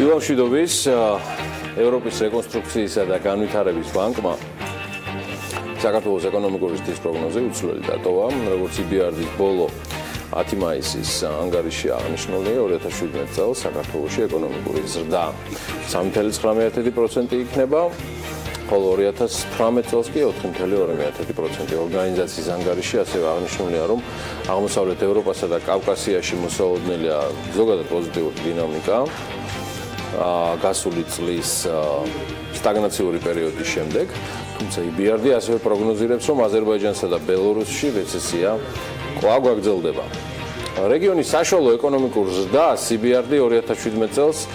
დილა მშვიდობის ევროპის რეკონსტრუქციისა და განვითარების ბანკმა საქართველოს ეკონომიკური ზრდის პროგნოზე უცვლელი დატოვა, როგორც EBRD-ის ბოლო 10 მაისის ანგარიში აღნიშნულია 2017 წელს საქართველოში ეკონომიკური ზრდა 3.9% იქნება, ხოლო 2018 წელს კი 4.2%. ორგანიზაციის ანგარიში ასევე აღნიშნულია, რომ აღმოსავლეთ ევროპასა და კავკასიაში მოსალოდნელია ზოგადად პოზიტიური დინამიკა გასული წლის სტაგნაციური პერიოდის შემდეგ, თუმცა EBRD ასევე პროგნოზირებს, რომ აზერბაიჯანსა და ბელორუსში რეცესია კვლავ გაგრძელდება. რეგიონის საშუალო ეკონომიკურ ზრდას EBRD 2017 წელს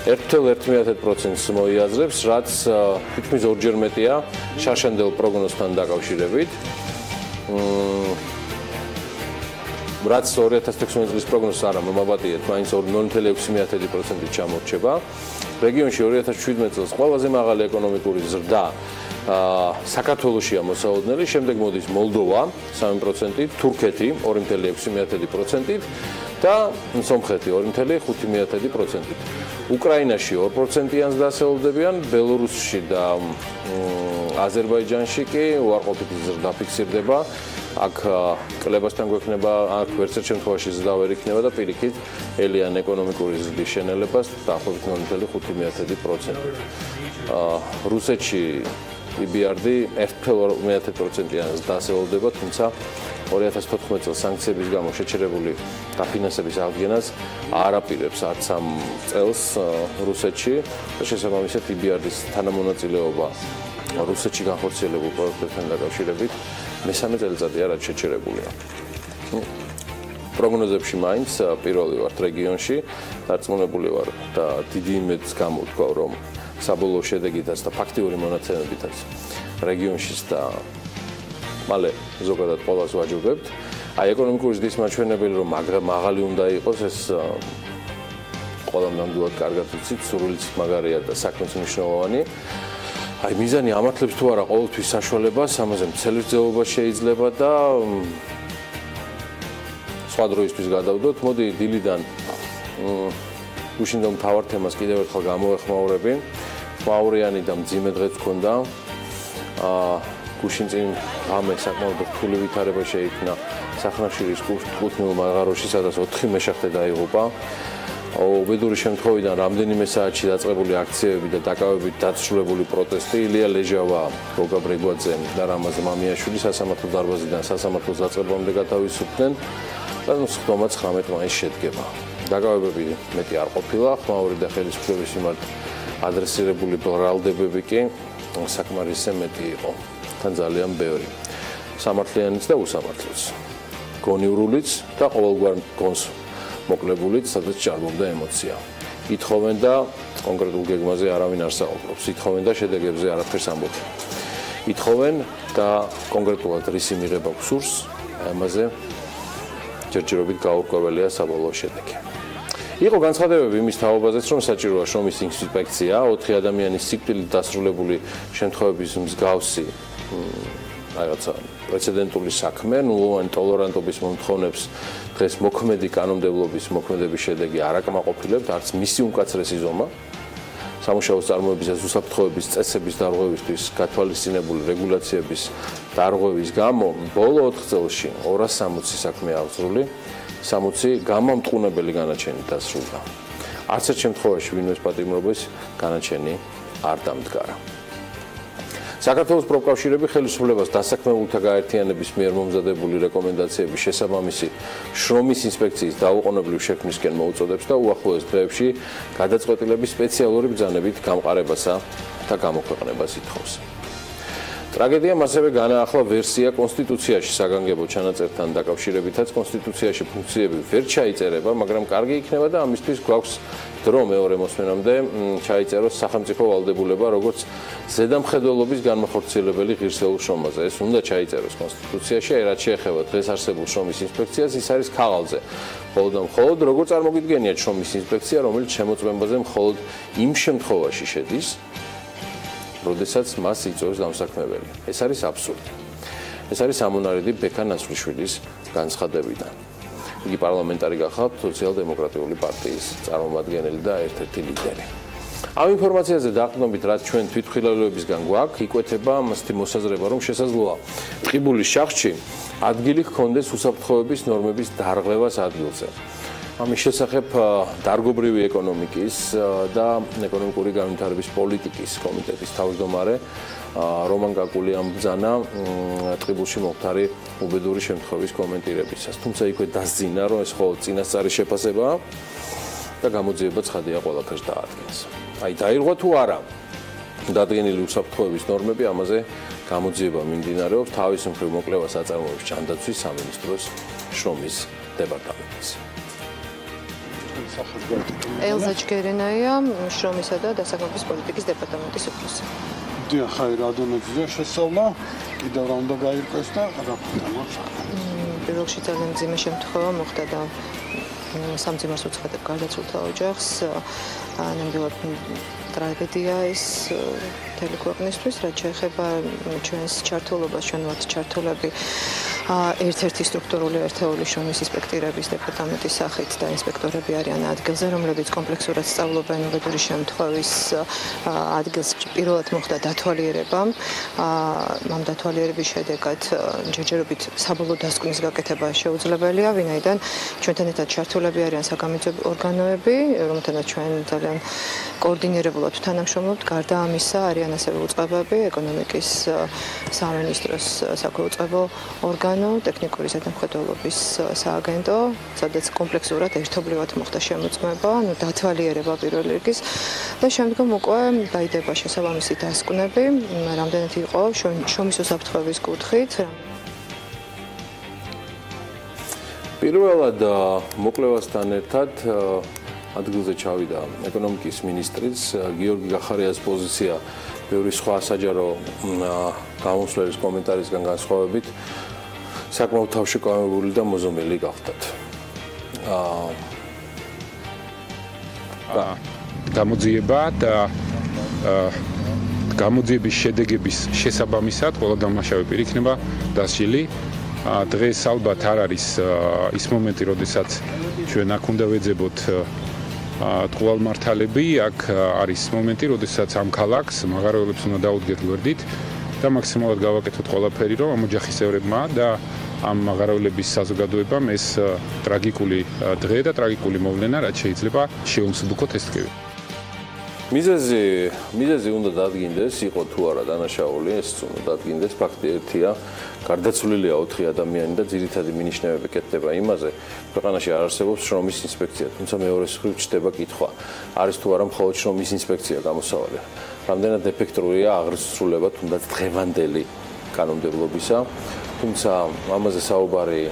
1.1%-ს მოიაზრებს, რაც თითქმის ორჯერ მეტია შარშანდელ პროგნოზთან დაკავშირებით. რაც 2016 წლის პროგნოზს არ მომაბატიეთ, მაინც 0.6%-ით ჩამორჩება. რეგიონში 2017 წელს ყველაზე მაღალი ეკონომიკური ზრდა საქართველოსია მოსალოდნელი, შემდეგ მოდის მოლდოვა 3%-ით, თურქეთი 2.6%-ით და სომხეთი 2.5%-ით. უკრაინაში 2%-იანს დასაელოდებიან, ბელორუსში და აზერბაიჯანში კი უარყოფითი ზრდა ფიქსირდება. აქ კლებასთან გვექნება, აქ ვერცერთ შემთხვევაში ზრდა ვერ იქნება და პირიქით ელიან ეკონომიკური ზრდის შენელებას დაახლოებით 0.5%. რუსეთში EBRD 1.1%-იანს დასაელოდება, თუმცა 2014 წელს სანქციების გამო შეჩერებული დაფინანსების აღდგენას არ აპირებს არც ამ წელს რუსეთში და შესაბამისად EBRD-ის თანამონაწილეობა რუსეთში განხორციელებულ პროექტებთან დაკავშირებით მესამე წელიწადია რაც შეჩერებულია. პროგნოზებში მაინც პირველი ვართ რეგიონში, დარწმუნებული ვარ და დიდი იმედს გამოვთქვა, რომ საბოლოო შედეგითაც და ფაქტიური მონაცემებითაც რეგიონშიც და მალე ზოგადად ყველას ვაჯობებთ. აი ეკონომიკური ზრდის მაჩვენებელი რომ მაღალი უნდა იყოს, ეს ყველამ ნამდვილად კარგად ვიცით, სურვილიც მაგარია და საქმეც მნიშვნელოვანი. აი მიზანი ამართლებს თუ არა ყოველთვის საშუალებას, ამაზე მცელი ძელობა შეიძლება და სხვა დროისთვის გადავდოთ. მოდი დილიდან გუშინდელ მთავარ თემას კიდევ ერთხელ გამოვეხმაურები. ხმაურიანი და მძიმე დღეც ჰქონდა. გუშინ წინ ღამე საკმაოდ რთული ვითარება შეიქმნა სახნახშირის კუთვნილ მაღაროში, სადაც 4 მეშახტე დაიღუპა. უბედური შემთხვევიდან რამდენიმე საათში დაწყებული აქციები და დაკავებით დაცვლებული პროტესტი. ილია ლეჟავა, გოგა ბრეგვაძე და რამაზ მამიაშვილი სასამართლო დარბაზიდან სასამართლოს დაწყებამდე გათავისუფლდნენ და სხდომა 19 მაისს შედგება. დაკავებები მეტი არ ყოფილა, ხმაური და ხელისუფლების მიმართ ადრესირებული ბრალდებები კი საკმარისზე მეტი იყო. თან ძალიან ბევრი. სამართლიანიც და უსამართლოც. გონიურულიც და ყოველგვარ გონს მოკლებულიც, სადაც ჭარბობდა ემოცია. ითხოვენ და კონკრეტულ გეგმაზე არავინ არ საუბრობს. ითხოვენ და შედეგებზე არაფერს ამბობენ. ითხოვენ და კონკრეტულად რისი მიღება გსურს, ამაზე ჯერჯერობით გაურკვეველია საბოლოო შედეგი. იყო განცხადებები იმის თაობაზეც, რომ საჭიროა შრომის ინსპექცია, 4 ადამიანის სიკვდილით დასრულებული შემთხვევების მსგავსი რაღაცა პრეცედენტული საქმე, ნულოვანი ტოლერანტობის მომთხოვნებს დღეს მოქმედი კანონმდებლობის მოქმედების შედეგი არ აკმაყოფილებთ, არც მისი უმკაცრესი ზომა. სამუშაო წარმოებისა უსაფრთხოების წესების დარღვევისთვის გათვალისწინებული რეგულაციების დარღვევის გამო ბოლო 4 წელში 260 საქმე აღძრული, 60 გამამტყუნებელი განაჩენი დასრულდა. არც ერთ შემთხვევაში ვინმეს პატიმრობის განაჩენი არ დამდგარა. საქართველოს პროფკავშირები ხელისუფლებას დასაქმებულთა გაერთიანების მიერ მომზადებული რეკომენდაციების შესაბამისი შრომის ინსპექციის დაუყოვნებლივ შექმნისკენ მოუწოდებს და უახლოეს დღეებში გადაწყვეტილების სპეციალური ბრძანებით გამყარებასა და გამოქვეყნებას ითხოვს. ტრაგედიამ ასევე განაახლა ვერსია კონსტიტუციაში საგანგებო ჩანაწერთან დაკავშირებითაც კონსტიტუციაში ფუნქციები ვერ ჩაიწერება, მაგრამ კარგი იქნება და ამისთვის გვაქვს დრო მეორე მოსმენამდე ჩაიწეროს სახელმწიფო ვალდებულება, როგორც ზედამხედველობის განმახორციელებელი ღირსეულ შრომაზე. ეს უნდა ჩაიწეროს კონსტიტუციაში, აი რაც შეეხება დღეს არსებულ შრომის ინსპექციას, ის არის ქაღალდზე. მხოლოდ როგორც წარმოგიდგენიათ შრომის ინსპექცია, რომელიც შემოწმებაზე მხოლოდ იმ შემთხვევაში შედის, როდესაც მას იწვევს დამსაქმებელი. ეს არის აბსურდი. ეს არის ამონარიდი ბექა ნასვლიშვილის განცხადებიდან. იგი პარლამენტარი გახავთ სოციალ-დემოკრატიული პარტიის წარმომადგენელი და ერთ-ერთი ლიდერი. ამ ინფორმაციაზე დაყრდნობით, რაც ჩვენ თვითმხილველებისგან გვაქვს, იკვეთება მასეთი მოსაზრება, რომ შესაძლოა ტყიბულის შახში ადგილი ჰქონდეს უსაფრთხოების ნორმების დარღვევას ადგილზე. ამის შესახებ დარგობრივი ეკონომიკის და ეკონომიკური განვითარების პოლიტიკის კომიტეტის თავმჯდომარე რომან კაკულიამ ბრძანა ტყიბულში მომხდარი უბედური შემთხვევის კომენტირებისას. თუმცა იქვე დასძინა, რომ ეს მხოლოდ წინასწარი შეფასებაა და გამოძიება ცხადია ყველაფერს დაადგენს. აი დაირღვა თუ არა დადგენილი უსაფრთხოების ნორმები, ამაზე გამოძიება მიმდინარეობს თავის მხრივ მოკვლევას აწარმოებს ჯანდაცვის სამინისტროს შრომის დეპარტამენტის. ელჩი შრომისა და დასაქმების პოლიტიკის დეპარტამენტის უფროსი. დიახ, რადონეძია შესწავლა, კიდევ რა უნდა გაირკვეს და რა ფიქრობთ? პირველში ძალიან მძიმე შემთხვევა მოხდა და სამძიმარს უცხადებ გარდაცვლილთა ოჯახს. ნამდვილად ტრაგედია ეს მთელი ქვეყნისთვის, რაც შეეხება ჩვენს ჩართულობას, ჩვენ ვართ ჩართულები ერთ-ერთი სტრუქტურული ერთეული შრომის ინსპექტორების დეპარტამენტის სახით და ინსპექტორები არიან ადგილზე, რომლებიც კომპლექსურად სწავლობენ უბედური შემთხვევის ადგილს. პირველად მოხდა დათვალიერება. ამ დათვალიერების შედეგად ჯერჯერობით საბოლოო დასკვნის გაკეთება შეუძლებელია, ვინაიდან ჩვენთან ერთად ჩართულები არიან საგამოძიებო ორგანოები, რომელთანაც ჩვენ ძალიან კოორდინირებულად თანამშრომლობთ. გარდა ამისა, არიან ასევე უწყებები, ეკონომიკის სამინისტროს საქვეუწყებო ორგანო, ტექნიკური ზედამხედველობის სააგენტო, სადაც კომპლექსურად ერთობლივად მოხდა შემოწმება, დათვალიერება პირველ რიგის და შემდგომ უკვე დაიდება შესაბამისი დასკვნები, რამდენად იყო შრომის უსაფრთხოების კუთხით. პირველად მოკვლევასთან ერთად ადგილზე ჩავიდა ეკონომიკის მინისტრიც გიორგი გახარიას პოზიცია ბევრი სხვა საჯარო გამოსვლების კომენტარისგან განსხვავებით საკმაოდ თავშეკავებული და მოზომელი გახდათ. გამოძიება და გამოძიების შედეგების შესაბამისად ყველა დამნაშავე პირი იქნება დასჯილი. დღეს ალბათ არ არის ის მომენტი, როდესაც ჩვენ აქ უნდა ვეძებოთ ტყუილმართალები, აქ არის მომენტი, როდესაც ამ ქალაქს მაღაროელებს უნდა დაუდგეთ გვერდით და მაქსიმალურად გავაკეთოთ ყველაფერი, რომ ამ ოჯახის წევრებმა და ამ მაღაროელების საზოგადოებამ ეს ტრაგიკული დღე და ტრაგიკული მოვლენა, რაც შეიძლება შეუმსუბუქოთ ეს ტკივილი. მიზეზი უნდა დადგინდეს, იყო თუ არა დანაშაული, ეს უნდა დადგინდეს. ფაქტი ერთია, გარდაცვლილია 4 ადამიანი და ძირითადი მინიშნებები კეთდება იმაზე, ქვეყანაში არ არსებობს შრომის ინსპექცია, თუმცა მეორე მხრივ ჩდება კითხვა, არის თუ არა მხოლოდ შრომის ინსპექცია გამოსავალი. რამდენად ეფექტურია აღსრულება თუნდაც დღევანდელი კანონმდებლობისა, თუმცა ამაზე საუბარი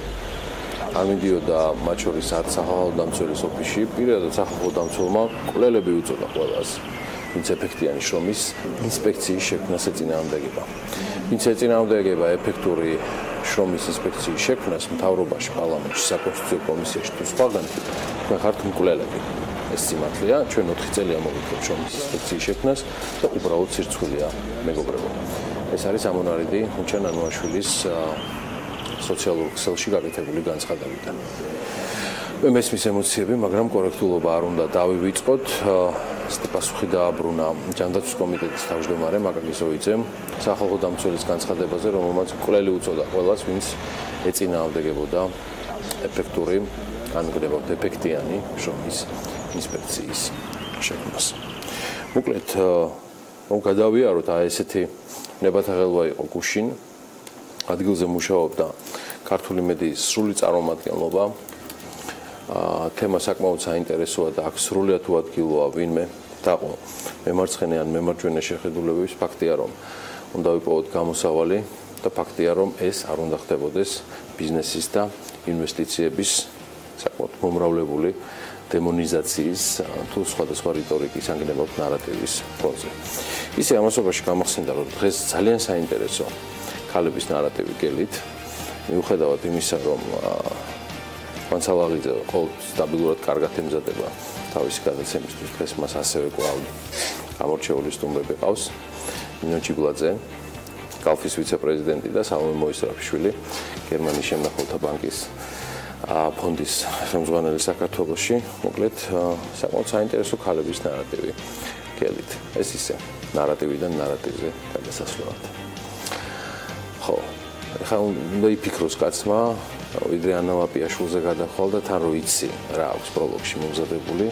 არ მიდიოდა მათ შორის არც სახალხო დამცველის ოფისში, პირადად სახალხო დამცველმა კვლელები უწოდა ყველას, ვინც ეფექტიანი შრომის ინსპექციის შექმნას ეწინააღმდეგება. ვინც ეწინააღმდეგება ეფექტური შრომის ინსპექციის შექმნას მთავრობაში, პარლამენტში, საკონსტიტუციო კომისიაში თუ სხვაგან, თქვენ ხართ მკვლელები. ეს სიმართლეა, ჩვენ 4 წელია მოვიქცევთ შრომის ინსპექციის შექმნას და უბრალოდ სირცხვილია მეგობრებო. ეს არის ამონარიდი მუჩან ანუაშვილის სოციალურ ქსელში გაკეთებული განცხადებიდან. მე მესმის ემოციები, მაგრამ კორექტულობა არ უნდა დავივიწყოთ. პასუხი დააბრუნა ჯანდაცვის კომიტეტის თავმჯდომარე მაკაგისოვიძემ სახალხო დამცველის განცხადებაზე, რომელმაც კვლელი უწოდა ყველას, ვინც ეწინააღმდეგებოდა ეფექტური, ან გდებათ ეფექტიანი შრომის ინსპექციის შექმნას. მოკლედ, რომ გადავიაროთ, ესეთი ნებათაღელვა იყო გუშინ. ადგილზე მუშაობდა ქართული მედიის სრული წარმომადგენლობა. თემა საკმაოდ საინტერესოა და აქ სრულად უადგილოა ვინმე დაყო მემარცხენე ან მემარჯვენე შეხედულებების. ფაქტია, რომ უნდა ვიპოვოთ გამოსავალი და ფაქტია, რომ ეს არ უნდა ხდებოდეს ბიზნესის და ინვესტიციების საკმაოდ მომრავლებული დემონიზაციის თუ სხვადასხვა რიტორიკის ანგნებავთ ნარატივის ფონზე. ისე ამასობაში გამახსენდა, რომ დღეს ძალიან საინტერესო ქალების ნარატივი გელით, მიუხედავად იმისა, რომ მანცალაღიძე ყოველთვის სტაბილურად კარგად ემზადება თავისი გადაცემისთვის, დღეს მას ასევე კვლავ გამორჩეული სტუმრები ყავს. ნინო ჩიბლაძე, კალფის ვიცე-პრეზიდენტი და სალომე მოისრაფიშვილი, გერმანიის შემნახველთა ბანკის ფონდის ხელმძღვანელი საქართველოში, მოკლედ საკმაოდ საინტერესო ქალების ნარატივი გელით. ეს ისე ნარატივიდან ნარატივზე გადასასვლელად. ხო, ეხლა უნდა იფიქროს კაცმა, ვიდრე ანა ვაპიაშვილზე გადახვალ და თან რო იცი რა აქვს პროლოგში მომზადებული,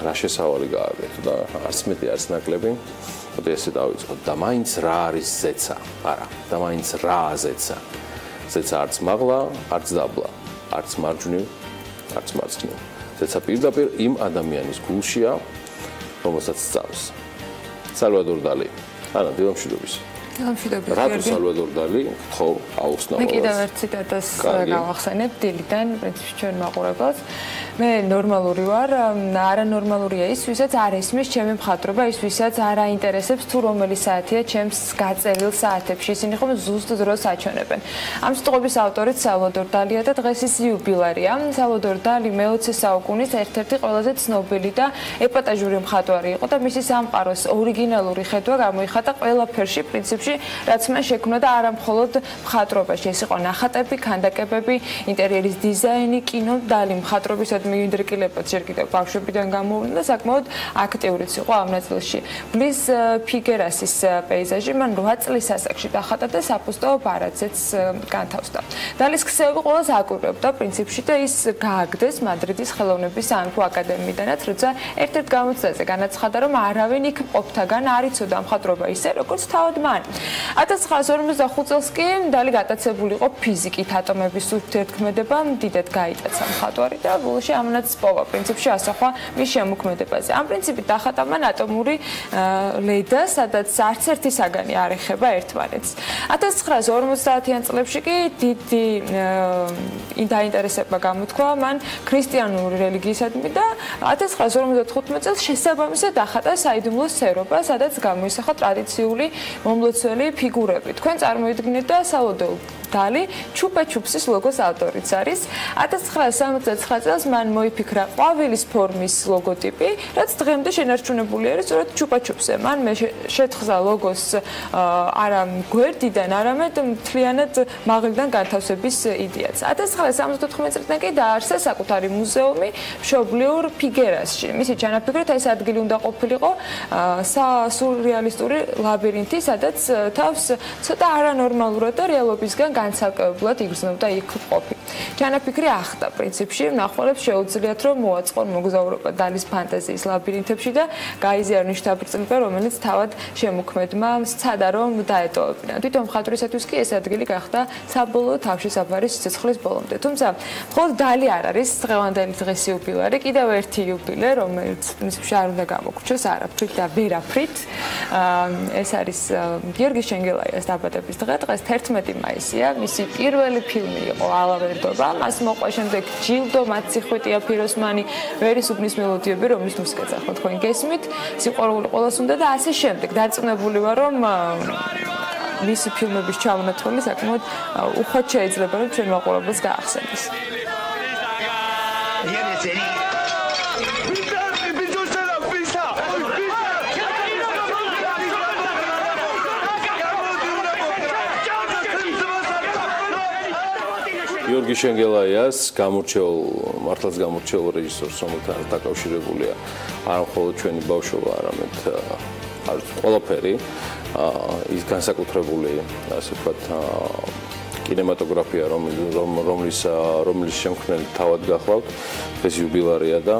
რა შესავალი გააკეთო და არც მეტი არც ნაკლები. მოდი ესე დავიწყოთ და მაინც რა არის ზეცა? არა, და მაინც რა ზეცა? ზეცა არც მაღლა, არც დაბლა, არც მარჯვნივ, არც მარცხნივ. ზეცა პირდაპირ იმ ადამიანის გულშია, რომელსაც სწავს. სალვადორ დალი. ანა, დილამშვიდობის. დილამშვიდობის. რატო სალვადორ დალი? ხო, აუხსნა. მე კიდევ ერთ ციტატას გავახსენებ დილიდან, პრინციპში ჩვენ მაყურებელს. მე ნორმალური ვარ, არანორმალურია ის, ვისაც არ ესმის ჩემი მხატვრობა, ის ვისაც არ აინტერესებს თუ რომელი საათია ჩემს გაწერილ საათებში. ისინი ხომ ზუსტ დროს აჩვენებენ. ამ სიტყვების ავტორიც სალვადორ დალია და დღეს ის იუბილარია. სალვადორ დალი მე-20 საუკუნის ერთ-ერთი ყველაზე ცნობილი და ეპატაჟური მხატვარი იყო და მისი სამყაროს ორიგინალური ხედვა გამოიხატა ყველაფერში, პრინციპში, რაც მან შექმნა და არა მხოლოდ მხატვრობაში. ეს იყო ნახატები, ქანდაკებები, ინტერიერის დიზაინი, კინო, დალი მხატვრობისადმი მიინდრეკილებად ჯერ კიდევ ბავშვებიდან გამოვლინდა და საკმაოდ აქტიურიც იყო ამ ნაწილში. ბლის ფიგერასის პეიზაჟი მან 8 წლის ასაკში დახატა და საფოსტო ბარათზეც განთავსდა. დალის ქსევები ყველას აკვირვებდა პრინციპში და ის გააგდეს მადრიდის ხელოვნების სამეფო აკადემიიდანაც, როცა ერთ-ერთ გამოცდაზე განაცხადა, რომ არავინ იქ მყოფთაგან არ იცოდა მხატვრობა ისე, როგორც თავად მან. 1945 წელს კი დალი გატაცებული იყო ფიზიკით, ატომების ურთიერთქმედება დიდად გაიტაცა მხატვარი და ბოლოში ამანაც პოვა პრინციპში ასახვა მის შემოქმედებაზე. ამ პრინციპით დახატა მან ატომური ლედა, სადაც არც ერთი საგანი არ ეხება ერთმანეთს. 1950-იან წლებში კი დიდი დაინტერესება გამოთქვა მან ქრისტიანული რელიგიისადმი და 1955 წელს შესაბამისად დახატა საიდუმლო სერობა, სადაც გამოისახა ტრადიციული მომლოცველი ფიგურები. თქვენ წარმოიდგინეთ და სალვადორ დალი ჩუპა-ჩუპსის ლოგოს ავტორიც არის. 1969 წელს მან მოიფიქრა ყვავილის ფორმის ლოგოტიპი, რაც დღემდე შენარჩუნებული არის სწორედ ჩუპა-ჩუპსზე. მან შეთხზა ლოგოს არა გვერდიდან, არამედ მთლიანად მაღლიდან განთავსების იდეაც. 1974 წლიდან კი დაარსა საკუთარი მუზეუმი მშობლიურ ფიგერასში. მისი ჩანაფიქრით ეს ადგილი უნდა ყოფილიყო სურეალისტური ლაბირინთი, სადაც თავს ცოტა არანორმალურად და რეალობისგან განცალკევებლად იგრძნობდა იქ ყოფი. ჩანაფიქრი ახდა პრინციპში, მნახველებს შეუძლიათ რომ მოაწყონ მოგზაურობა დალის ფანტაზიის ლაბირინთებში და გაიზიარონ შთაბეჭდილება, რომელიც თავად შემოქმედმა სცადა რომ დაეტოვებინა. თვითონ მხატვრისათვის კი ეს ადგილი გახდა საბოლოო თავშესაფარი სიცოცხლის ბოლომდე. თუმცა მხოლოდ დალი არ არის დღევანდელი დღის იუბილარი, კიდევ ერთი იუბილე, რომელიც პრინციპში არ უნდა გამოგვჩნდეს არაფრით და ვერაფრით. ეს არის გიორგი შენგელაიას დაბადების დღე, დღეს 11 მაისია. მისი პირველი ფილმი იყო ალავერდობა, მას მოყვა შემდეგ ჯილდო, მაციხვითია ფიროსმანი, ვერისუბნის მელოდიები, რომლის მუსიკაც ახლა თქვენ გესმით, სიყვარული ყველას უნდა და ასე შემდეგ. დარწმუნებული ვარ, რომ მისი ფილმების ჩამონათვალი საკმაოდ უხვად შეიძლება რომ ჩვენ მაყურებელს გაახსენოს. გიორგი შენგელაიას მართლაც გამორჩეულ რეჟისორს, რომელთან დაკავშირებულია არა მხოლოდ ჩვენი ბავშვობა, არამედ ყველაფერი, ის განსაკუთრებული, ასე ვთქვათ, კინემატოგრაფია, რომლის შემქმნელი თავად გახლავთ, ეს იუბილარია და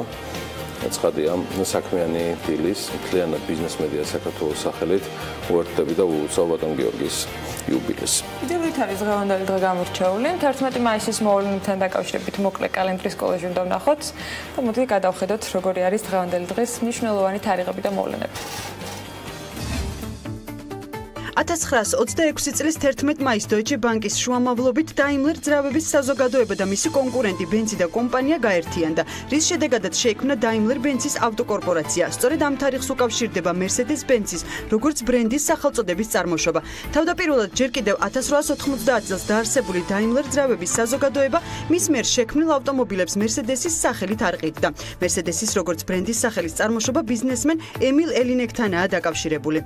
ცხადია, საქმიანი დილის, მთლიანად ბიზნესმედია საქართველოს სახელით უერთდები და უსალბატონ გიორგის იუბილეს. კიდევ რით არის დღევანდელი დღე გამორჩეული? 11 მაისის მოვლენებთან დაკავშირებით მოკლე კალენდრის კოლაჟი უნდა ვნახოთ და მოდი გადავხედოთ, როგორი არის დღევანდელი დღის მნიშვნელოვანი თარიღები და მოვლენები. 1926 წლის 11 მაისს დოიჩე ბანკის შუამავლობით დაიმლერ ძრავების საზოგადოება და მისი კონკურენტი ბენცი და კომპანია გაერთიანდა, რის შედეგადაც შეიქმნა დაიმლერ-ბენცის ავტოკორპორაცია. სწორედ ამ თარიღს უკავშირდება მერსედეს-ბენცის როგორც ბრენდის სახელწოდების წარმოშობა. თავდაპირველად ჯერ კიდევ 1890 წელს დაარსებული დაიმლერ ძრავების საზოგადოება მის მიერ შექმნილ ავტომობილებს მერსედესის სახელით არყიდდა. მერსედესის როგორც ბრენდის სახელის წარმოშობა ბიზნესმენ ემილ ელინეგთანაა დაკავშირებული.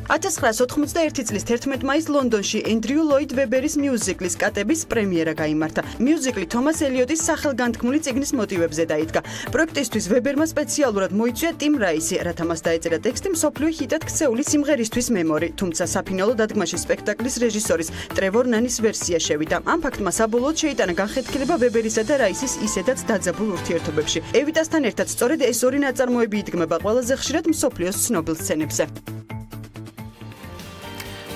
1991 წლის 11 მაისს ლონდონში ენდრიუ ლოიდ ვებერის მიუზიკლის კატების პრემიერა გაიმართა. მიუზიკლი თომას ელიოტის სახელგანთქმული წიგნის მოტივებზე დაიდგა. პროექტისთვის ვებერმა სპეციალურად მოიწვია ტიმ რაისი, რათა მას დაეწერა ტექსტი მსოფლიო ჰიტად ქცეული სიმღერისთვის მემორი, თუმცა საფინალო დადგმაში სპექტაკლის რეჟისორის ტრევორ ნანის ვერსია შევიდა. ამ ფაქტმა საბოლოოდ შეიტანა განხეთქილება ვებერისა და რაისის ისედაც დაძაბულ ურთიერთობებში. ევიტასთან ერთად სწორედ ეს ორი ნაწარმოები იდგმება ყველაზე ხშირად მსოფლიოს ცნობილ სცენებზე.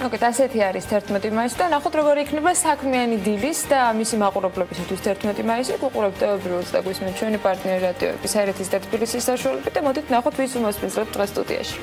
მოგეთ, ასეთი არის 11 მაისი და ნახოთ როგორ იქნება საქმიანი დილის და მისი მაყურებლებისთვის 11 მაისი. გუყურებთ ტელევიზორს და გვისმენთ ჩვენი პარტნიორი რადიოები საერთის და თბილისის საშუალებით და მოდით ნახოთ ვის უმასპინძლებ დღეს სტუდიაში.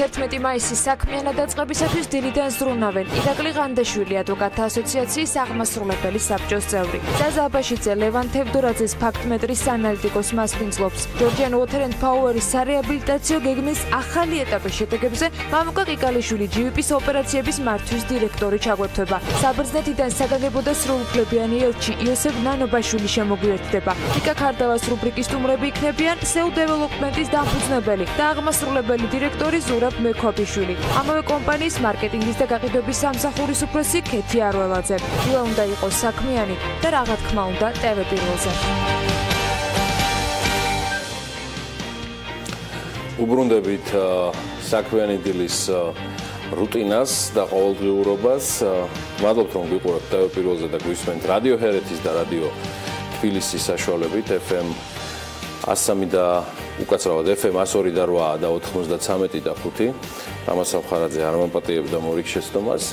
11 მაისის საქმიანად დაწყებისათვის დილიდან ზრუნავენ ირაკლი ღანდაშვილი ადვოკატთა ასოციაციის აღმასრულებელი საბჭოს წევრი, ზაზა აბაშიძე ლევან თევდორაძის ფაქტმეტრის ანალიტიკოს მასპინძლობს, ჯორჯიან უოთერ & ფაუერის სარეაბილიტაციო გეგმის ახალი ეტაპის შედეგებზე მამუკა ყიკალიშვილი GVP-ის ოპერაციების მართვის დირექტორი ჩაგვერთვება. საბერძნეთიდან საგანგებო და სრულუფლებიანი ელჩი იოსებ ნანობაშვილი შემოგვიერთდება. ვიკა ქარდავას რუბრიკის სტუმრები იქნებიან SEO დეველოპმენტის დამფუძნებელი და აღმასრულებელი დირექტორი ზურაბ მექვაბიშვილი. ამავე კომპანიის მარკეტინგის და გაყიდვების სამსახურის უფროსი ქეთი არველაძე. დილა უნდა იყოს საქმიანი და რაღა თქმა უნდა TV პირველზე. უბრუნდებით საქმიანი დილის რუტინას და ყოველდღიურობას. მადლობთ რომ გიყურებთ TV პირველზე და გვისმენთ რადიო ჰერეთის და რადიო თბილისის საშუალებით FM 103 და უკაცრავად FM 102 და 8 და 93 და 5. თამას სამხარაძე არ მომპატიებდა მორიგ შეცდომას.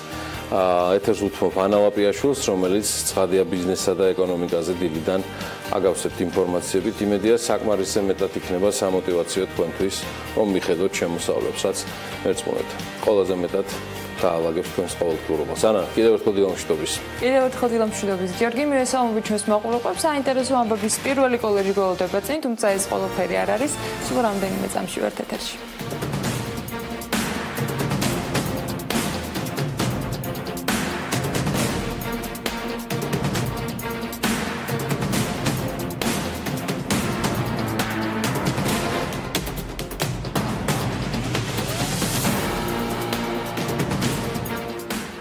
ეთერს უთმობ ანა ლაპიაშვილს, რომელიც ცხადია ბიზნესსა და ეკონომიკაზე დილიდან აგავსებთ ინფორმაციებით. იმედია საკმარისზე მეტად იქნება სამოტივაციო თქვენთვის, რომ მიხედოთ შემოსავლებს, რაც მერწმუნეთ. ყველაზე მეტად დაალაგებს თქვენს ყოველდღიურობას. ანა, კიდევ ერთხელ დილა მშვიდობის. კიდევ ერთხელ დილა მშვიდობის. გიორგი, მივესალმებით ჩვენს მაყურებლებს. საინტერესო ამბების პირველი კოლეჯი გველოდება წინ, თუმცა ეს ყველაფერი არ არის. სულ რამდენიმე წამში ვართ ეთერში.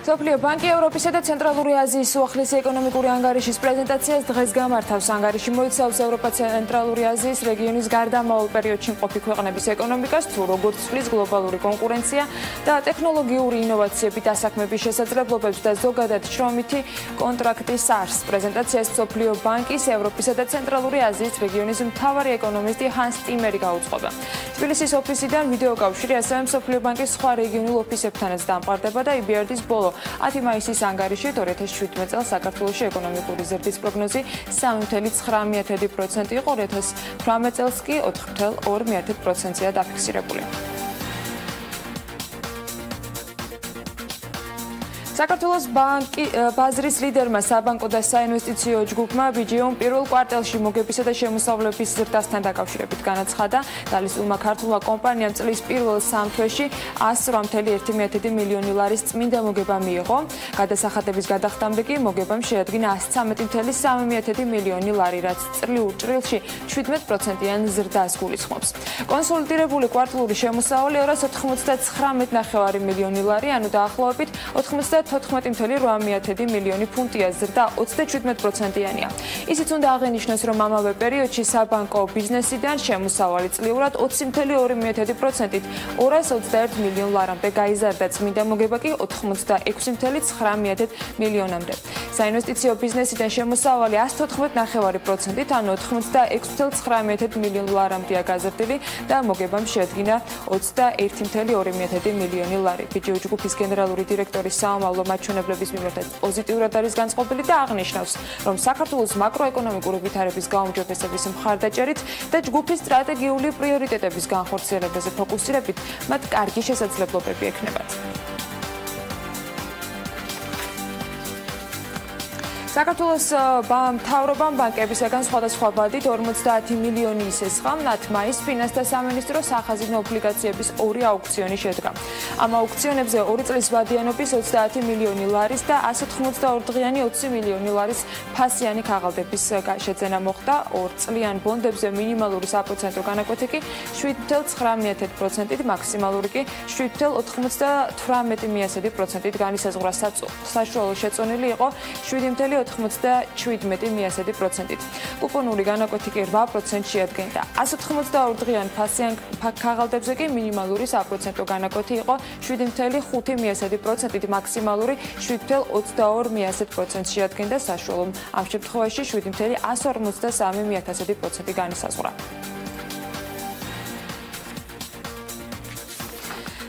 სოფლიო ბანკი ევროპისა და ცენტრალური აზიის უახლესი ეკონომიკური ანგარიშის პრეზენტაციას დღეს გამართავს. ანგარიში მოიცავს ევროპა ცენტრალური აზიის რეგიონის გარდამავალ პერიოდში მყოფი ქვეყნების ეკონომიკას, თუ როგორც ცვლის გლობალური კონკურენცია და ტექნოლოგიური ინოვაციები დასაქმების შესაძლებლობებს და ზოგადად შრომითი კონტრაქტის არსს. პრეზენტაციას სოფლიო ბანკის ევროპისა და ცენტრალური აზიის რეგიონის მთავარი ეკონომისტი ჰანს ტიმერი გაუძღვება. თბილისის ოფისიდან ვიდეო კავშირი ასევე სოფლიო ბანკის სხვა რეგიონულ ოფისებთანაც დამყარდება და EBRD-ის ბოლო 10 მაისის ანგარიში 2017 წელს საქართველოში ეკონომიკური ზრდის პროგნოზი 3.9% იყო, 2018 წელს კი 4.2%-ია დაფიქსირებული. საქართველოს ბაზრის ლიდერმა საბანკო და საინვესტიციო ჯგუფმა BGO პირველ კვარტალში მოგებისა და შემოსავლების ზრდასთან დაკავშირებით განაცხადა. დალის-ულმა ქართულმა კომპანიამ წლის პირველ 3 თვეში 108.1 მილიონი ლარის წმინდა მოგება მიიღო. გადასახადების გადახდამდე კი მოგებამ შეადგინა 113.3 მილიონი ლარი, რაც წლიურ ჭრილში 17%-იან ზრდას გულისხმობს. კონსოლიდირებული კვარტალური შემოსავალი 299.9 მილიონი ლარი, ანუ დაახლოებით 94.8 მილიონი ფუნტია, ზრდა 37%-იანია. ისიც უნდა აღინიშნოს, რომ ამავე პერიოდში საბანკო ბიზნესიდან შემოსავალი წლიურად 20.2%-ით 221 მილიონ ლარამდე გაიზარდა, წმინდა მოგება კი 86.9 მილიონამდე. საინვესტიციო ბიზნესიდან შემოსავალი 114.9%-ით, ანუ 86.9 მილიონ ლარამდეა გაზრდილი და მოგებამ შეადგინა 21.2 მილიონი ლარი. BGO ჯგუფის გენერალური დირექტორი საომავლო მაჩვენებლების მიმართ პოზიტიურად არის განწყობილი და აღნიშნავს, რომ საქართველოს მაკროეკონომიკური ვითარების გაუმჯობესების მხარდაჭერით და ჯგუფის სტრატეგიული პრიორიტეტების განხორციელებაზე ფოკუსირებით მათ კარგი შესაძლებლობები ექნებათ. საქართველოს მთავრობამ ბანკებისაგან სხვადასხვა ბადით 50 მილიონი ისესხა, მათ მაისს ფინანსთა სამინისტრო სახაზინო ობლიგაციების 2 აუქციონი შედგა. Ამ აუქციონებზე 2 წლის ვადიანობის 30 მილიონი ლარის და 182 დღიანი 20 მილიონი ლარის ფასიანი ქაღალდების შეძენა მოხდა. 2 წლიან ბონდებზე მინიმალური საპროცენტო განაკვეთი კი 7.9%-ით, მაქსიმალური კი 7.98%-ით განისაზღვრა. საშუალო შეწონილი იყო 7.97%-ით. კუპონური განაკვეთი კი 8% შეადგენდა. 182 დღიან ფასიან ქაღალდებზე კი მინიმალური საპროცენტო განაკვეთი იყო 7.5%-ით, მაქსიმალური 7.22% შეადგენდა. საშუალო ამ შემთხვევაში 7.153% განისაზღვრა.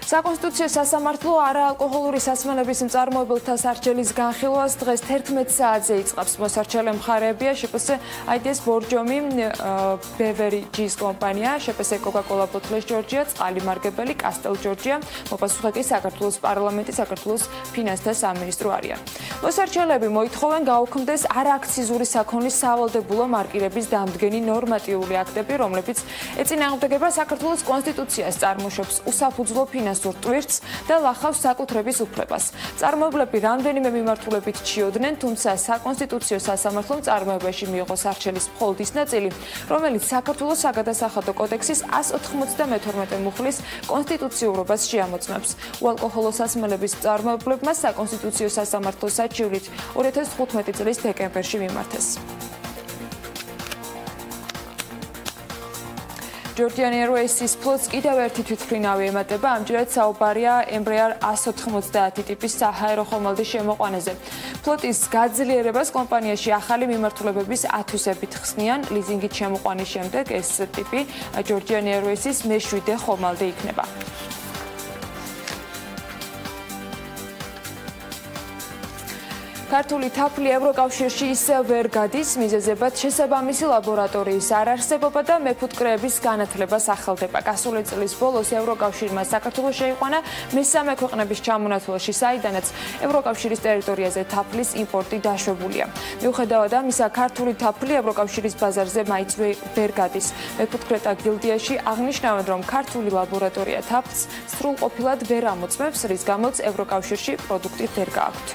საკონსტიტუციო სასამართლო არაალკოჰოლური სასმელების მწარმოებელთა სარჩელის განხილვას დღეს 11 საათზე იწყებს. მოსარჩელე მხარეებია შპს IDS ბორჯომი, ბევერიჯის კომპანია, შპს კოკაკოლა ბოთლეს ჯორჯია, წყალი მარგებელი, კასტელ ჯორჯია, მოპასუხე კი საქართველოს პარლამენტი, საქართველოს ფინანსთა სამინისტრო არიან. მოსარჩელები მოითხოვენ გაუქმდეს არააქციზური საქონლის სავალდებულო მარკირების დამდგენი ნორმატიული აქტები, რომლებიც ეწინააღმდეგება საქართველოს კონსტიტუციას, წარმოშობს უსაფუძვლო ფინანსურ ტვირთს და ლახავს საკუთრების უფლებას. წარმოებლები რამდენიმე მიმართულებით ჩიოდნენ, თუმცა საკონსტიტუციო სასამართლომ წარმოებაში მიიღო სარჩელის მხოლოდ ის ნაწილი, რომელიც საქართველოს საგადასახადო კოდექსის 192 მუხლის კონსტიტუციურობას შეამოწმებს. უალკოჰოლო სასმელების წარმოებლებმა საკონსტიტუციო სასამართლოს საჩივრით 2015 წლის დეკემბერში მიმართეს. Georgian Airways-ის ფლოტს კიდევ ერთი თვითმფრინავი ემატება, ამჯერად საუბარია Embraer 190 ტიპის საჰაერო ხომალდის შემოყვანაზე. ფლოტის გაძლიერებას კომპანიაში ახალი მიმართულებების ათვისებით ხსნიან, ლიზინგით შემოყვანის შემდეგ ეს ტიპი Georgian Airways-ის მე-7 ხომალდი იქნება. ქართული თაფლი ევროკავშირში ისევ ვერ გადის, მიზეზებად შესაბამისი ლაბორატორიის არარსებობა და მეფუტკრეების განათლება სახელდება. გასული წლის ბოლოს ევროკავშირმა საქართველოს შეიყვანა მესამე ქვეყნების ჩამონათვალში, საიდანაც ევროკავშირის ტერიტორიაზე თაფლის იმპორტი დაშვებულია. მიუხედავად ამისა, ქართული თაფლი ევროკავშირის ბაზარზე მაინც ვერ გადის. მეფუტკრეთა გილდიაში აღნიშნავენ, რომ ქართული ლაბორატორია თაფლს სრულყოფილად ვერ ამოწმებს, რის გამოც ევროკავშირში პროდუქტი ვერ გააქვთ.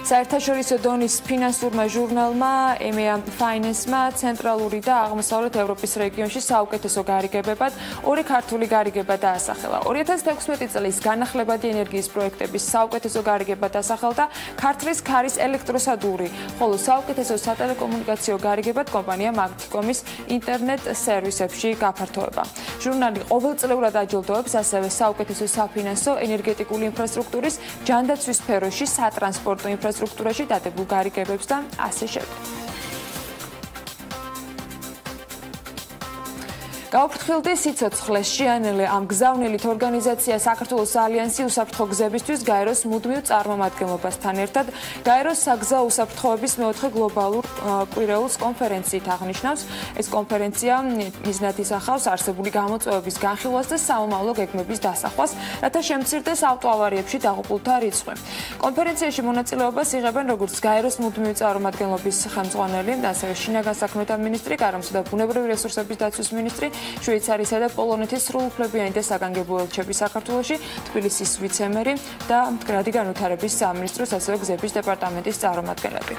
საერთაშორისო დონის ფინანსურმა ჟურნალმა EMEA Finance-მა ცენტრალური და აღმოსავლეთ ევროპის რეგიონში საუკეთესო გარიგებებად 2 ქართული გარიგება დაასახელა. 2016 წლის განახლებადი ენერგიის პროექტების საუკეთესო გარიგება დასახელდა ქართლის ქარის ელექტროსადგური, ხოლო საუკეთესო სატელეკომუნიკაციო გარიგებად კომპანია მაგთიკომის ინტერნეტ სერვისებში გაფართოება. ჟურნალი ყოველწლიურად აჯილდოებს ასევე საუკეთესო საფინანსო ენერგეტიკული ინფრასტრუქტურის ჯანდაცვის სფეროში, სატრანსპორტო ინფრასტრუქტურაში დადებულ გარიგებებს და ასე შემდეგ. გაუფრთხილდი სიცოცხლეს შეანელე ამ გზავნილით ორგანიზაცია საქართველოს ალიანსი უსაფრთხო გზებისთვის გაეროს მუდმივ წარმომადგენლობასთან ერთად გაეროს საგზაო უსაფრთხოების მეოთხე გლობალურ კვირეულს კონფერენციით აღნიშნავს. ეს კონფერენცია მიზნად ისახავს არსებული გამოწვევების განხილვას და საომავლო გეგმების დასახვას, რათა შემცირდეს ავტოავარიებში დაღუპულთა რიცხვი. კონფერენციაში მონაწილეობას იღებენ როგორც გაეროს მუდმივი წარმომადგენლობის ხელმძღვანელი, ასევე შინაგან საქმეთა მინისტრი, გარემოსა და ბუნებრივი რესურსების დაცვის მინისტრი, შვეიცარიისა და პოლონეთის სრულუფლებიანი და საგანგებო ელჩები საქართველოში, თბილისის ვიცემერი და მდგრადი განვითარების სამინისტროს, ასევე გზების დეპარტამენტის წარმომადგენლები.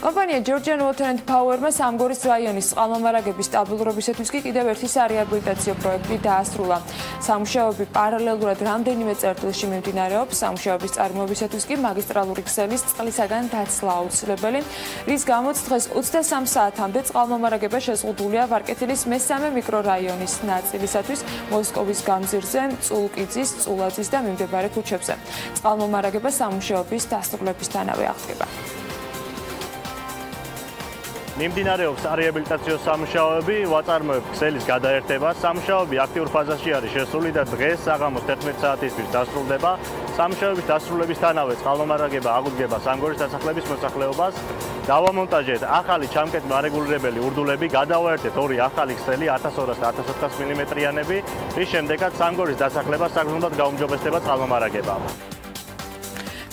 კომპანია Georgian Water and Power-მა სამგორის რაიონის წყალმომარაგების სტაბილურობისათვის კი კიდევ ერთი სარეაბილიტაციო პროექტი დაასრულა. სამუშაოები პარალელურად რამდენიმე წერტილში მიმდინარეობს. სამუშაოების წარმოებისათვის კი მაგისტრალური ქსელის წყლისაგან დაცლა აუცილებელი, რის გამოც დღეს 23 საათამდე წყალმომარაგება შეზღუდულია ვარკეთილის მესამე მიკრორაიონის ნაწილისათვის, მოსკოვის გამზირზე, წულკიძის, წულაძის და მიმდებარე ქუჩებზე. წყალმომარაგება სამუშაოების დასრულებისთანავე აღდგება. მიმდინარეობს რეაბილიტაციო სამუშაოები, ვაწარმოებთ ქსელის გადაერთებას. სამუშაოები აქტიურ ფაზაში არის შესული და დღეს საღამოს 11 საათისთვის დასრულდება. სამუშაოების დასრულებისთანავე წყალმომარაგება აღუდგება სამგორის დასახლების მოსახლეობას. დავამონტაჟეთ ახალი ჩამკეტ მარეგულირებელი ურდულები, გადავაერთეთ ორი ახალი ქსელი 1200 და 1400 მმ-იანები, რის შემდეგაც სამგორის დასახლება საგრძნობლად გაუმჯობესდება წყალმომარაგება.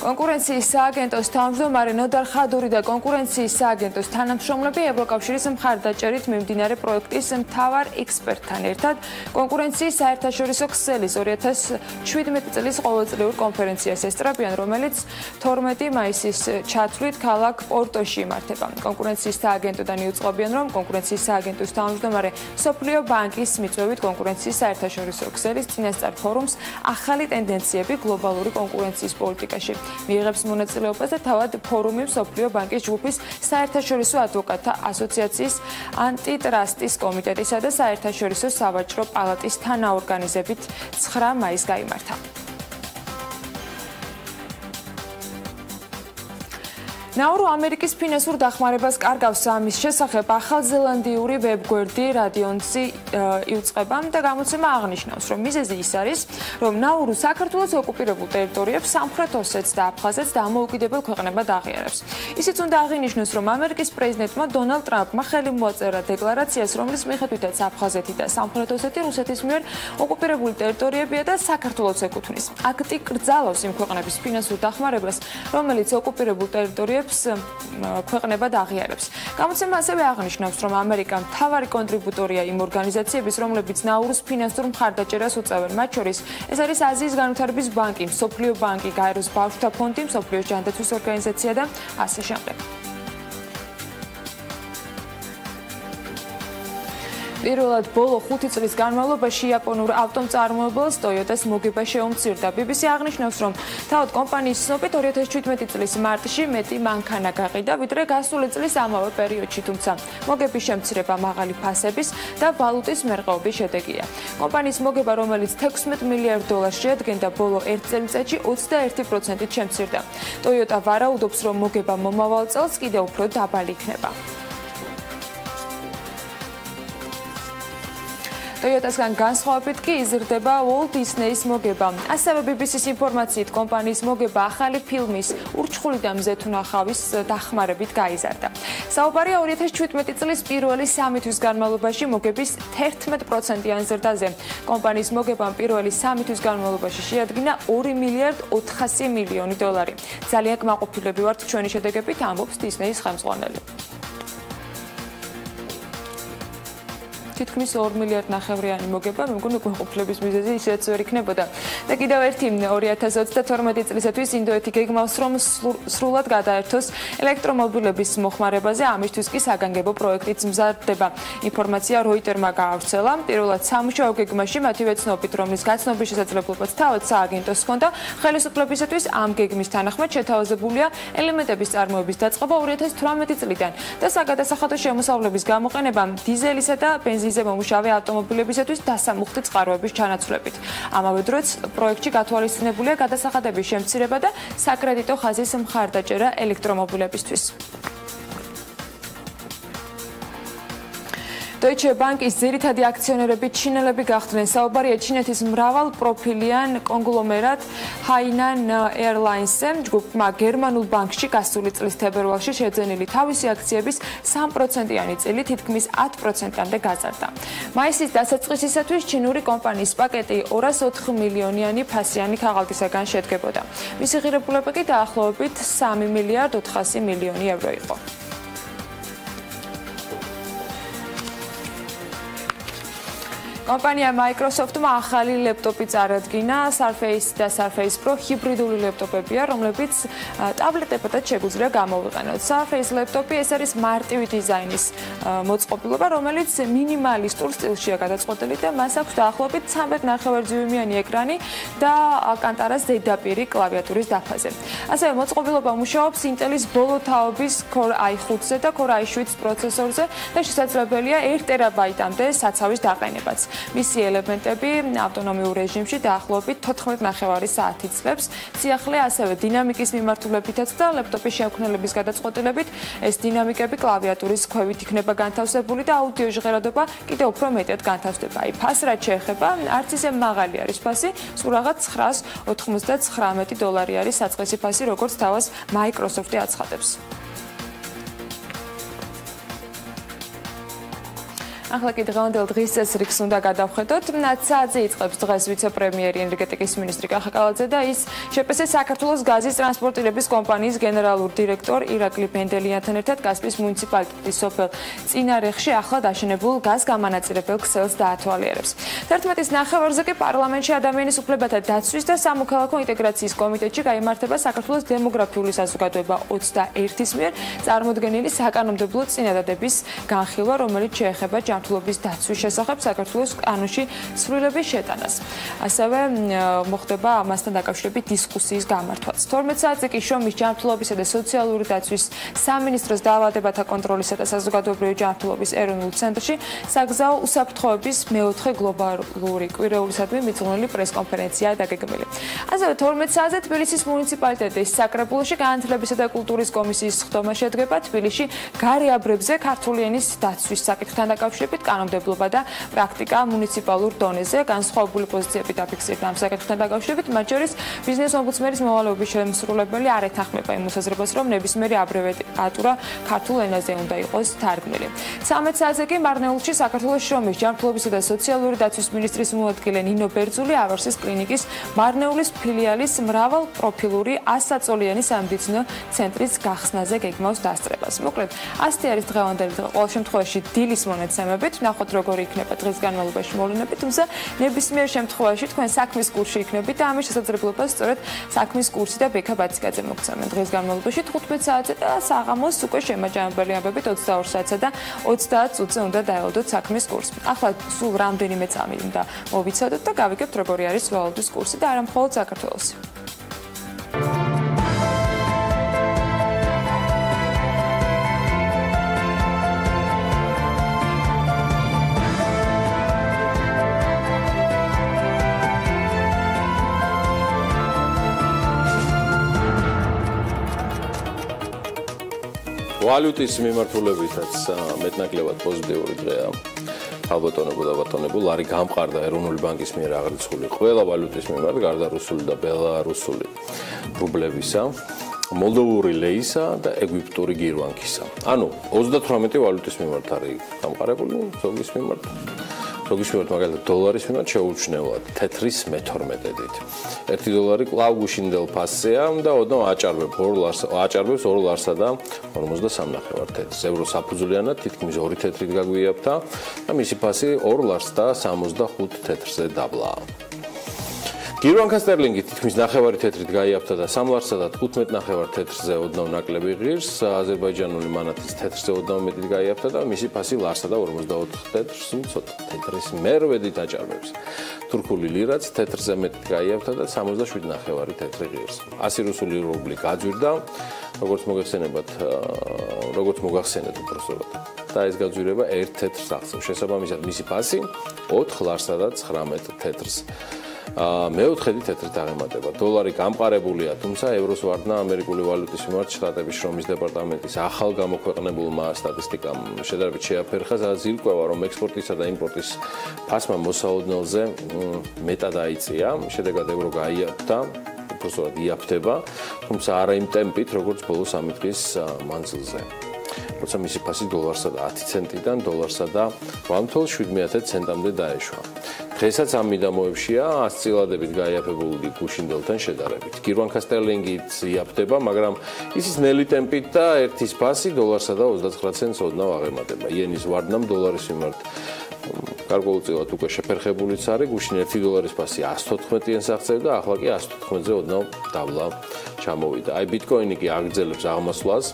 კონკურენციის სააგენტოს თავმჯდომარე ნოდარ ხადური და კონკურენციის სააგენტოს თანამშრომლები ევროკავშირის მხარდაჭერით მიმდინარე პროექტის მთავარ ექსპერტთან ერთად კონკურენციის საერთაშორისო ქსელის 2017 წლის ყოველწლიურ კონფერენციას ესწრებიან, რომელიც 12 მაისის ჩათვლით ქალაქ პორტოში იმართება. კონკურენციის სააგენტოდან იუწყებიან, რომ კონკურენციის სააგენტოს თავმჯდომარე მსოფლიო ბანკის მიწვევით კონკურენციის საერთაშორისო ქსელის წინასწარ ფორუმს ახალი ტენდენციები გლობალური კონკურენციის პოლიტიკაში მიიღებს მონაწილეობას და თავად ფორუმი მსოფლიო ბანკის ჯგუფის საერთაშორისო ადვოკატთა ასოციაციის ანტიტრასტის კომიტეტისა და საერთაშორისო სავაჭრო პალატის თანაორგანიზებით 9 მაისს გაიმართა. ნაურო ამერიკის ფინანსურ დახმარებას კარგავს ამის შესახებ ახალზელანდიური ვებგვერდი რადიონსი იუწყება და გამოცემა აღნიშნავს, რომ მიზეზი ის არის, რომ ნაურო საქართველოს ოკუპირებულ ტერიტორიებს სამხრეთ ოსეთს და აფხაზეთს დამოუკიდებელ ქვეყნებად აღიარებს. ისიც უნდა აღინიშნოს, რომ ამერიკის პრეზიდენტმა დონალდ ტრამპმა ხელი მოაწერა დეკლარაციას, რომლის მიხედვითაც აფხაზეთი და სამხრეთ ოსეთი რუსეთის მიერ ოკუპირებული ტერიტორიებია და საქართველოს ეკუთვნის. აქტი კრძალავს იმ ქვეყნების ფინანსურ დახმარებას, რომელიც ოკუპირებულ ტერიტორიებს ქვეყნებად აღიარებს. გამოცემა ასევე აღნიშნავს, რომ ამერიკა მთავარი კონტრიბუტორია იმ ორგანიზაციების, რომლებიც ნაურუს ფინანსურ მხარდაჭერას უწევენ. მათ შორის ეს არის აზიის განვითარების ბანკი, მსოფლიო ბანკი, გაეროს ბავშვთა ფონდი, მსოფლიოს ჯანდაცვის ორგანიზაცია და ასე შემდეგ. პირველად ბოლო 5 წლის განმავლობაში იაპონურ ავტომწარმოებელს Toyota-ს მოგება შეუმცირდა. BBC აღნიშნავს, რომ თავად კომპანიის ცნობით 2017 წლის მარტში მეტი მანქანა გაყიდა, ვიდრე გასული წლის ამავე პერიოდში, თუმცა მოგების შემცირება მაღალი ფასების და ვალუტის მერყეობის შედეგია. კომპანიის მოგება, რომელიც $16 მილიარდ შეადგენდა, ბოლო 1 წელიწადში 21%-ით შემცირდა. Toyota ვარაუდობს, რომ მოგება მომავალ წელს კიდევ უფრო დაბალი იქნება. Toyota-სგან განსხვავებით კი იზრდება Walt Disney-ის მოგება. ასევე BBC-ს ინფორმაციით კომპანიის მოგება ახალი ფილმის ურჩხული და მზეთუნახავის დახმარებით გაიზარდა. საუბარია 2017 წლის პირველი 3 თვის განმავლობაში მოგების 11%-იან ზრდაზე. კომპანიის მოგებამ პირველი 3 თვის განმავლობაში შეადგინა $2 მილიარდ 400 მილიონი. ძალიან კმაყოფილები ვართ ჩვენი შედეგებით, ამბობს Disney-ის ხელმძღვანელი. თითქმის 2 მილიარდ ნახევრიანი მოგება, მე მგონი კმაყოფილების მიზეზი ისეც ვერ იქნებოდა. და კიდევ ერთი 2022 წლისათვის ინდოეთი გეგმავს, რომ სრულად გადაერთოს ელექტრომობილების მოხმარებაზე, ამისთვის კი საგანგებო პროექტიც მზადდება. ინფორმაცია როიტერმა გაავრცელა. პირველად სამუშაო გეგმაში მათივე ცნობით, რომლის გაცნობის შესაძლებლობაც თავად სააგენტოს ჰქონდა, ხელისუფლებისათვის ამ გეგმის თანახმად შეთავაზებულია ელემენტების წარმოების დაწყობა 2018 წლიდან და საგადასახადო შემოსავლების გამოყენება დიზელისა და ბენზინის მომუშავე ავტომობილებისათვის დასამუხტი წყაროების ჩანაცვლებით. ამავე დროს პროექტში გათვალისწინებულია გადასახადების შემცირება და საკრედიტო ხაზის მხარდაჭერა ელექტრომობილებისთვის. Deutsche Bank-ის ძირითადი აქციონერები ჩინელები გახდნენ. საუბარია ჩინეთის მრავალ პროფილიან კონგლომერატ Hainan Airlines-ზე. ჯგუფმა გერმანულ ბანკში გასული წლის თებერვალში შეძენილი თავისი აქციების 3%-იანი წილი თითქმის 10%-მდე გაზარდა. მაისის დასაწყისისათვის ჩინური კომპანიის პაკეტი 204 მილიონიანი ფასიანი ქაღალდისაგან შედგებოდა. მისი ღირებულება კი დაახლოებით 3 მილიარდ 400 მილიონი ევრო იყო. კომპანია Microsoft-მა ახალი ლეპტოპი წარადგინა. Surface და Surface Pro ჰიბრიდული ლეპტოპებია, რომლებიც ტაბლეტებადაც შეგვიძლია გამოვიყენოთ. Surface ლეპტოპი ეს არის მარტივი დიზაინის მოწყობილობა, რომელიც მინიმალისტურ სტილშია გადაწყვეტილი და მას აქვს დაახლოებით 13.5 დიუმიანი ეკრანი და კანტარას ზედაპირი კლავიატურის დაფაზე. ასევე მოწყობილობა მუშაობს Intel-ის ბოლო თაობის Core i5-ზე და Core i7 პროცესორზე და შესაძლებელია 1 ტერაბაიტამდე საცავის დაყენებაც. მისი ელემენტები ავტონომიურ რეჟიმში დაახლოებით 14.5 საათი წლებს. სიახლე ასევე დინამიკის მიმართულებითაც და ლეპტოპის შემქმნელების გადაწყვეტილებით ეს დინამიკები კლავიატურის ქვევით იქნება განთავსებული და აუდიო ჟღერადობა კიდევ უფრო მეტად განთავსდება. ფას რაც შეეხება, არც ისე მაღალი არის ფასი, სულ რაღაც $999 არის საწყისი ფასი, როგორც თავას Microsoft-ი აცხადებს. ახლა კი დღევანდელ დღის წესრიგს უნდა გადავხედოთ. 9:00-ზე იწყებს დღეს ვიცე-პრემიერი ენერგეტიკის მინისტრი კახაკალაძე და ის შპს საქართველოს გაზის ტრანსპორტირების კომპანიის გენერალურ დირექტორ ირაკლი ბენდელიანთან ერთად კასპიის მუნიციპალიტეტის სოფელ წინარეხში ახლად აშენებულ გაზ გამანაწილებელ ქსელს დაათვალიერებს. 11-ის ნახევარზე კი პარლამენტში ადამიანის უფლებათა დაცვის და სამოქალაქო ინტეგრაციის კომიტეტში გაიმართება საქართველოს დემოგრაფიული საზოგადოება 21-ის მიერ წარმოდგენილი საკანონმდებლო წინადადების განხილვა, რომელიც შეეხება ჯანმრთელობის დაცვის შესახებ საქართველოს კანონში ცვლილების შეტანას. ასევე მოხდება ამასთან დაკავშირებით დისკუსიის გამართვაც. 12-საათზე კი შრომის ჯანმრთელობისა და სოციალური დაცვის სამინისტროს დაავადებათა კონტროლისა და საზოგადოებრივი ჯანმრთელობის ეროვნულ ცენტრში საგზაო უსაფრთხოების მეოთხე გლობალური კვირეულისადმი მიძღვნილი პრესკონფერენციაა დაგეგმილი. ასევე 12-საათზე თბილისის მუნიციპალიტეტის საკრებულოში განათლებისა და კულტურის კომისიის სხდომა შედგება. თბილისში გარეაბრებზე ქართული ენის დაცვის საკითხთან დაკავშირებით კანონმდებლობა და პრაქტიკა მუნიციპალურ დონეზე განსხვავებული პოზიციები დაფიქსირდა ამ საკითხთან დაკავშირებით. მათ შორის ბიზნეს ომბუდსმენის მოვალეობის შემსრულებელი არ ეთანხმება იმ მოსაზრებას, რომ ნებისმიერი აბრევიატურა ქართულ ენაზე უნდა იყოს თარგმნილი. 13-საათზე კი მარნეულში საქართველოს შრომის ჯანმრთელობისა და სოციალური დაცვის მინისტრის მოადგილე ნინო ბერძული ავერსის კლინიკის მარნეულის ფილიალის მრავალ პროფილური 100-საწოლიანი სამედიცინო ცენტრის გახსნაზე გეგმავს დასწრებას. მოკლედ, ასეთი არის დღევანდელი დღე. ყოველ შემთხვევაში დილის მონაცემებით, ნახოთ როგორი იქნება დღის განმავლობაში მოვლენები, თუმცა ნებისმიერ შემთხვევაში თქვენ საქმის კურსში იქნებით და ამის შესაძლებლობას სწორედ საქმის კურსი და ბექა ბაციკაძე მოგცემენ. დღის განმავლობაში 15 საათზე და საღამოს უკვე შემაჯამებელი ამბებით 22 საათსა და 30 წუთზე უნდა დაელოდოთ საქმის კურსს. ახლა სულ რამდენიმე წამი უნდა მოვიცადოთ და გავიგებთ როგორი არის ვალობის კურსი და არა მხოლოდ საქართველოსი. ვალუტის მიმართულებითაც მეტნაკლებად პოზიტიური დღეა. ალბათონებო და ბატონებო, ლარი გამყარდა ეროვნული ბანკის მიერ აღრიცხული ყველა ვალუტის მიმართ, გარდა რუსული და ბელარუსული რუბლებისა, მოლდოვური ლეისა და ეგვიპტური გირვანქისა. ანუ 38 ვალუტის მიმართ არის გამყარებული, ზოგის მიმართ მაგალითად დოლარის მიმართ შეუჩნევლად თეთრის მე-12-ით. 1 დოლარი კვლავ გუშინდელ ფასზეა და ოდნავ აჭარბებს 2 ლარსა და 53 თეთრს. ევრო საფუძვლიანად თითქმის 2 თეთრით გაგვიაფთა და მისი ფასი 2 ლარს და 65 თეთრზე დაბლა. გირვანქა სტერლინგი თითქმის 9 თეთრით გაიაფთა და 3 ლარსა და 15 თეთრზე ოდნავ ნაკლები ღირს. აზერბაიჯანული მანათის თეთრზე ოდნავ მეტით გაიაფთა და მისი ფასი ლარსა და 44 თეთრს ცოტა თეთრის მერვედით აჭარბებს. თურქული ლირაც თეთრზე მეტით გაიაფთა და 67 თეთრი ღირს. 100 რუსული რუბლი გაძვირდა, როგორც მოგახსენეთ უბრალოდ. და ეს გაძვირება 1 თეთრს აღწევს. შესაბამისად მისი ფასი 4 ლარსა და 19 თეთრს მეოთხედი თეთრით აღემატება. დოლარი გამყარებულია, თუმცა ევროს ვარდნა ამერიკული ვალუტის მიმართ შტატების შრომის დეპარტამენტის ახალ გამოქვეყნებულმა სტატისტიკამ შედარებით შეაფერხა, სადაც ირკვევა, რომ ექსპორტისა და იმპორტის ფასმა მოსაოდნელზე მეტად აიწია. შედეგად ევრო გაიაფთა, უბრალოდ იაფთება, თუმცა არა იმ ტემპით, როგორც ბოლო 3 დღის მანძილზე. როცა მისი ფასი დოლარსა და 10 ცენტიდან დოლარსა და 8.70 ცენტამდე დაეშვა. დღესაც ამ მიდამოებშია 100 წილადებით გაიაფებული გუშინდელთან შედარებით. გირვანქა სტერლინგით იაფთება, მაგრამ ისიც ნელი ტემპით და ერთის ფასი დოლარსა და 29 ცენტს ოდნავ აღემატება. იენის ვარდნამ დოლარის მიმართ გარკვეულწილად უკვე შეფერხებულიც არის. გუშინ 1 დოლარის ფასი 114-იანს აღწევდა, ახლა კი 114-ზე ოდნავ დაბლა ჩამოვიდა. აი ბიტკოინი კი აგრძელებს აღმასვლას.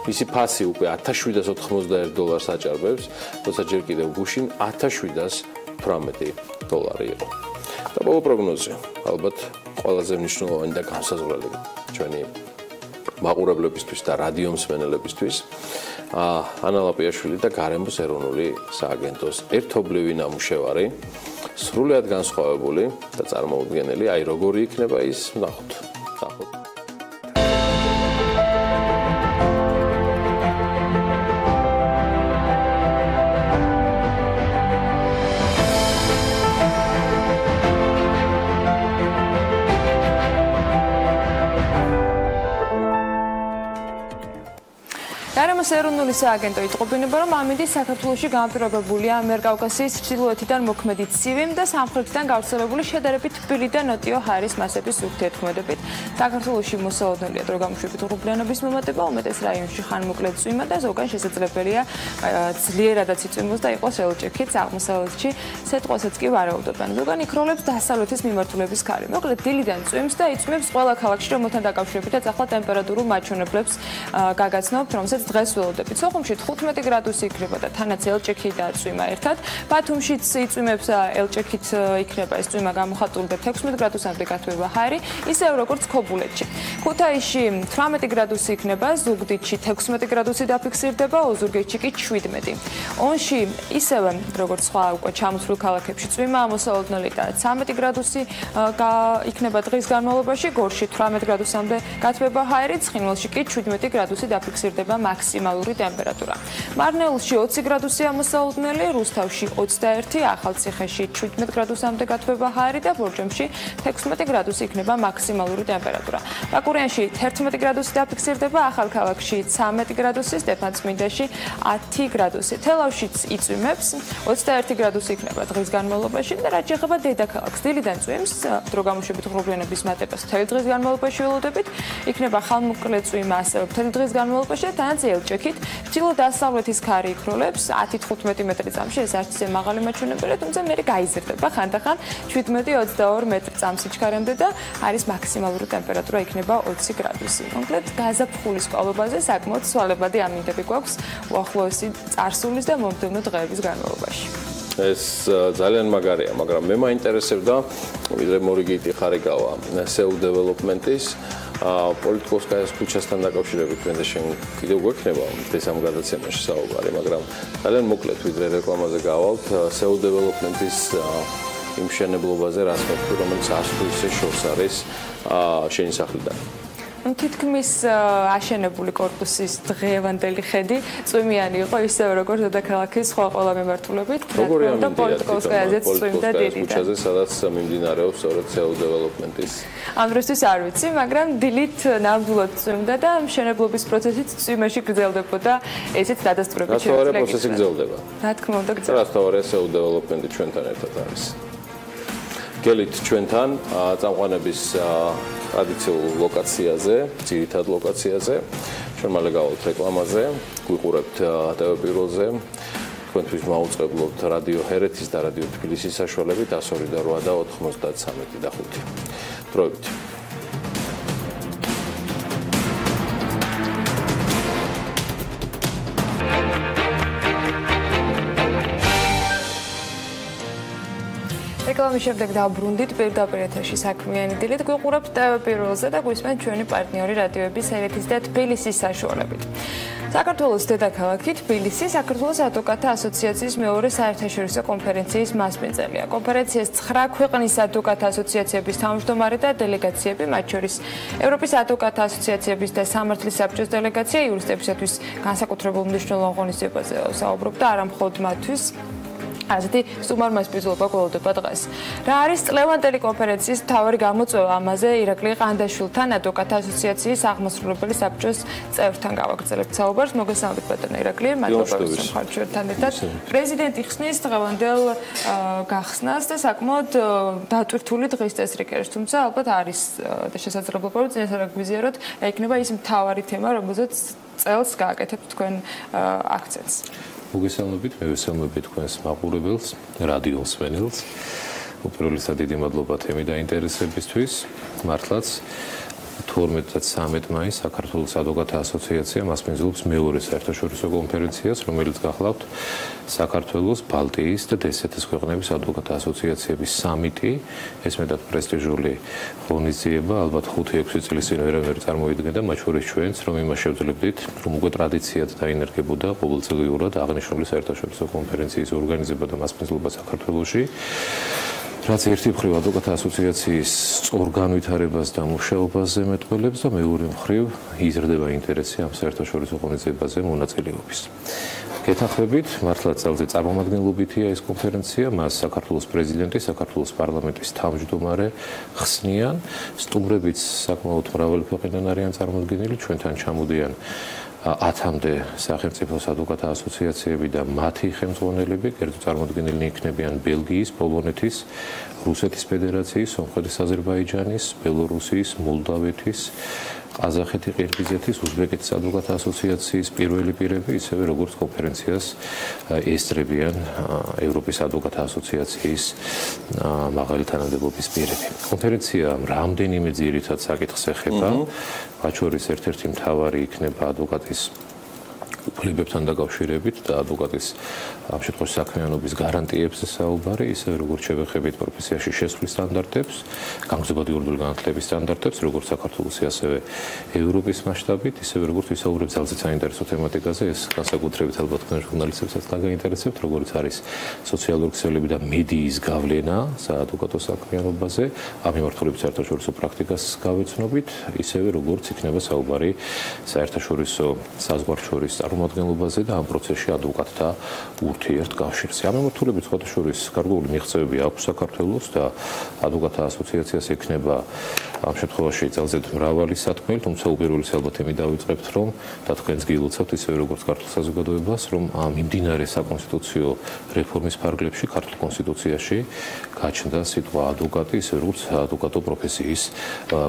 მისი ფასი უკვე 1791 დოლარს აჭარბებს, თორსა ჯერ კიდევ გუშინ 1718 დოლარი იყო. და ბოლო პროგნოზი, ალბათ ყველაზე მნიშვნელოვანი და განსაზღვრელი ჩვენი მაყურებლებისთვის და რადიო მსმენელებისთვის, ანა ლაპიაშვილი და გარემოს ეროვნული სააგენტოს ერთობლივი ნამუშევარი, სრულიად განსხვავებული და წარმოუდგენელი, აი როგორი იქნება ის, ნახოთ. გარემოს ეროვნული სააგენტო იტყობინება, რომ ამინდი საქართველოში განპირობებულია ამიერკავკასიის ჩრდილოეთიდან მოქმედი ცივი და სამხრეთიდან გავრცელებული შედარებით თბილი და ნოტიო ჰაერის მასების ურთიერთქმედებით. საქართველოში მოსალოდნელია დროგამშვიდობის ღრუბლიანობის მომატება, უმეტეს რაიონში ხანმოკლე წვიმა და ზოგან შესაძლებელია ძლიერადაც იწვიმოს და იყოს ელჭიქიც, აღმოსავლეთში სიტყვასაც კი ვარაუდობენ. ზოგან იქროლებს დასავლეთის მიმართულების ქარი. მოკლედ დილიდან წვიმს და იწვიმს ყველა ქალაქში, რომელთან დაკავშირებითაც ახლა ტემპერატურულ მაჩვენებლებს გაგაცნობთ, რომელსაც დღეს ველოდებით. სოხუმში 15 გრადუსი იქნება და თანაც ელჭიქი და წვიმა ერთად. ბათუმშიც იწვიმებს ელჭიქით იქნება ეს წვიმა გამოხატული და 16 გრადუსამდე გათბება ჰაერი, ისევ როგორც ქობულეთში. ქუთაისში 18 გრადუსი იქნება, ზუგდიდში 16 გრადუსი დაფიქსირდება, ოზურგეთში კი 17. ონში ისევ როგორც სხვა უკვე ჩამოსვლილ ქალაქებში წვიმა მოსალოდნელი და 13 გრადუსი იქნება დღის განმავლობაში, გორში 18 გრადუსამდე გათბება ჰაერი, ცხინვალში კი 17 გრადუსი დაფიქსირდება მაქსიმალური ტემპერატურა. მარნეულში 20 გრადუსია მოსალოდნელი, რუსთავში 21, ახალციხეში 17 გრადუსამდე გათბება ჰაერი და ბორჯომში 16 გრადუსი იქნება მაქსიმალური ტემპერატურა. ბაკურიანში 11 გრადუსი დაფიქსირდება, ახალქალაქში 13 გრადუსი, სტეფანწმინდაში 10 გრადუსი. თელავშიც იწვიმებს, 21 გრადუსი იქნება დღის განმავლობაში და რაც შეეხება დედაქალაქს, დილიდან წვიმს, დროგამოშვიდობის ღრუბლიანობის მატებას მთელი დღის განმავლობაში ველოდებით, იქნება ხანმოკლე წვიმა ასევე მთელი დღის განმავლობაში და თანაც ელჭიქით. ჩრდილო-დასავლეთის ქარი იქროლებს 10-15 მეტრი წამში, ეს არც ისე მაღალი მაჩვენებელია, თუმცა მე გაიზრდება ხანდახან 17-22 მეტრი წამსიჩქარემდე და არის მაქსიმალური ტემპერატურა იქნება 20 გრადუსი. კონკრეტ გაზაფხულის ყოლობაზე საკმაოდ სვალებადი ამინდები გვაქვს უახლოესი წარსულის და მომდევნო დღეების განმავლობაში. ეს ძალიან მაგარია, მაგრამ მე მაინტერესებდა, ვიდრე მორიგიტი ხარიგავა SEO development-ის პოლიტიკოსკაიას ქუჩასთან დაკავშირებით მენდა შენ კიდევ გვექნება ეს ამ გადაცემაში საუბარი, მაგრამ ძალიან მოკლედ ვიდრე რეკლამაზე გავალთ SEO development-ის იმ მშენებლობაზე, რას მეთქი, რომელიც 100 თვისის შორს არის შენი სახლიდან. თითქმის აშენებული კორპუსის დღევანდელი ხედი წვიმიანი იყო ისევ როგორც დედაქალაქის სხვა ყველა მიმართულებით. როგორი ამინდია პოლიტიკოსკაიაზეც წვიმდა დიდიდან. ქუჩაზე, სადაც მიმდინარეობს სწორედ SEO development-ის. ამ დროისთვის არ ვიცი, მაგრამ დილით ნამდვილად წვიმდა და მშენებლობის პროცესიც წვიმაში გრძელდებოდა, ესეც დადასტურებით შეგვიძლია. რა პროცესი გრძელდება? რა თქმა უნდა გრძელდება. რა თქმა უნდა SEO development-ი ჩვენთან ერთად არის. გელით ჩვენთან წამყვანების ტრადიციულ ლოკაციაზე, ძირითად ლოკაციაზე, ჩვენ მალე გავალთ რეკლამაზე, გვიყურებთ ტელევიზორზე, თქვენთვის მაუწყებლობთ რადიო ჰერეთის და რადიო თბილისის საშუალებით 102 და 8 და 93 და 5. დროებით. რეკლამის შემდეგ დავბრუნდით პირდაპირ ეთერში საქმიანი დილით, გვიყურებთ Pirveli-ზე და გვისმენთ ჩვენი პარტნიორი რადიოების ჰერეთის და თბილისის საშუალებით. საქართველოს დედაქალაქი თბილისი საქართველოს ადვოკატთა ასოციაციის მეორე საერთაშორისო კონფერენციის მასპინძელია. კონფერენციას 9 ქვეყნის ადვოკატთა ასოციაციების თავმჯდომარე და დელეგაციები, მათ შორის ევროპის ადვოკატთა ასოციაციების და სამართლის საბჭოს დელეგაცია იურისტებისათვის განსაკუთრებულ მნიშვნელოვან ღონისძიებაზე საუბრობდა, არა მხოლოდ მათთვის. ასეთი სტუმარ მასპინძლობა გველოდება დღეს. რა არის წლევანდელი კონფერენციის მთავარი გამოწვევა? ამაზე ირაკლი ყანდაშვილთან, ადვოკატთა ასოციაციის აღმასრულებელი საბჭოს წევრთან გავაგრძელებთ საუბარს. მოგესალმებით ბატონო ირაკლი, მადლობა რომ ხართ ჩვენთან ერთად. პრეზიდენტი ხსნის დღევანდელ გახსნას და საკმაოდ დატვირთული დღის წესრიგებს, თუმცა ალბათ არის და შესაძლებლობა რომ წინასწარ გვიზიაროთ, რა იქნება ის მთავარი თემა, რომელზეც წელს გააკეთებთ თქვენ აქცენტს. მოგესალმებით, მე ვესალმებით თქვენს მაყურებელს, რადიოს მსმენელს. უპირველესად დიდი მადლობა თემი და ინტერესებისთვის. მართლაც 12 და 13 მაისს საქართველოს ადვოკატთა ასოციაცია მასპინძლობს მეორე საერთაშორისო კონფერენციას, რომელიც გახლავთ საქართველოს, ბალტიის და დსთ-ის ქვეყნების ადვოკატთა ასოციაციების სამიტი. ეს მეტად პრესტიჟული ღონისძიება, ალბათ 5-6 წლის წინ ვერავინ წარმოიდგენდა, მათ შორის ჩვენც, რომ იმას შევძლებდით, რომ უკვე ტრადიციად დაინერგებოდა ყოველწლიურად აღნიშნული საერთაშორისო კონფერენციის ორგანიზება და მასპინძლობა საქართველოში. რაც ერთი მხრივ ადვოკატთა ასოციაციის სწორ განვითარებას და მუშაობას ემეტყველებს და მეორე მხრივ იზრდება ინტერესი ამ საერთაშორისო ღონისძიებაზე მონაწილეობის. გეთანხმებით, მართლაც ძალზე წარმომადგენლობითია ეს კონფერენცია, მას საქართველოს პრეზიდენტი, საქართველოს პარლამენტის თავმჯდომარე ხსნიან, სტუმრებიც საკმაოდ მრავალი ქვეყნიდან არიან წარმოდგენილი, ჩვენთან ჩამოდიან 10-მდე სახელმწიფოს ადვოკატთა ასოციაციები და მათი ხელმძღვანელები, კერძო წარმოდგენილნი იქნებიან ბელგიის, პოლონეთის, რუსეთის ფედერაციის, სომხეთის, აზერბაიჯანის, ბელორუსიის, მოლდავეთის, ყაზახეთი, ყირგიზეთის, უზბეკეთის ადვოკატთა ასოციაციის პირველი პირები, ისევე როგორც კონფერენციას ესწრებიან ევროპის ადვოკატთა ასოციაციის მაღალი თანამდებობის პირები. კონფერენცია რამდენიმე ძირითად საკითხს ეხება, მათ შორის ერთ-ერთი მთავარი იქნება ადვოკატის უფლებებთან დაკავშირებით და ადვოკატის ამ შემთხვევაში საქმიანობის გარანტიებზე საუბარი, ისევე როგორც შევეხებით პროფესიაში შესვლის სტანდარტებს, გამგზავრებადი ორდული განათლების სტანდარტებს, როგორც საქართველოს, ასევე ევროპის მასშტაბით, ისევე როგორც ვისაუბრებ ძალზედ საინტერესო თემატიკაზე, ეს განსაკუთრებით ალბათ თქვენ ჟურნალისტებსაც დაგაინტერესებთ, როგორც არის სოციალური ქსელები და მედიის გავლენა საადვოკატო საქმიანობაზე, ამ მიმართულებით საერთაშორისო პრაქტიკას გავეცნობით, ისევე როგორც იქნება საუბარი საერთაშორისო საზღვარშორის წარმომადგენლობაზე და ამ პროცესში ადვოკატთა ურთიერთკავშირზე. ამ მიმართულებით სხვათა შორის გარკვეული მიღწევები აქვს საქართველოს და ადვოკატთა ასოციაციას ექნება ამ შემთხვევაში ძალზედ მრავალი სათქმელი, თუმცა უპირველეს ალბათ იმით დავიწყებთ, რომ და თქვენს გილოცავთ ისევე როგორც ქართულ საზოგადოებას, რომ მიმდინარე საკონსტიტუციო რეფორმის ფარგლებში ქართულ კონსტიტუციაში გაჩნდა სიტყვა ადვოკატი, ისევე როგორც ადვოკატო პროფესიის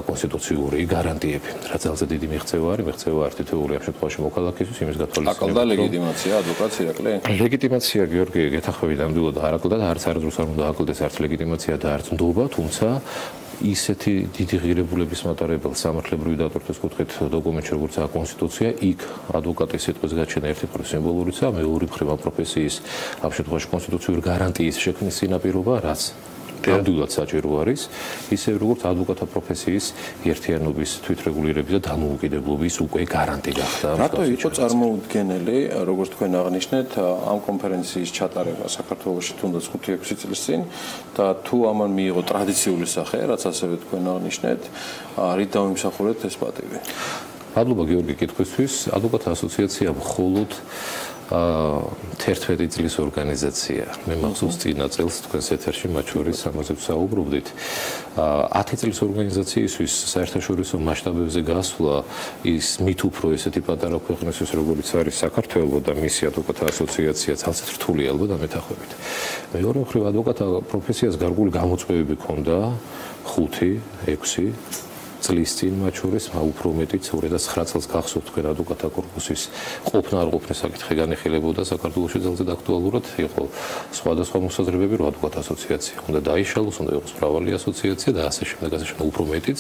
კონსტიტუციური გარანტიები. რა ძალზედ დიდი მიღწევა არის თითოეული ამ შემთხვევაში მოქალაქისთვის იმის გათვალისწინებით. აკლდა ლეგიტიმაცია ადვოკატს ირაკლი? ლეგიტიმაცია გიორგი გეთახმებით ნამდვილად არ აკლდა და არც არასდროს არ უნდა აკლდეს არც ლეგიტიმაცია და არც ნდობა, თუმცა ისეთი დიდი ღირებულების მატარებელ სამართლებრივი დატვირთვის კუთხით დოკუმენტში როგორც კონსტიტუცია, იქ ადვოკატის სიტყვის გაჩენა ერთი მხრივ სიმბოლურიცაა, მეორე მხრივ ამ პროფესიის ამ შემთხვევაში კონსტიტუციური გარანტიის შექმნის წინაპირობა, რაც ნამდვილად საჭირო არის, ისე როგორც ადვოკატთა პროფესიის ერთიანობის თვითრეგულირების და დამოუკიდებლობის უკვე გარანტი გახდა. რატო იყო წარმოუდგენელი, როგორც თქვენ აღნიშნეთ, ამ კონფერენციის ჩატარება საქართველოში თუნდაც 5-6 წლის წინ და თუ ამან მიიღო ტრადიციული სახე, რაც ასევე თქვენ აღნიშნეთ, რით დავიმსახურეთ ეს პატივი? მადლობა გიორგი კითხვისთვის. ადვოკატთა ასოციაცია მხოლოდ 11 წლის ორგანიზაცია. მე მახსოვს წინა წელს თქვენს ეთერში მათ შორის ამაზე ვსაუბრობდით. 10 წლის ორგანიზაციისთვის საერთაშორისო მასშტაბებზე გასვლა ის მით უფრო ესეთი პატარა ქვეყნისთვის, როგორც არის საქართველო და მისი ადვოკატთა ასოციაცია ძალზედ რთული ალბათ ამეთახვებით. მეორე მხრივ ადვოკატთა პროფესიას გარკვეული გამოწვევები ჰქონდა 5-6 წლის წინ მათ შორის უფრო მეტიც 2009 წელს გახსოვთ თქვენ ადვოკატთა კორპუსის ყოფნა არ ყოფნის საკითხი განიხილებოდა საქართველოში ძალზედ აქტუალურად იყო სხვადასხვა მოსაზრებები რომ ადვოკატთა ასოციაცია უნდა დაიშალოს, უნდა იყოს მრავალი ასოციაცია და ასე შემდეგ უფრო მეტიც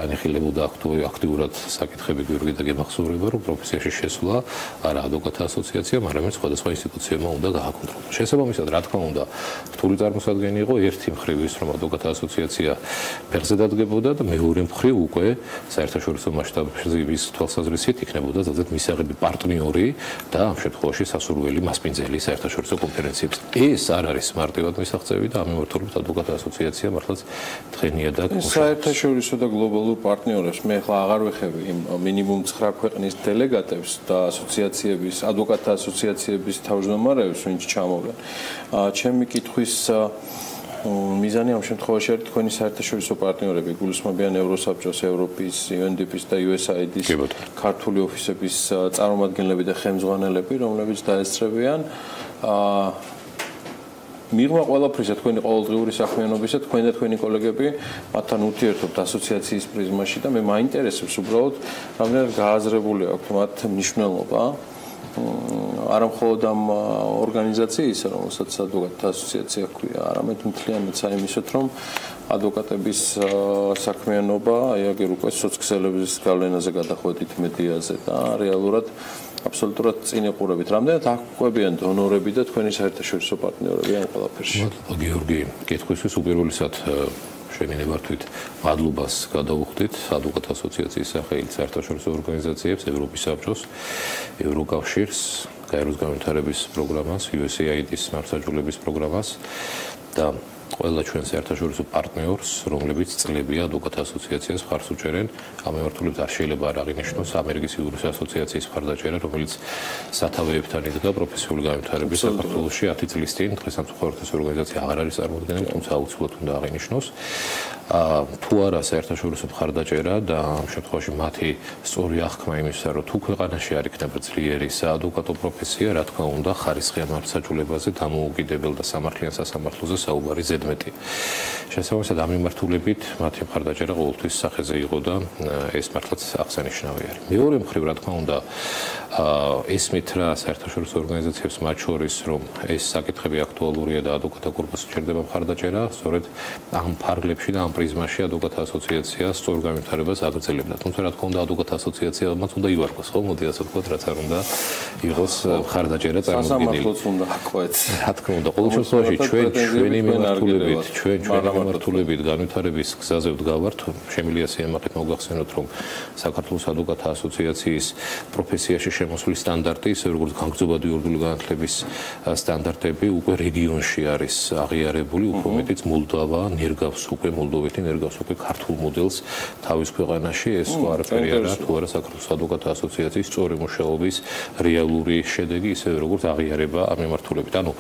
განიხილებოდა აქტიურად საკითხები გიორგი და გემახსოვრება რომ პროფესიაში შესვლა არა ადვოკატთა ასოციაციამ, არამედ სხვადასხვა ინსტიტუციებმა უნდა გააკონტროლოს. შესაბამისად, რა თქმა უნდა, რთული წარმოსადგენი იყო ერთი მხრივ ის რომ ადვოკატთა ასოციაცია ფეხზე დადგებოდა და მეორე მხრივ უკვე საერთაშორისო მასშტაბებში ის თვალსაზრისით იქნებოდა ძალზედ მისაღები პარტნიორი და ამ შემთხვევაში სასურველი მასპინძელი საერთაშორისო კონფერენციებს. ეს არ არის მარტივად მისაღწევი და ამ მიმართულებით ადვოკატთა ასოციაცია მართლაც დღენიადად საერთაშორისო და გლობალურ პარტნიორებს მე ახლა აღარ ვეხები იმ მინიმუმ 9 ქვეყნის დელეგატებს და ასოციაციების, ადვოკატთა ასოციაციების თავმჯდომარეებს, ვინც ჩამოვიდნენ. ჩემი კითხვის მიზანი ამ შემთხვევაში არის თქვენი საერთაშორისო პარტნიორები, გულისხმობიან ევროსაბჭოს, ევროპის, UNDP-ის და USAID-ის ქართული ოფისების წარმომადგენლები და ხელმძღვანელები, რომლებიც დაესწრებიან მიღმა ყველაფრისა თქვენი ყოველდღიური საქმიანობისა, თქვენ და თქვენი კოლეგები მათთან ურთიერთობთ ასოციაციის პრიზმაში და მე მაინტერესებს უბრალოდ რამდენად გააზრებული აქვთ მათ მნიშვნელობა. არა მხოლოდ ამ ორგანიზაციის, რომელსაც ადვოკატთა ასოციაცია ჰქვია, არამედ მთლიანად საიმისოთ, რომ ადვოკატების საქმიანობა, აი აგერ უკვე სოციქსელების გავლენაზე გადახვედით მედიაზე და რეალურად აბსოლუტურად წინ ეყურებით. რამდენად აღკვებიან დონორები და თქვენი საერთაშორისო პარტნიორები ამ ყველაფერში? მადლობა გიორგი, კითხვისთვის უპირველესად შემინებართვით მადლობას გადავუხდით ადვოკატთა ასოციაციის სახელით საერთაშორისო ორგანიზაციებს, ევროპის საბჭოს, ევროკავშირს, გაეროს განვითარების პროგრამას, USAID-ის მართლმსაჯულების პროგრამას და ყველა ჩვენ საერთაშორისო პარტნიორს, რომლებიც წლებია ადვოკატთა ასოციაციას მხარს უჭერენ. ამ მიმართულებით არ შეიძლება არ აღინიშნოს ამერიკის იურის ასოციაციის მხარდაჭერა, რომელიც სათავეებთან იდგა პროფესიული განვითარების საქართველოში 10 წლის წინ. დღეს ამ საერთაშორისო ორგანიზაცია აღარ არის წარმოადგენელი, თუმცა აუცილებლად უნდა აღინიშნოს. თუ არა საერთაშორისო მხარდაჭერა და ამ შემთხვევაში მათი სწორი აღქმა იმისა, რომ თუ ქვეყანაში არ იქნება ძლიერი საადვოკატო პროფესია, რა თქმა უნდა, ხარისხიან მართლმსაჯულებაზე, დამოუკიდებელ და სამართლიან სასამართლოზე საუბარი ზედმეტია. შესაბამისად, ამ მიმართულებით მათი მხარდაჭერა ყოველთვის სახეზე იყო და ეს მართლაც აღსანიშნავი არის. მეორე მხრივ, რა თქმა უნდა, ესმით რა საერთაშორისო ორგანიზაციებს მათ შორის, რომ ეს საკითხები აქტუალურია და ადვოკატთა კორპუსი ჭირდება მხარდაჭერა, სწორედ ამ ფარგლებში და ამ პრიზმაში ადვოკატთა ასოციაცია სწორ განვითარებას აგრძელებდა. თუმცა რა თქმა უნდა, αδვოკატთა ასოციაციებმაც უნდა ივარქვას, ხო? მოდი ასე ვთქვათ, რაც არ უნდა იყოს მხარდაჭერა წარმოქმნილი. სასამართლოც უნდა აკვეთ. რა თქმა უნდა, ყოველ შემთხვევაში ჩვენი მიმართულებით განვითარების გზაზე ვდგავართ. შემიძლია სიამაყით მოგახსენოთ, რომ საქართველოს ადვოკატთა ასოციაციის პროფესიაში შემოსვლის სტანდარტი, ისე როგორც განგრძობადი იურიდიული განათლების სტანდარტები უკვე რეგიონში არის აღიარებული, უფრო მეტიც მოლდოვა ნერგავს უკვე მოლდოვეთი ნერგავს უკვე ქართულ მოდელს თავის ქვეყანაში. ეს სხვა არაფერი არა, თუ არა საქართველოს ადვოკატთა ასოციაციის სწორი მუშაობის რეალური შედეგი, ისე როგორც აღიარება ამ მიმართულებით. ანუ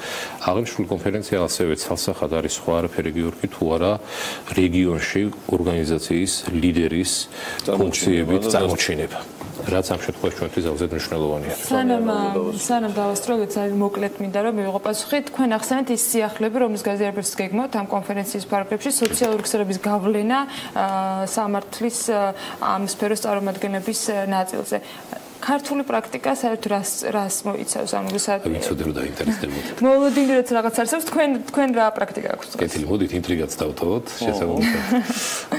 აღნიშნული კონფერენცია ასევე ცალსახად არის სხვა არაფერი გიორგი, თუ არა რეგიონში ორგანიზაციის ლიდერის ფუნქციებით წარმოჩინება. რაც ამ შემთხვევაში ჩვენთვის ძალზედ მნიშვნელოვანია. სანამ დავასრულოთ, აი მოკლედ მინდა რომ მივიღო პასუხი. თქვენ ახსენეთ ის სიახლეები, რომლის გაზიარებაც გეგმოთ ამ კონფერენციის ფარგლებში, სოციალური ქსელების გავლენა სამართლის ამ სფეროს წარმომადგენლების ნაწილზე. ქართული პრაქტიკა საერთოდ რას მოიცავს ამ გასაგებად? ვიცოდი რომ დაინტერესდებოდ. მოლოდინი რაც რაღაც არსებობს, თქვენ რა პრაქტიკა აქვს? კეთილი, მოდით ინტრიგაც დავთავოთ. შესაბამისად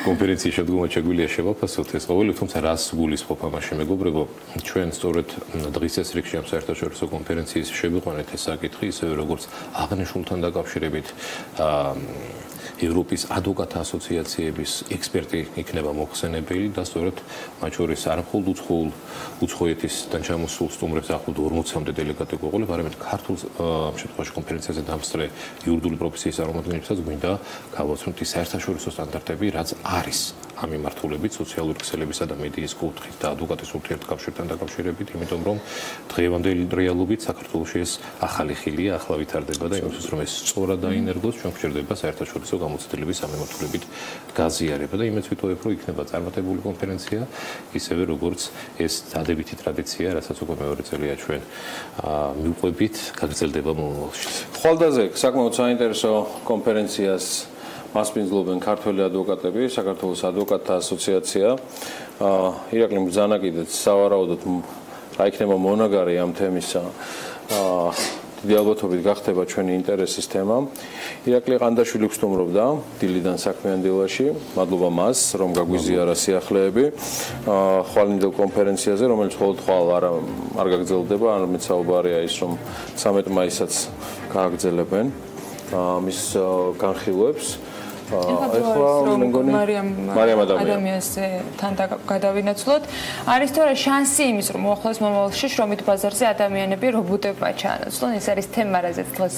კონფერენციის შედგომა შეგვიძლია შევაფასოთ ეს ყოველი, თუმცა რას გულისხმობ ამაში მეგობრებო, ჩვენ სწორედ დღის ეს რიგში ამ საერთაშორისო კონფერენციის შევიყვანეთ ეს საკითხი, ისევე როგორც აღნიშნულთან დაკავშირებით ევროპის ადვოკატთა ასოციაციების ექსპერტი იქნება მოხსენებელი და სწორედ მათ შორის არ მხოლოდ უცხოეთისგან ჩამოსულ სტუმრებს ახლად 40-მდე დელეგატი გვეყოლებ, არამედ ქართულ ამ შემთხვევაში კონფერენციაზე დამსწრე იურიდიული პროფესიის წარმომადგენლებსაც გვინდა გავაცნოთ ის საერთაშორისო სტანდარტები, რაც არის ამ მიმართულებით სოციალური ქსელებისა და მედიის კუთხით და ადვოკატის ურთიერთკავშირთან დაკავშირებით, იმიტომ რომ დღევანდელი რეალობით საქართველოში ეს ახალი ხილია, ახლა ვითარდება და იმისთვის რომ ეს სწორად დაინერგოს, ჩვენ გვჭირდება საერთაშორისო გამოცდილების ამ მიმართულებით გაზიარება და იმეც ვიტყოებ, რომ იქნება წარმატებული კონფერენცია, ისევე როგორც ეს დადებითი ტრადიცია, რასაც უკვე მეორე წელია ჩვენ მივყვებით, გაგრძელდება მომავალში. ხვალდაზე საკმაოდ საინტერესო კონფერენციას მასპინძლობენ ქართველი ადვოკატები, საქართველოს ადვოკატთა ასოციაცია. ირაკლი ბრძანა კიდეც სავარაუდოდ რა იქნება მონაგარი ამ თემისა. დიდი ალბათობით გახდება ჩვენი ინტერესის თემა. ირაკლი ყანდაშვილი გსტუმრობდა დილიდან საქმიან დილაში. მადლობა მას, რომ გაგვიზიარა სიახლეები ხვალინდელ კონფერენციაზე, რომელიც მხოლოდ ხვალ არ გაგრძელდება, არამედ საუბარია ის, რომ 13 მაისსაც გააგრძელებენ მის განხილვებს. ეხლა მარიამ ადამიანზე თან გადავინაცვლოთ. არის თორე შანსი იმის, რომ მოახლოს მომავალში შრომით ბაზარზე ადამიანები რობოტებმა ჩაანაცვლონ. ეს არის თემა, რაზეც დღეს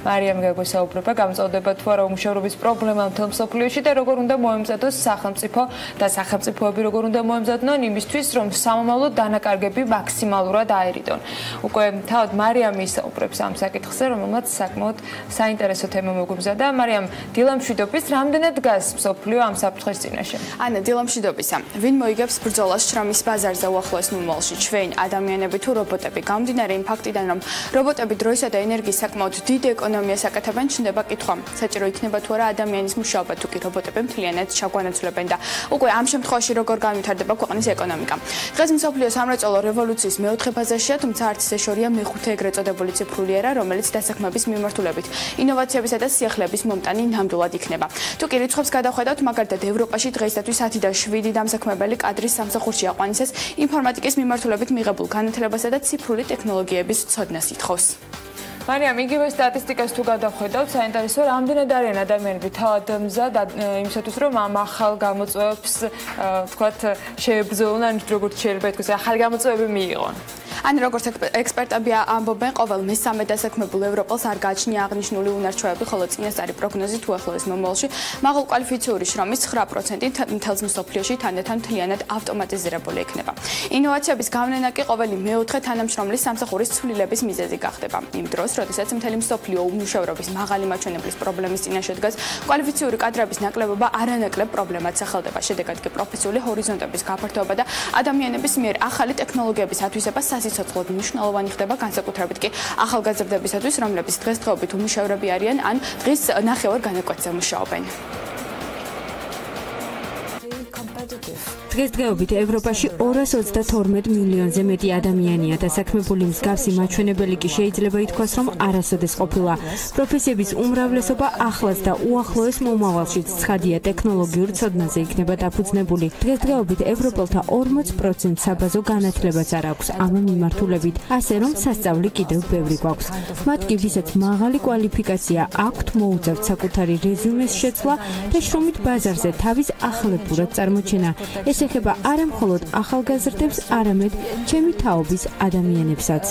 მარიამ გაგვესაუბრება, გამწოვდება თუ არა უმუშევრობის პრობლემა მთელ მსოფლიოში და როგორ უნდა მოემზადოს სახელმწიფო და სახელმწიფოები როგორ უნდა მოემზადონ იმისთვის, რომ სამომავლო დანაკარგები მაქსიმალურად აერიდონ. უკვე თავად მარიამი ისაუბრებს ამ საკითხზე, რომელმაც საკმაოდ საინტერესო თემა მოგვიმზადა. მარიამ, დილა მშვიდობის რამდენად დგას მსოფლიო ამ საფრთხის წინაშე? ანა, დილა მშვიდობისა. ვინ მოიგებს ბრძოლას შრომის ბაზარზე უახლოეს მომავალში? ჩვენ ადამიანები თუ რობოტები? გამომდინარე იმ ფაქტიდან, რომ რობოტები დროისა და ენერგიის საკმაოდ დიდ ეკონომიას აკეთებენ, ჩნდება კითხვა, საჭირო იქნება თუ არა ადამიანის მუშაობა, თუ კი რობოტები მთლიანად ჩაგვანაცვლებენ და უკვე ამ შემთხვევაში როგორ განვითარდება ქვეყნის ეკონომიკა. დღეს მსოფლიო სამრეწველო რევოლუციის მეოთხე ფაზაშია, თუმცა არც ისე შორია მეხუთე ეგრეთ წოდებული ციფრული ერა, რომელიც დასაქმების მიმართულებით ინოვაციებისა და სიახლეების მომტანი ნამდვილად იქნება. თუ კი რიცხვებს გადავხედავთ, მაგალითად ევროპაში დღეისათვის 10-დან 7 დამსაქმებელი კადრის სამსახურში აყვანისას ინფორმატიკის მიმართულებით მიღებულ განათლებასა და ციფრული ტექნოლოგიების ცოდნას ითხოვს. მარიამ, იგივე სტატისტიკას თუ გადავხედავთ, საინტერესო რამდენად არიან ადამიანები თავად მზად იმისათვის, რომ ამ ახალ გამოწვევებს, თქვათ, შეებრძოლონ, ან როგორც შეიძლება ითქვას, ახალი გამოწვევები მიიღონ. ან როგორც ექსპერტები ამბობენ, ყოველ მესამე დასაქმებულ ევროპელს არ გააჩნია აღნიშნული უნარჩვევები, ხოლო წინასწარი პროგნოზით უახლოეს მომავალში მაღალ კვალიფიციური შრომის 9%-ით მთელს მსოფლიოში თანდათან მთლიანად ავტომატიზირებული იქნება. ინოვაციების გავლენა კი ყოველი მეოთხე თანამშრომლის სამსახურის ცვლილების მიზეზი გახდება. იმ დროს, როდესაც მთელი მსოფლიო უმუშევრობის მაღალი მაჩვენებლის პრობლემის წინაშე დგას, კვალიფიციური კადრების ნაკლებობა არანაკლებ პრობლემად სახელდება. შედეგად კი პროფესიული ჰორიზონტების გაფართოება და ადამიანების მიერ ახალი ტექნოლოგიების ათვისება სასიცოცხლოდ მნიშვნელოვანი ხდება, განსაკუთრებით კი ახალგაზრდებისათვის, რომლებიც დღესდღეობით უმუშევრები არიან ან დღის ნახევარ განაკვეთზე მუშაობენ. დღესდღეობით ევროპაში 232 მილიონზე მეტი ადამიანია დასაქმებული, მსგავსი მაჩვენებელი კი შეიძლება ითქვას, რომ არასოდეს ყოფილა. პროფესიების უმრავლესობა ახლაც და უახლოეს მომავალშიც ცხადია ტექნოლოგიურ ცოდნაზე იქნება დაფუძნებული. დღესდღეობით ევროპელთა 40% საბაზო განათლებაც არ აქვს ამ მიმართულებით, ასე რომ სასწავლი კიდევ ბევრი გვაქვს. მათ კი ვისაც მაღალი კვალიფიკაცია აქვთ, მოუწევთ საკუთარი რეზიუმეს შეცვლა და შრომით ბაზარზე თავის ახლებურად წარმოჩენა. ეს ეხება არა მხოლოდ ახალგაზრდებს, არამედ ჩემი თაობის ადამიანებსაც.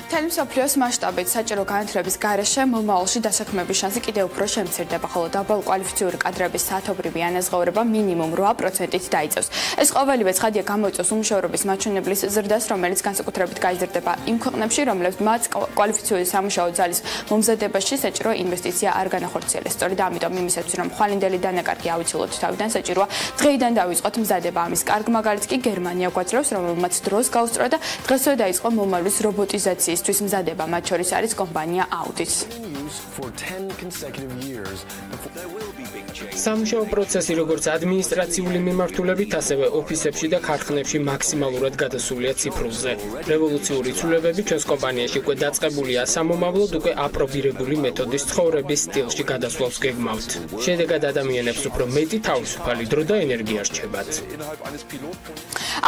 მთელი მსოფლიოს მასშტაბით საჭირო განათლების გარეშე მომავალში დასაქმების შანსი კიდევ უფრო შემცირდება, ხოლო დაბალ კვალიფიციური კადრების საათობრივი ანაზღაურება მინიმუმ 8%-ით დაიწევს. ეს ყოველივე ცხადია გამოიწვევს უმუშევრობის მაჩვენებლის ზრდას, რომელიც განსაკუთრებით გაიზრდება იმ ქვეყნებში, რომლებიც მათ კვალიფიციური სამუშაო ძალის მომზადებაში საჭირო ინვესტიცია არ განახორციელეს. სწორედ ამიტომ იმისათვის, რომ ხვალინდელი დანაკარგი ავიცილოთ თავიდან, საჭიროა დღეიდან დავიწყოთ მზადება. ამის კარგ მაგალითს კი გერმანია გვაძლევს, რომელმაც დროს გაუსწრო და დღესვე დაიწყო მომავლის რობოტიზაციისთვის მზადება, მათ შორის არის კომპანია აუდიც. სამუშაო პროცესი როგორც ადმინისტრაციული მიმართულებით, ასევე ოფისებში და ქარხნებში მაქსიმალურად გადასულია ციფრულზე. რევოლუციური ცვლილებები ჩვენს კომპანიაში უკვე დაწყებულია, სამომავლოდ უკვე აპრობირებული მეთოდის ცხოვრების სტილში გადასვლას გეგმავთ. შედეგად ადამიანებს უფრო მეტი თავისუფალი დრო და ენერგია რჩებათ.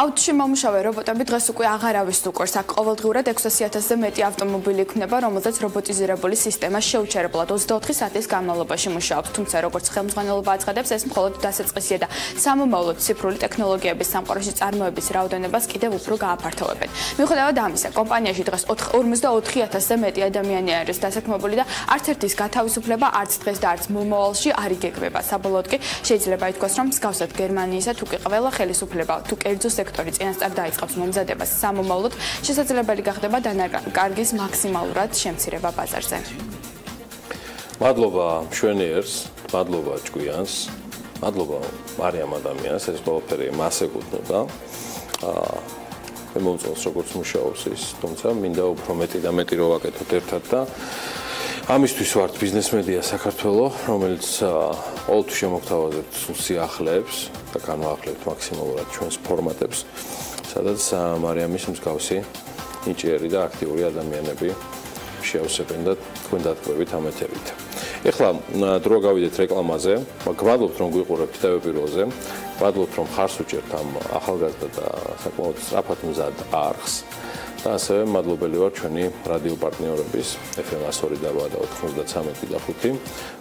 აუდში მომუშავე რობოტები დღეს უკვე აღარავის უყურს. აქ ყოველდღურად 600,000-ზე მეტი ავტომობილი იქნება, რომელზეც რობოტიზირებული სისტემა შეუჩერებლად 24 საათის განმავლობაში მუშაობს. თუმცა როგორც ხელმძღვანელობა აცხადებს, ეს მხოლოდ დასაწყისია და სამომავლოდ ციფრული ტექნოლოგიების სამყაროში წარმოების რაოდენობას კიდევ უფრო გააფართოვებენ. მიუხედავად ამისა, კომპანიაში დღეს 54,000-ზე მეტი ადამიანი არის დასაქმებული და არც ერთის გათავისუფლება არც დღეს და არც მომავალში არ იგეგმება. საბოლოოდ კი შეიძლება ითქვას, რომ მსგავსად გერმანიისა თუ კი ყველა ხელისუფლება თუ კერძო სექტორი წინასწარ დაიწყებს მომზადებას, სამომავლოდ შესაძლებელი გახდება დანაკარგის მაქსიმალურად შემცირება ბაზარზე. მადლობა მშვენიერს, მადლობა ჭკვიანს, მადლობა მარიამ ადამიანს, ეს ყველაფერი მას ეკუთვნოდა. მე მომწონს როგორც მუშაობს ის, თუმცა მინდა უფრო მეტი და მეტი რო ვაკეთოთ ერთად და ამისთვის ვართ ბიზნესმედია საქართველოს, რომელიც ყოველთვის შემოგთავაზებთ სიახლეებს და განვაახლებთ მაქსიმალურად ჩვენს ფორმატებს, სადაც მარიამის მსგავსი ნიჭიერი და აქტიური ადამიანები შეავსებენ და თქვენ დათქვებით ამ ეთერით. ეხლა დრო გავიდეთ რეკლამაზე, გმადლობთ რომ გვიყურებთ TV პირველზე, გმადლობთ რომ ხარს უჭერთ ამ ახალგაზრდა და საკმაოდ სწრაფად მზად არხს. და ასევე მადლობელი ვარ ჩვენი რადიო პარტნიორების FM 102 და 8 და 93.5.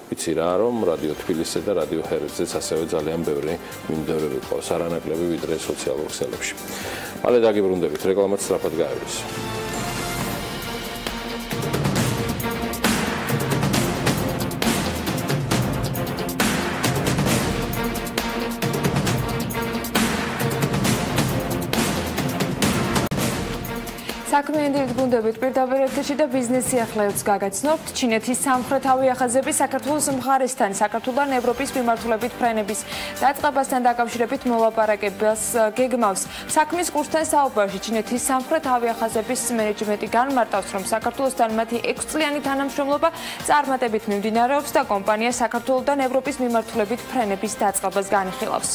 ვიცი რა, რომ რადიო თბილისზე და რადიო ჰერცზეც ასევე ძალიან ბევრი მიმდევრები ყავს, არანაკლები ვიდრე სოციალურ ქსელებში. მალე დაგიბრუნდებით, რეკლამაც სწრაფად გაივლის. საქმიანი გუნდებით პირდაპირ ეთერში და ბიზნეს სიახლეებს გაგაცნობთ. ჩინეთის სამხრეთ ავიახაზები საქართველოს მხარესთან, საქართველოსთან ევროპის მიმართულებით ფრენების დაწყებასთან დაკავშირებით მოლაპარაკებას გეგმავს. საქმის კურსთან საუბარში ჩინეთის სამხრეთ ავიახაზების მენეჯმენტი განმარტავს, რომ საქართველოსთან მათი 6 წლიანი თანამშრომლობა წარმატებით მიმდინარეობს და კომპანია საქართველოსთან ევროპის მიმართულებით ფრენების დაწყებას განიხილავს.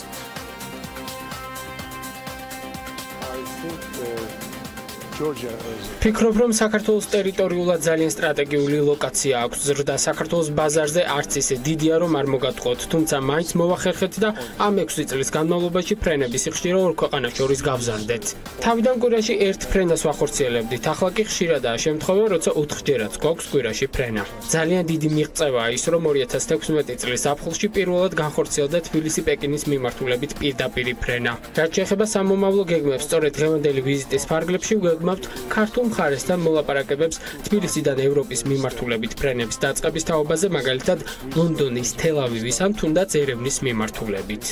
ფიქრობ, რომ საქართველოს ტერიტორიულად ძალიან სტრატეგიული ლოკაცია აქვს. ზრდა საქართველოს ბაზარზე არც ისე დიდია, რომ არ მოგატყოთ, თუმცა მაინც მოვახერხეთ და ამ 6 წლის განმავლობაში ფრენების სიხშირე ორ ქვეყანას შორის გავზარდეთ. თავიდან კვირაში ერთ ფრენას ვახორციელებდით, ახლა კი ხშირადაა შემთხვევა, როცა 4-ჯერაც გვაქვს კვირაში ფრენა. ძალიან დიდი მიღწევაა ის, რომ 2016 წლის აპრილში პირველად განხორციელდა თბილისი-პეკინის მიმართულებით პირდაპირი ფრენა. რაც შეეხება სამომავლო გეგმებს, სწორედ დღევანდელი ვიზიტის ფარგლებში ვგეგმავთ ქართულ მხარესთან მოლაპარაკებებს თბილისიდან ევროპის მიმართულებით ფრენების დაწყების თაობაზე, მაგალითად ლონდონის, თელ-ავივის ან თუნდაც ერევნის მიმართულებით.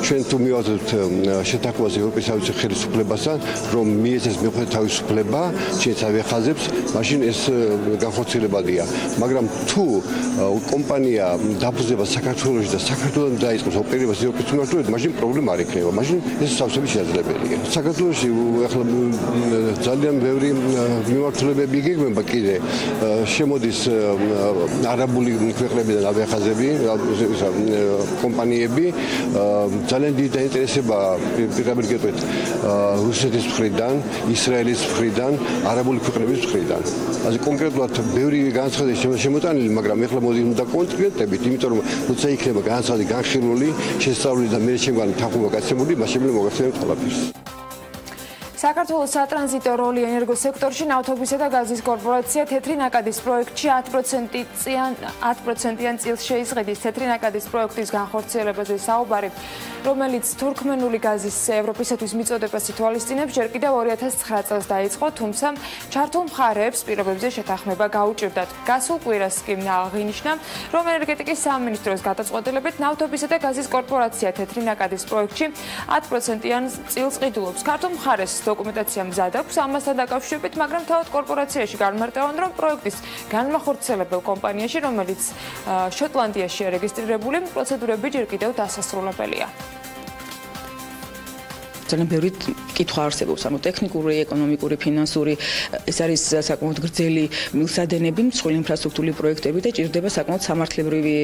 ჩვენ თუ მივაწევთ შეთანხმებას ევროპის საერთაშორისო ხელისუფლებასთან, რომ მიეცეს მიუხედავად თავისუფლება ჩვენს ავიახაზებს, მაშინ ეს განხორციელებადია. მაგრამ თუ კომპანია დაფუძნება საქართველოში და საქართველოსთან დაიწყოს ოპერირებას ევროპის მიმართულებით, მაშინ პრობლემა არ იქნება. მაშინ ეს სავსებით შესაძლებელია. საქართველოში ახლა ძალიან ბევრი მიმართულებები იგეგმება კიდე. შემოდის არაბული ქვეყნებიდან ავიახაზები, კომპანიები, ძალიან დიდი დაინტერესება პირდაპირ გეტყვით რუსეთის მხრიდან, ისრაელის მხრიდან, არაბული ქვეყნების მხრიდან. ასე კონკრეტულად ბევრი განცხადება შემოტანილი, მაგრამ ეხლა მოდი უნდა კონკრეტებით, იმიტომ რომ როცა იქნება განცხადება განხილული, შესწავლილი და მე შემდგარი თანხმობა გაცემული, მას შემდეგ მოგახსენებთ ყველაფერს. საქართველოს სატრანზიტო როლი ენერგოსექტორში ნავთობისა და გაზის კორპორაცია თეთრი ნაკადის პროექტში 10%-იან წილს შეიზღიდის. თეთრი ნაკადის პროექტის განხორციელებაზე საუბარი, რომელიც თურქმენული გაზის ევროპისათვის მიწოდებას ითვალისწინებს, ჯერ კიდევ 2009 წელს დაიწყო, თუმცა ჩართულ მხარეებს პირობებზე შეთანხმება გაუჭირდათ. გასულ კვირას კი აღინიშნა, რომ ენერგეტიკის სამინისტროს გადაწყვეტილებით ნავთობისა და გაზის კორპორაცია თეთრი ნაკადის პროექტში 10%-იან წილს ყიდულობს. ქართულ მხარეს დოკუმენტაცია მზად აქვს ამასთან დაკავშირებით, მაგრამ თავად კორპორაციაში განმარტავენ, რომ პროექტის განმახორციელებელ კომპანიაში, რომელიც შოტლანდიაშია რეგისტრირებული, პროცედურები ჯერ კიდევ დასასრულებელია. ძალიან ბევრი კითხვა არსებობს, ანუ ტექნიკური, ეკონომიკური, ფინანსური, ეს არის საკმაოდ გრძელი მილსადენები, მსხვილი ინფრასტრუქტურული პროექტები და ჭირდება საკმაოდ სამართლებრივი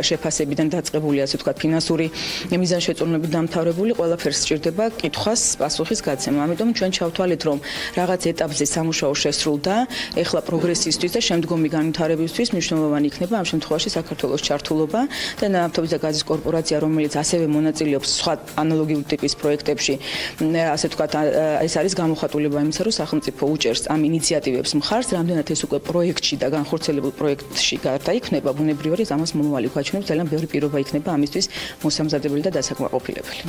შეფასებიდან დაწყებული, ასე ვთქვათ, ფინანსური მიზანშეწონილებით დამთავრებული, ყველაფერს ჭირდება კითხვას პასუხის გაცემა. ამიტომ ჩვენ ჩავთვალეთ, რომ რაღაც ეტაპზე სამუშაო შესრულდა, ეხლა პროგრესისთვის და შემდგომი განვითარებისთვის მნიშვნელოვანი იქნება ამ შემთხვევაში საქართველოს ჩართულობა და ნავთობის და გაზის კორპორაცია, რომელიც ასევე მონაწილეობს სხვა ანალოგიური ტიპის პროექტებში, ასე ვთქვათ, ეს არის გამოხატულება იმისა, რომ სახელმწიფო უჭერს ამ ინიციატივებს მხარს, რამდენად ეს უკვე პროექტში და განხორციელებულ პროექტში გადაიქნება, ბუნებრივია, რომ ამას მომავალი გვაჩვენებს, ძალიან ბევრი პირობა იქნება ამისთვის მოსამზადებელი და დასაკმაყოფილებელი.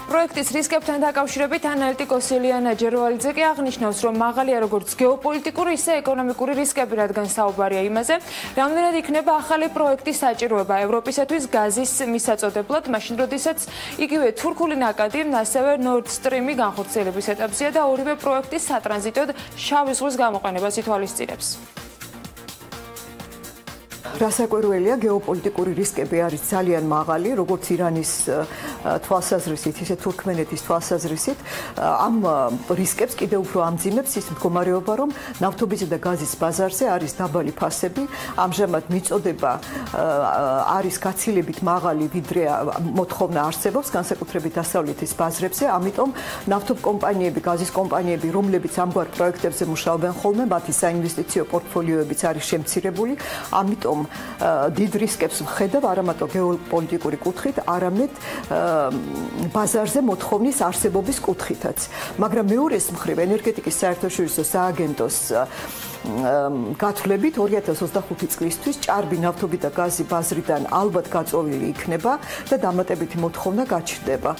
პროექტის რისკებთან დაკავშირებით ანალიტიკოსი ილიანა ჯერვალიძე კი აღნიშნავს, რომ მაღალია როგორც გეოპოლიტიკური, ისე ეკონომიკური რისკები, რადგან საუბარია იმაზე, რამდენად იქნება ახალი პროექტის საჭიროება ევროპისათვის გაზის მისაწოდებლად, მაშინ როდესაც იგივე თურქული ნაკადი, ასევე Nord Stream-ი განხორციელების ეტაპზეა და ორივე პროექტის სატრანზიტოდ შავი ზღვის გამოყენებას ითვალისწინებს. რასაკვირველია, გეოპოლიტიკური რისკები არის ძალიან მაღალი, როგორც ირანის თვალსაზრისით, ისე თურქმენეთის თვალსაზრისით. ამ რისკებს კიდევ უფრო ამძიმებს ის მდგომარეობა, რომ ნავთობისა და გაზის ბაზარზე არის დაბალი ფასები. ამჟამად მიწოდება არის გაცილებით მაღალი, ვიდრე მოთხოვნა არსებობს, განსაკუთრებით დასავლეთის ბაზრებზე. ამიტომ ნავთობკომპანიები, გაზის კომპანიები, რომლებიც ამგვარ პროექტებზე მუშაობენ ხოლმე, მათი საინვესტიციო პორტფოლიოებიც არის შემცირებული. ამიტომ დიდ რისკებს ვხედავ არა მარტო გეოპოლიტიკური კუთხით, არამედ ბაზარზე მოთხოვნის არსებობის კუთხითაც. მაგრამ მეორეს მხრივ ენერგეტიკის საერთაშორისო სააგენტოს გათვლებით 2025 წლისთვის ჭარბი ნავთობი და გაზი ბაზრიდან ალბათ გაწოვილი იქნება და დამატებითი მოთხოვნა გაჩნდება.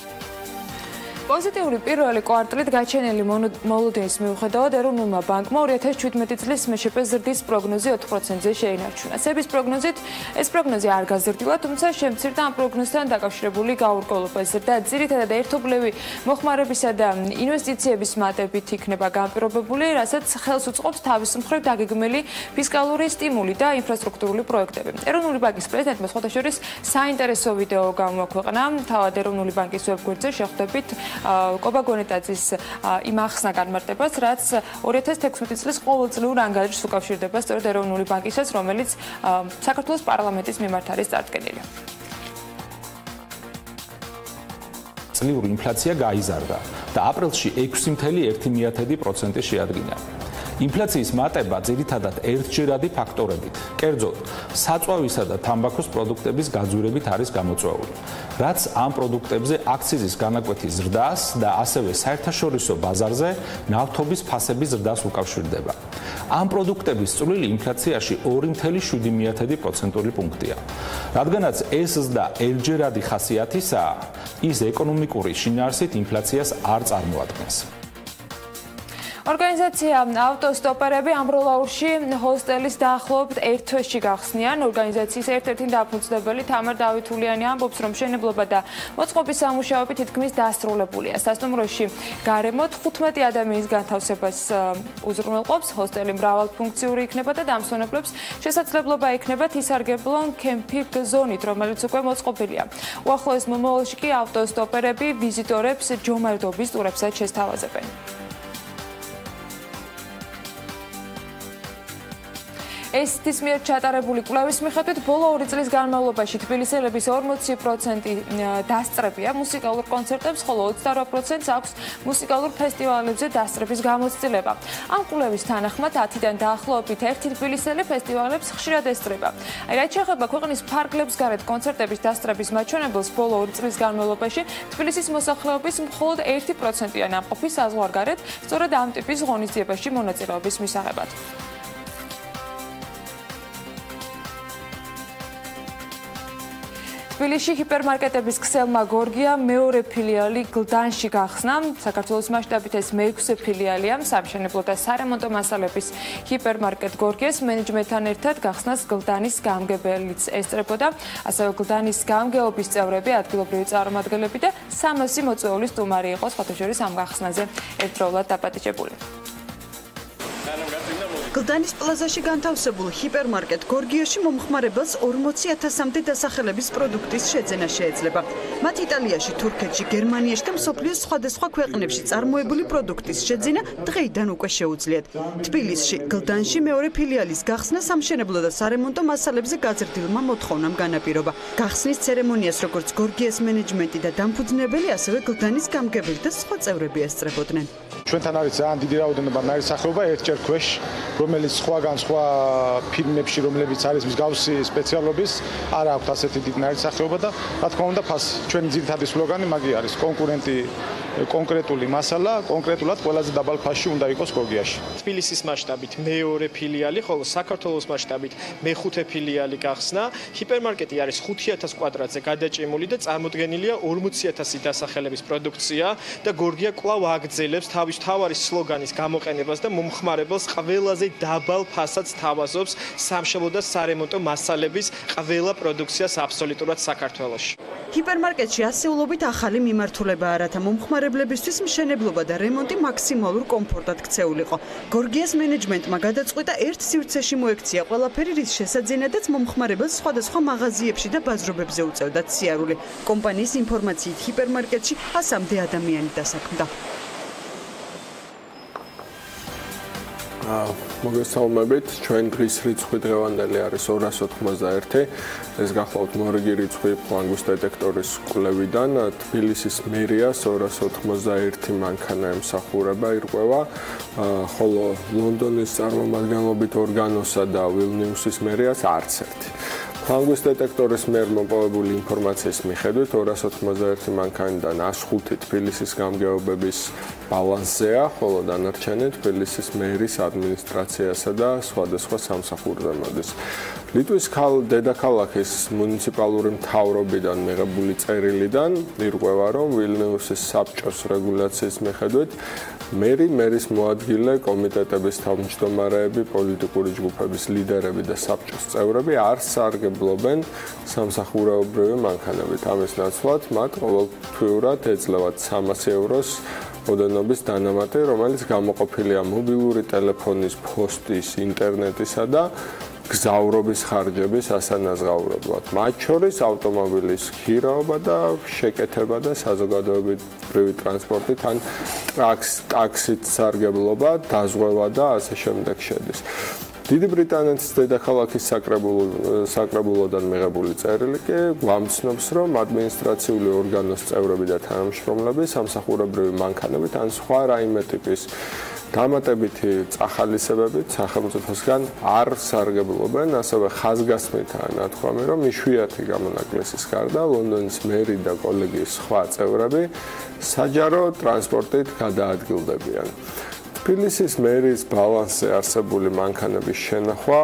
პოზიტიური პირველი კვარტლით გაჩენილი მოლოდინის მიუხედავად ეროვნულმა ბანკმა 2017 წლის მეშეპე ზრდის პროგნოზი 4%-ზე შეინარჩუნა. სების პროგნოზით ეს პროგნოზი არ გაზრდილა, თუმცა შემცირდა ამ პროგნოზთან დაკავშირებული გაურკვევლობა. ზრდა ძირითადად ერთობლივი მოხმარებისა და ინვესტიციების მატებით იქნება განპირობებული, რასაც ხელს უწყობს თავის მხრივ დაგეგმილი ფისკალური სტიმული და ინფრასტრუქტურული პროექტები. ეროვნული ბანკის პრეზიდენტმა სხვადასხვა საინტერესო ვიდეო გამოაქვეყნა. თავად ეროვნული ბანკის ვებგვერდზე შეხვდებით კობახიძის იმ ახსნა განმარტებას, რაც 2016 წლის ყოველწლიურ ანგარიშს უკავშირდება სწორედ ეროვნული ბანკისაც, რომელიც საქართველოს პარლამენტის მიმართ არის წარდგენილი. წლიური ინფლაცია გაიზარდა და აპრილში 6.1% შეადგინა. ინფლაციის მატება ძირითადად ერთჯერადი ფაქტორებით, კერძოდ, საწვავისა და თამბაქოს პროდუქტების გაძვირებით არის გამოწვეული, რაც ამ პროდუქტებზე აქციზის განაკვეთის ზრდას და ასევე საერთაშორისო ბაზარზე ნავთობის ფასების ზრდას უკავშირდება. ამ პროდუქტების წვლილი ინფლაციაში 2.7% პუნქტია. რადგანაც ეს ზრდა ერთჯერადი ხასიათისაა, ის ეკონომიკური შინაარსით ინფლაციას არ წარმოადგენს. ორგანიზაცია ავტოსტოპერები ამბროლაურში ჰოსტელის დაახლოებით ერთ თვეში გახსნიან. ორგანიზაციის ერთ-ერთი დაფუძნებელი თამარ დავითულიანი ამბობს, რომ მშენებლობა და მოწყობის სამუშაოები თითქმის დასრულებულია. სასტუმროში გარემოთ 15 ადამიანის განთავსებას უზრუნველყოფს. ჰოსტელი მრავალფუნქციური იქნება და დამსვენებლებს შესაძლებლობა ექნებათ ისარგებლონ კემპინგ ზონით, რომელიც უკვე მოწყობილია. უახლოეს მომავალში კი ავტოსტოპერები ვიზიტორებს ჯომარდობის ტურებსაც შესთავაზებენ. ეს მიერ ჩატარებული კვლევის მიხედვით ბოლო 2 წლის განმავლობაში თბილისელების 40% დასწრებია მუსიკალურ კონცერტებს, ხოლო 28%-ს აქვს მუსიკალურ ფესტივალებზე დასწრების გამოცდილება. ამ კვლევის თანახმად 10-დან დაახლოებით 1 თბილისელი ფესტივალებს ხშირად ესწრება. რაც შეეხება ქვეყნის ფარგლებს გარეთ კონცერტების დასწრების მაჩვენებელს, ბოლო 2 წლის განმავლობაში თბილისის მოსახლეობის მხოლოდ 1%-ია ნამყოფი საზღვარგარეთ, სწორედ ამ ტიპის ღონისძიებაში მონაწილეობის მისაღებად. თბილისში ჰიპერმარკეტების ქსელმა გორგია მეორე ფილიალი გლდანში გახსნა. საქართველოს მასშტაბით ეს მე-6 ფილიალია. სამშენებლო და სარემონტო მასალების ჰიპერმარკეტ გორგიას მენეჯმენტთან ერთად გახსნას გლდანის გამგებელიც ესწრებოდა. ასევე გლდანის გამგეობის წევრები, ადგილობრივი წარმომადგენლები და 300 მოწვეული სტუმარი იყო სხვათა შორის ამ გახსნაზე ერთდროულად დაპატიჟებული. გლდანის პლაზაში განთავსებულ ჰიპერმარკეტ გორგიაში მომხმარებელს 40,000-მდე დასახელების პროდუქტის შეძენა შეეძლება. მათ იტალიაში, თურქეთში, გერმანიაში და მსოფლიოს სხვადასხვა ქვეყნებში წარმოებული პროდუქტის შეძენა დღეიდან უკვე შეუძლიათ. თბილისში, გლდანში მეორე ფილიალის გახსნა სამშენებლო და სარემონტო მასალებზე გაზრდილმა მოთხოვნამ განაპირობა. გახსნის ცერემონიას როგორც გორგიას მენეჯმენტი და დამფუძნებელი, ასევე გლდანის გამგებელი და სხვა წევრები ესწრებოდნენ. ჩვენთან არის ძალიან დიდი რაოდენობა ნაირსახეობა ერთჯერ ქვეშ, რომელიც სხვაგან სხვა ფილმებში, რომლებიც არის მსგავსი სპეციალობის, არ აქვს ასეთი დიდი ნაირსახეობა და რა თქმა უნდა, ჩვენი ძირითადი სლოგანი მაგი არის: კონკურენტი კონკრეტული მასალა, კონკრეტულად ყველაზე დაბალ ფასში უნდა იყოს გორგიაში. თბილისის მასშტაბით მეორე ფილიალი, ხოლო საქართველოს მასშტაბით მე-5 ფილიალი გახსნა. ჰიპერმარკეტი არის 5,000 კვადრატზე გადაჭიმული და წარმოდგენილია 40,000 დასახელების პროდუქცია და გორგია კვლავ აგრძელებს თავის თავარი სლოგანის გამოყენებას და მომხმარებელს ყველაზე დაბალ ფასად სთავაზობს სამშენებლო და სარემონტო მასალების ყველა პროდუქციას აბსოლუტურად საქართველოში. ჰიპერმარკეტში ასეულობით ახალი მიმართულებაა, რათა მომხმარებლებისთვის მშენებლობა და რემონტი მაქსიმალურ კომფორტად ქცეულიყო. გორგიას მენეჯმენტმა გადაწყვიტა ერთ სივრცეში მოექცია ყველაფერი, რის შესაძენადაც მომხმარებელს სხვადასხვა მაღაზიებში და ბაზრობებზე უწევდათ სიარული. კომპანიის ინფორმაციით ჰიპერმარკეტში 100-მდე ადამიანი დასაქმდა. მოგესალმებით, ჩვენ დღის რიცხვი დღევანდელი არის 291. ეს გახლავთ მორიგი რიცხვი ფლანგვის დეტექტორის კვლევიდან. თბილისის მერიას 291 მანქანა ემსახურება ირკვევა, ხოლო ლონდონის წარმომადგენლობით ორგანოსა და ვილნიუსის მერიას არც ერთი. ფლანგვის დეტექტორის მიერ მოპოვებული ინფორმაციის მიხედვით 291 მანქანიდან 105 თბილისის გამგეობების ბალანსზეა, ხოლო დანარჩენი თბილისის მერის ადმინისტრაციასა და სხვადასხვა სამსახურზე მოდის. ლიტვის დედაქალაქის მუნიციპალური მთავრობიდან მიღებული წერილიდან ირკვევა, რომ ვილნიუსის საბჭოს რეგულაციის მიხედვით მერის მოადგილე, კომიტეტების თავმჯდომარეები, პოლიტიკური ჯგუფების ლიდერები და საბჭოს წევრები არ სარგებლობენ სამსახურეობრივი მანქანებით. ამის ნაცვლად მათ ყოველთვიურად ეძლევათ 300 ევროს ოდენობის დანამატი, რომელიც გამოყოფილია მობილური ტელეფონის, ფოსტის, ინტერნეტისა და გზავრობის ხარჯების ასანაზღაურებლად. მათ შორის ავტომობილის ხირაობა და შეკეთება და საზოგადოებრივი ტრანსპორტით ან ტაქსით სარგებლობა, დაზღვევა და ასე შემდეგ შედის. დიდი ბრიტანეთის დედაქალაქის საკრებულოდან მიღებული წერილი კი გვამცნობს, რომ ადმინისტრაციული ორგანოს წევრები და თანამშრომლები სამსახურებრივი მანქანებით ან სხვა რაიმე ტიპის დამატებითი წახალისებებით სახელმწიფოსგან არ სარგებლობენ, ასევე ხაზგასმითაა ნათქვამი, რომ იშვიათი გამონაკლისის გარდა ლონდონის მერი და კოლეგიის სხვა წევრები საჯარო ტრანსპორტით გადაადგილდებიან. თბილისის მერის ბალანსზე არსებული მანქანების შენახვა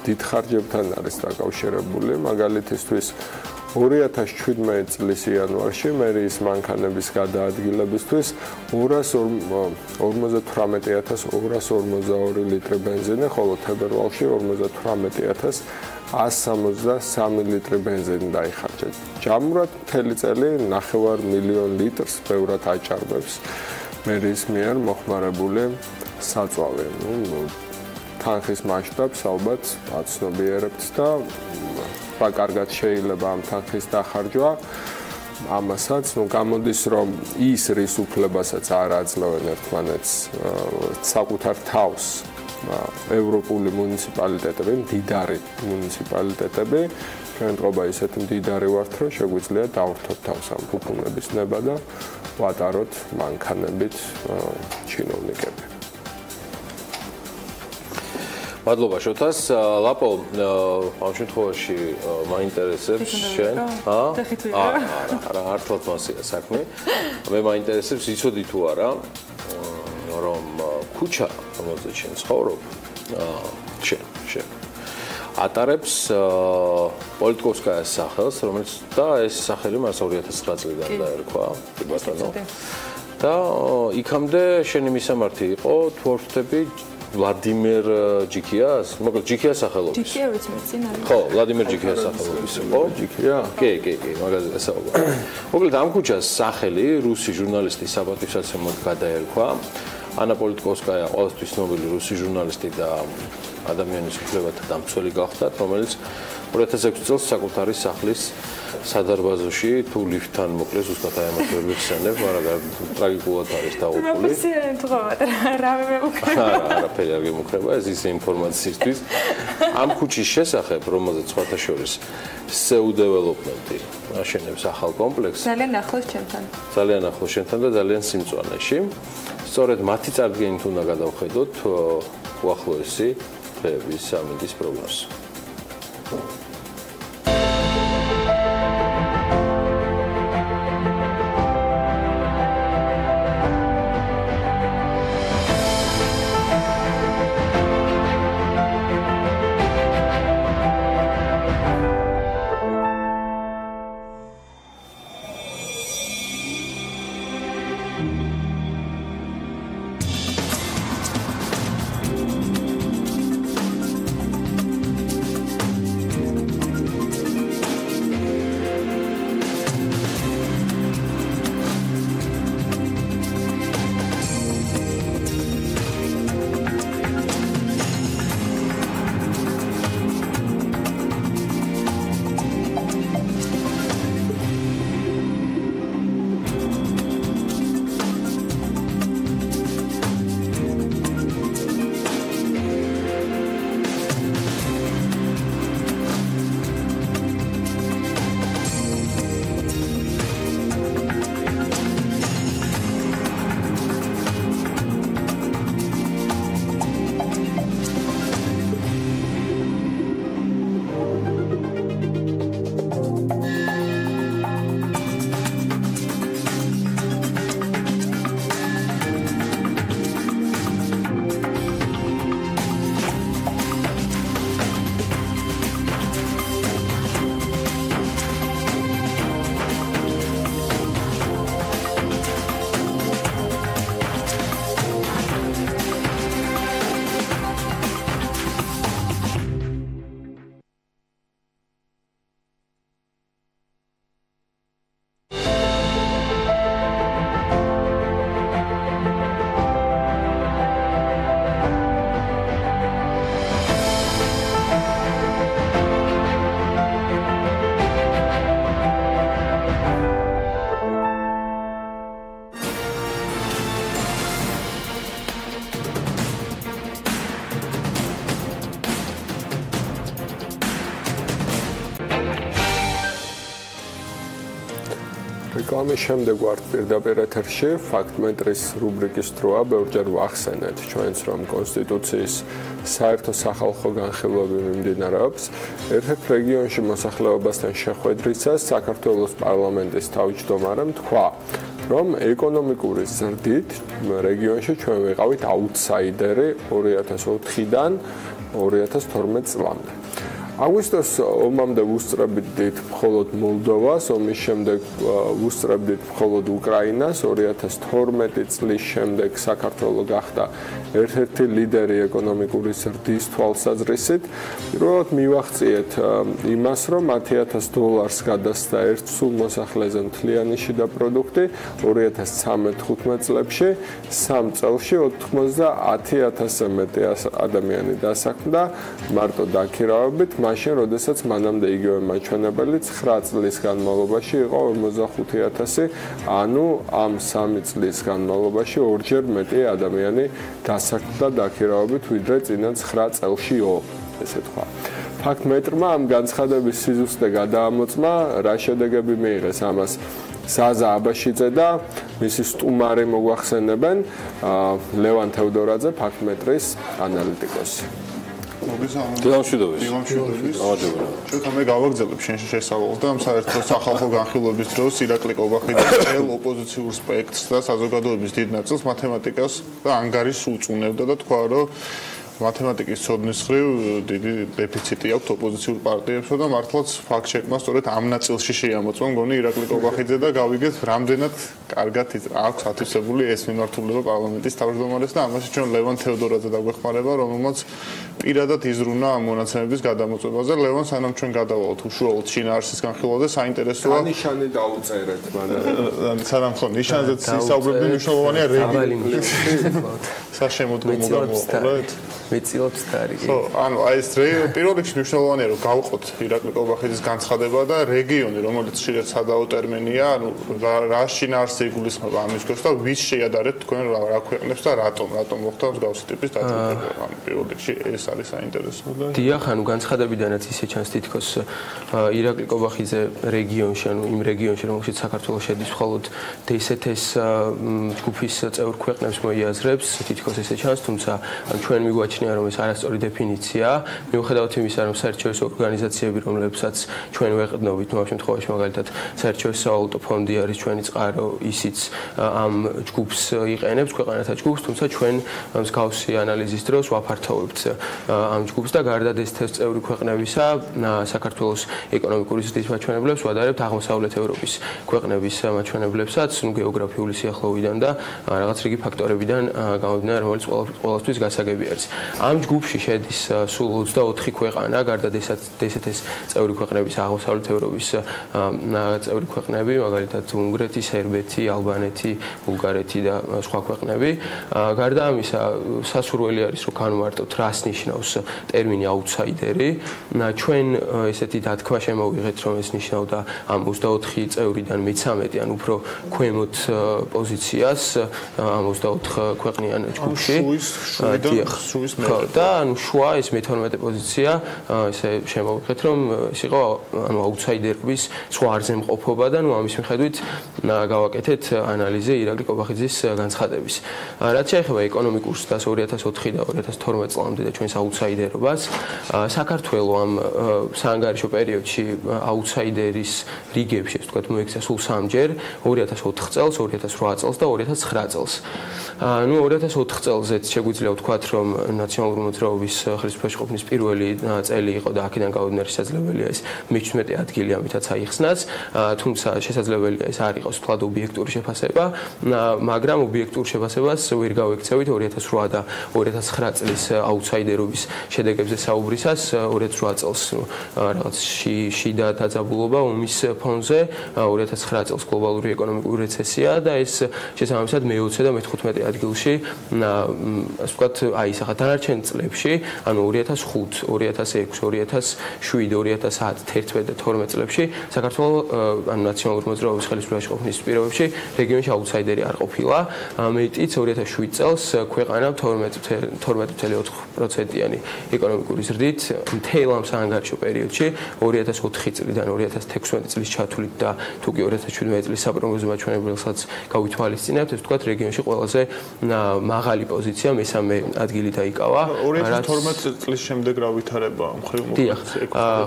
დიდ ხარჯებთან არის დაკავშირებული, მაგალითისთვის 2017 წლის იანვარში მერიის მანქანების გადაადგილებისთვის 45242 ლიტრი ბენზინი, ხოლო თებერვალში 58163 ლიტრი ბენზინი დაიხარჯა. ჯამურად მთელი წელი 9 მილიონ litrს ბევრად აჭარბებს მერიის მიერ მოხმარებული საწვავი. თანხის მასშტაბს ალბათ აცნობიერებთ და რა კარგად შეიძლება ამ თანხის დახარჯვა. ამასაც გამოდის, რომ ის რის უფლებასაც არ აძლევენ ერთმანეთს საკუთარ თავს ევროპული მუნიციპალიტეტები, მდიდარი მუნიციპალიტეტები, ჩვენთობა ისეთი მდიდარი ვართ, რომ შეგვიძლია დავვრთოთ თავს ამ ფუფუნების ნება და ვატაროთ მანქანებით ჩინოვნიკები. მადლობა შოთას. ლაპო, ამ შემთხვევაში მაინტერესებს შენ? არა, ართლად მასია საქმე. მე მაინტერესებს იცოდი თუ არა, რომ ქუჩა, რომელზეც შენ ცხოვრობ, შენ ატარებს პოლიტიკოვსკაიას სახელს, რომელიც და ეს სახელი მას 2009 წლიდან დაერქვა, ბატონო. და იქამდე შენი მისამართი იყო თუ არ ვხვდები ვლადიმერ ჯიქიას, მოკლედ ჯიქიას სახელობის. ჯიქია ვიცი მე წინ არის. ხო, ვლადიმერ ჯიქიას სახელობის იყო. ჯიქია? კი, მაგაზე საუბარი. მოკლედ ამ ქუჩას სახელი რუსი ჟურნალისტის საპატივსაცემლოდ გადაერქვა. ანა პოლიტიკოვსკაია ყოველთვის ცნობილი რუსი ჟურნალისტი და ადამიანის უფლებათა დამცველი გახდათ, რომელიც 2006 წელს საკუთარი სახლის სადარბაზოში თუ ლიფტთან მოკლეს, უბრალოდ აი ამას ვერ ვიხსენებ, მაგრამ ტრაგიკულად არის დაუყული. მოგციან თხოვათ რა მე მოგქრება. არაფერი არ გემუქრება, ეს ის ინფორმაციისთვის. ამ ქუჩის შესახებ, რომელზეც სხვათა შორის SEO development-ი აშენებს ახალ კომპლექსს. ძალიან ახლოს ჩემთან. ძალიან ახლოს შენთან და ძალიან სიმწვანეში. სწორედ მათი წარდგენით უნდა გადავხედოთ უახლოესი დღეების სამინდის პროგნოზს. ამის შემდეგ ვართ პირდაპირ ეთერში ფაქტ-მეტრის რუბრიკის დროა. ბევრჯერ ვახსენეთ ჩვენს რომ კონსტიტუციის საერთო სახალხო განხილვები მიმდინარეობს. ერთ-ერთ რეგიონში მოსახლეობასთან შეხვედრისას საქართველოს პარლამენტის თავმჯდომარემ თქვა, რომ ეკონომიკური ზრდით რეგიონში ჩვენ ვიყავით აუთსაიდერი 2004-დან 2012 წლამდე. აგვისტოს ომამდე ვუსწრებდით მხოლოდ მოლდოვას, ომის შემდეგ ვუსწრებდით მხოლოდ უკრაინას, 2012 წლის შემდეგ საქართველო გახდა ერთ-ერთი ლიდერი ეკონომიკური ზრდის თვალსაზრისით. პირველად მივახციეთ იმას, რომ $10,000 გადასცა ერთ სულ მოსახლეზე მთლიანი შიდა პროდუქტი 2013-15 წლებში, 3 წელში 90,000-ზე მეტი ადამიანი დასაქმდა მარტო დაქირავებით. მაშინ, როდესაც მანამდე იგივე მაჩვენებელი 9 წლის განმავლობაში იყო 45,000, ანუ ამ 3 წლის განმავლობაში ორჯერ მეტი ადამიანი დასაქმდა დაქირავებით, ვიდრე წინა 9 წელშიო, ესე თქვა. ფაქტ-მეტრმა ამ განცხადების სიზუსტე გადაამოწმა, რა შედეგები მიიღეს ამას ზაზა აბაშიძე და მისი სტუმარი მოგვახსენებენ ლევან თევდორაძე, ფაქტ-მეტრის ანალიტიკოსი. დილამშვიდობის. ჩვენ მე გავაგზავნებ შენ შესავალს და ამ საერთო სახალხო განხილვების დროს ირაკლი კობახიძის ოპოზიციურ სპექტრს და საზოგადოების დიდ ნაწილს მათემატიკას და ანგარიშს უწუნებდა და თქვა, რომ მათემატიკის ცოდნის მხრივ დიდი დეფიციტი აქვს ოპოზიციურ პარტიებსა და მართლაც ფაქტ-ჩეკმა სწორედ ამ ნაწილში შეამოწმა მგონი ირაკლი კობახიძე და გავიგეთ რამდენად კარგად აქვს ათვისებული ეს მიმართულება პარლამენტის თავმჯდომარეს და ამაში ჩვენ ლევან თევდორაძე დაგვეხმარება, რომელმაც პირადად იზრუნა ამ მონაცემების გადამოწმებაზე. ლევან, სანამ ჩვენ გადავალთ უშუალოდ შინაარსის განხილვაზე, საინტერესოა ნიშანი დაუწერეთ მანამ. სანამ ხო ნიშანზე საუბრობდი, მნიშვნელოვანია რეგიონი. საშემოდგომო გამოყოლეთ. მეწილობს დარიგი. ხო, ანუ აი ეს პირველ რიგში მნიშვნელოვანია რომ გავყოთ ირაკლი კობახიძის განცხადება და რეგიონი, რომელიც შეიძლება სადაო ტერმინია, ანუ რა შინაარსზე იგულისხმება ამის დროს და ვის შეადარეთ თქვენ რა ქვეყნებს და რატომ მოხდა მსგავსი ტიპის დაწესება. ანუ პირველ რიგში ეს არის საინტერესო. დიახ, ანუ განცხადებიდანაც ისე ჩანს თითქოს ირაკლი კობახიძე რეგიონში, ანუ იმ რეგიონში, რომელშიც საქართველოს შედის, მხოლოდ DST-ს ჯგუფის წევრ ქვეყნებს მოიაზრებს, თითქოს ესე ჩანს, თუმცა ჩვენ მიგვაჩნია რომ ეს არასწორი დეფინიციაა. მიუხედავად იმისა, რომ საერთაშორისო ორგანიზაციები, რომლებსაც ჩვენ ვეყრდნობით, ამ შემთხვევაში მაგალითად საერთაშორისო ვალუტა ფონდი არის ჩვენი წყარო, ისიც ამ ჯგუფს იყენებს, ქვეყანათა ჯგუფს, თუმცა ჩვენ მსგავსი ანალიზის დროს ვაფართოვებთ ამ ჯგუფს და გარდა DST-ს წევრი ქვეყნებისა, საქართველოს ეკონომიკური ზრდის მაჩვენებლებს ვადარებთ აღმოსავლეთ ევროპის ქვეყნების მაჩვენებლებსაც, გეოგრაფიული სიახლოვიდან და რაღაც რიგი ფაქტორებიდან გამომდინარე, რომელიც ყველასთვის გასაგები არის. ამ ჯგუფში შედის სულ 24 ქვეყანა, გარდა DST-ს წევრი ქვეყნების აღმოსავლეთ ევროპის წევრი ქვეყნები, მაგალითად უნგრეთი, სერბეთი, ალბანეთი, ბულგარეთი და სხვა ქვეყნები. გარდა ამისა, სასურველი არის რომ განვარტოთ რას ნიშნავს ტერმინი აუთსაიდერი. ჩვენ ესეთი დათქმა შემოვიღეთ, რომ ეს ნიშნავდა ამ 24 წევრიდან 13, ან უფრო ქვემოთ პოზიციას ამ 24 ქვეყნიან ჯგუფში. და ანუ შუა ეს მე-12 პოზიცია, ესე შემოვიღეთ, რომ ეს იყო ანუ აუთსაიდერების სხვა არზემყოფობა და ნუ ამის მიხედვით გავაკეთეთ ანალიზი ირაკლი კობახიძის განცხადების. რაც შეეხება ეკონომიკურ ზრდას 2004 და 2012 წლამდე და ჩვენს აუთსაიდერობას, საქართველოს ამ საანგარიშო პერიოდში აუთსაიდერის რიგებში, ასე ვთქვათ, მოექცა სულ 3ჯერ, 2004 წელს, 2008 წელს და 2009 წელს. ნუ 2004 წელზეც შეგვიძლია ვთქვათ, რომ ნაციონალური მოძრაობის ხელისუფლებაში ყოფნის პირველი წელი იყო და აქედან გავუდინარი შესაძლებელია ეს მე-17 ადგილი ამითაც აიხსნას, თუმცა შესაძლებელია ეს არ იყოს თვალ ობიექტური შეფასება, მაგრამ ობიექტურ შეფასებას ვერ გავექცევით 2008 და 2009 წლის აუთსაიდერობის შედეგებზე საუბრისას, 2008 წელს რაღაც შიდა დაძაბულობა ომის ფონზე, 2009 წელს გლობალური ეკონომიკური რეცესია და ეს შესაბამისად მე-20 და მე-15 ადგილში, ასე ვთქვათ, აისახა დანარჩენ წლებში, ანუ 2005, 2006, 2007, 2010, 11 და 12 წლებში საქართველოს ანუ ნაციონალური მოძრაობის ხელისუფლებაში ყოფნის პირობებში რეგიონში აუთსაიდერი არ ყოფილა. მეტიც 2007 წელს ქვეყანა 12.4%-იანი ეკონომიკური ზრდით მთელ ამ საანგარიშო პერიოდში 2004 წლიდან 2016 წლის ჩათვლით და თუკი 2017 წლის საპროგნოზო მაჩვენებელსაც გავითვალისწინებთ, ეს ვთქვათ რეგიონში ყველაზე მაღალი პოზიცია მესამე ადგილი დაიკავა. 2012 წლის შემდეგ რა ვითარება მხრივ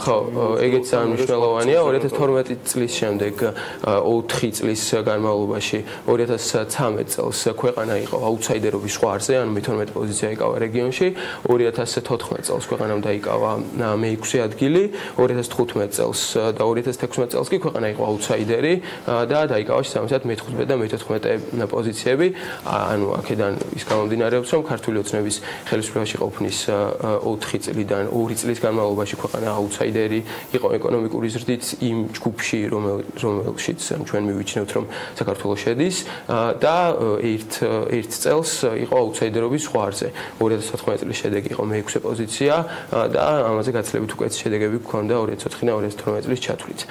ხო, ეგეც მნიშვნელოვანია. 2012 წლის შემდეგ 4 წლის განმავლობაში 2013 წელს ქვეყანა იყო აუთსაიდერობის ზღვარზე, ანუ მე-12 პოზიცია იკავა რეგიონში. 2014 წელს ქვეყანამ დაიკავა მე-6 ადგილი, 2015 წელს და 2016 წელს კი ქვეყანა იყო აუთსაიდერი და დაიკავა შესაბამისად მე-15 და მე-14 პოზიციები. ანუ აქედან ის გამომდინარეობს, რომ ქართული ოცნების ხელისუფლებაში ყოფნის 4 წლიდან 2 წლის განმავლობაში ქვეყანა აუთსაიდერი იყო ეკონომიკური ზრდით იმ ჯგუფში, რომელშიც ჩვენ მივიჩნევთ, რომ საქართველოს შედის და ერთ წელს იყო აუთსაიდერობის ზღვარზე. 2014 წლის შედეგი იყო მე-6 პოზიცია და ამაზე გაცილებით უკვე შედეგები გქონდა 2004 და 2012 წლის ჩათვლით.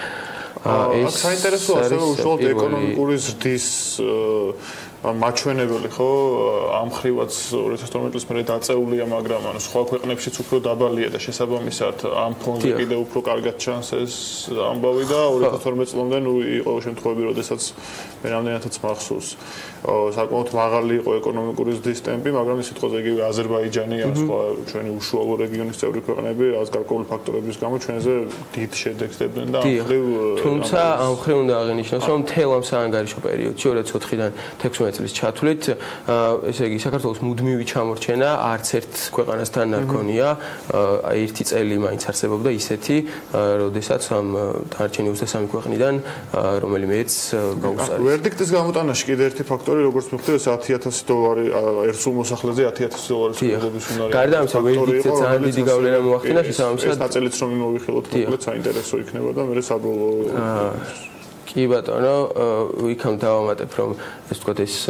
ეს საინტერესოა, ასევე უშუალოდ ეკონომიკური ზრდის მაჩვენებელი ხო ამ ხრივაც 2012 წლის მერე დაწეულია, მაგრამ ანუ სხვა ქვეყნებშიც უფრო დაბალია და შესაბამისად ამ ფონზე კიდევ უფრო კარგად ჩანს ეს ამბავი და 2012 წლამდე ნუ იყო შემთხვევები, როდესაც მე რამდენადაც მახსოვს საკმაოდ მაღალი იყო ეკონომიკური ზრდის ტემპი, მაგრამ ის სიტყვაზე იგივე აზერბაიჯანი ან სხვა ჩვენი უშუალო რეგიონის წევრი ქვეყნები რაც გარკვეული ფაქტორების გამო ჩვენზე დიდ შედეგს დებდნენ და ამ ხრივ თუმცა ამ ხრივ უნდა აღინიშნოს, რომ მთელ ამ საანგარიშო პერიოდში 2004-დან 16 წლის ჩათვლით, ესე იგი საქართველოს მუდმივი ჩამორჩენა არც ერთ ქვეყანასთან არ ქონია, ერთი წელი მაინც არსებობდა ისეთი, როდესაც ამ დანარჩენი 23 ქვეყნიდან რომელიმეც გაუსწარეს. ვერდიქტის გამოტანაში კიდე ერთი ფაქტორი, როგორც მივხვდი, ეს $10,000 ერთ სულ მოსახლეზე $10,000 სრულობის უნარი. გარდა ამისა, ვერდიქტზე ძალიან დიდი გავლენა მოახდინა შესაბამისად. ეს ნაწილიც რომ მოვიხილოთ, მოკლედ საინტერესო იქნება და მე საბოლოო კი ბატონო, იქამ დავამატებ, რომ ეს ვთქვათ ეს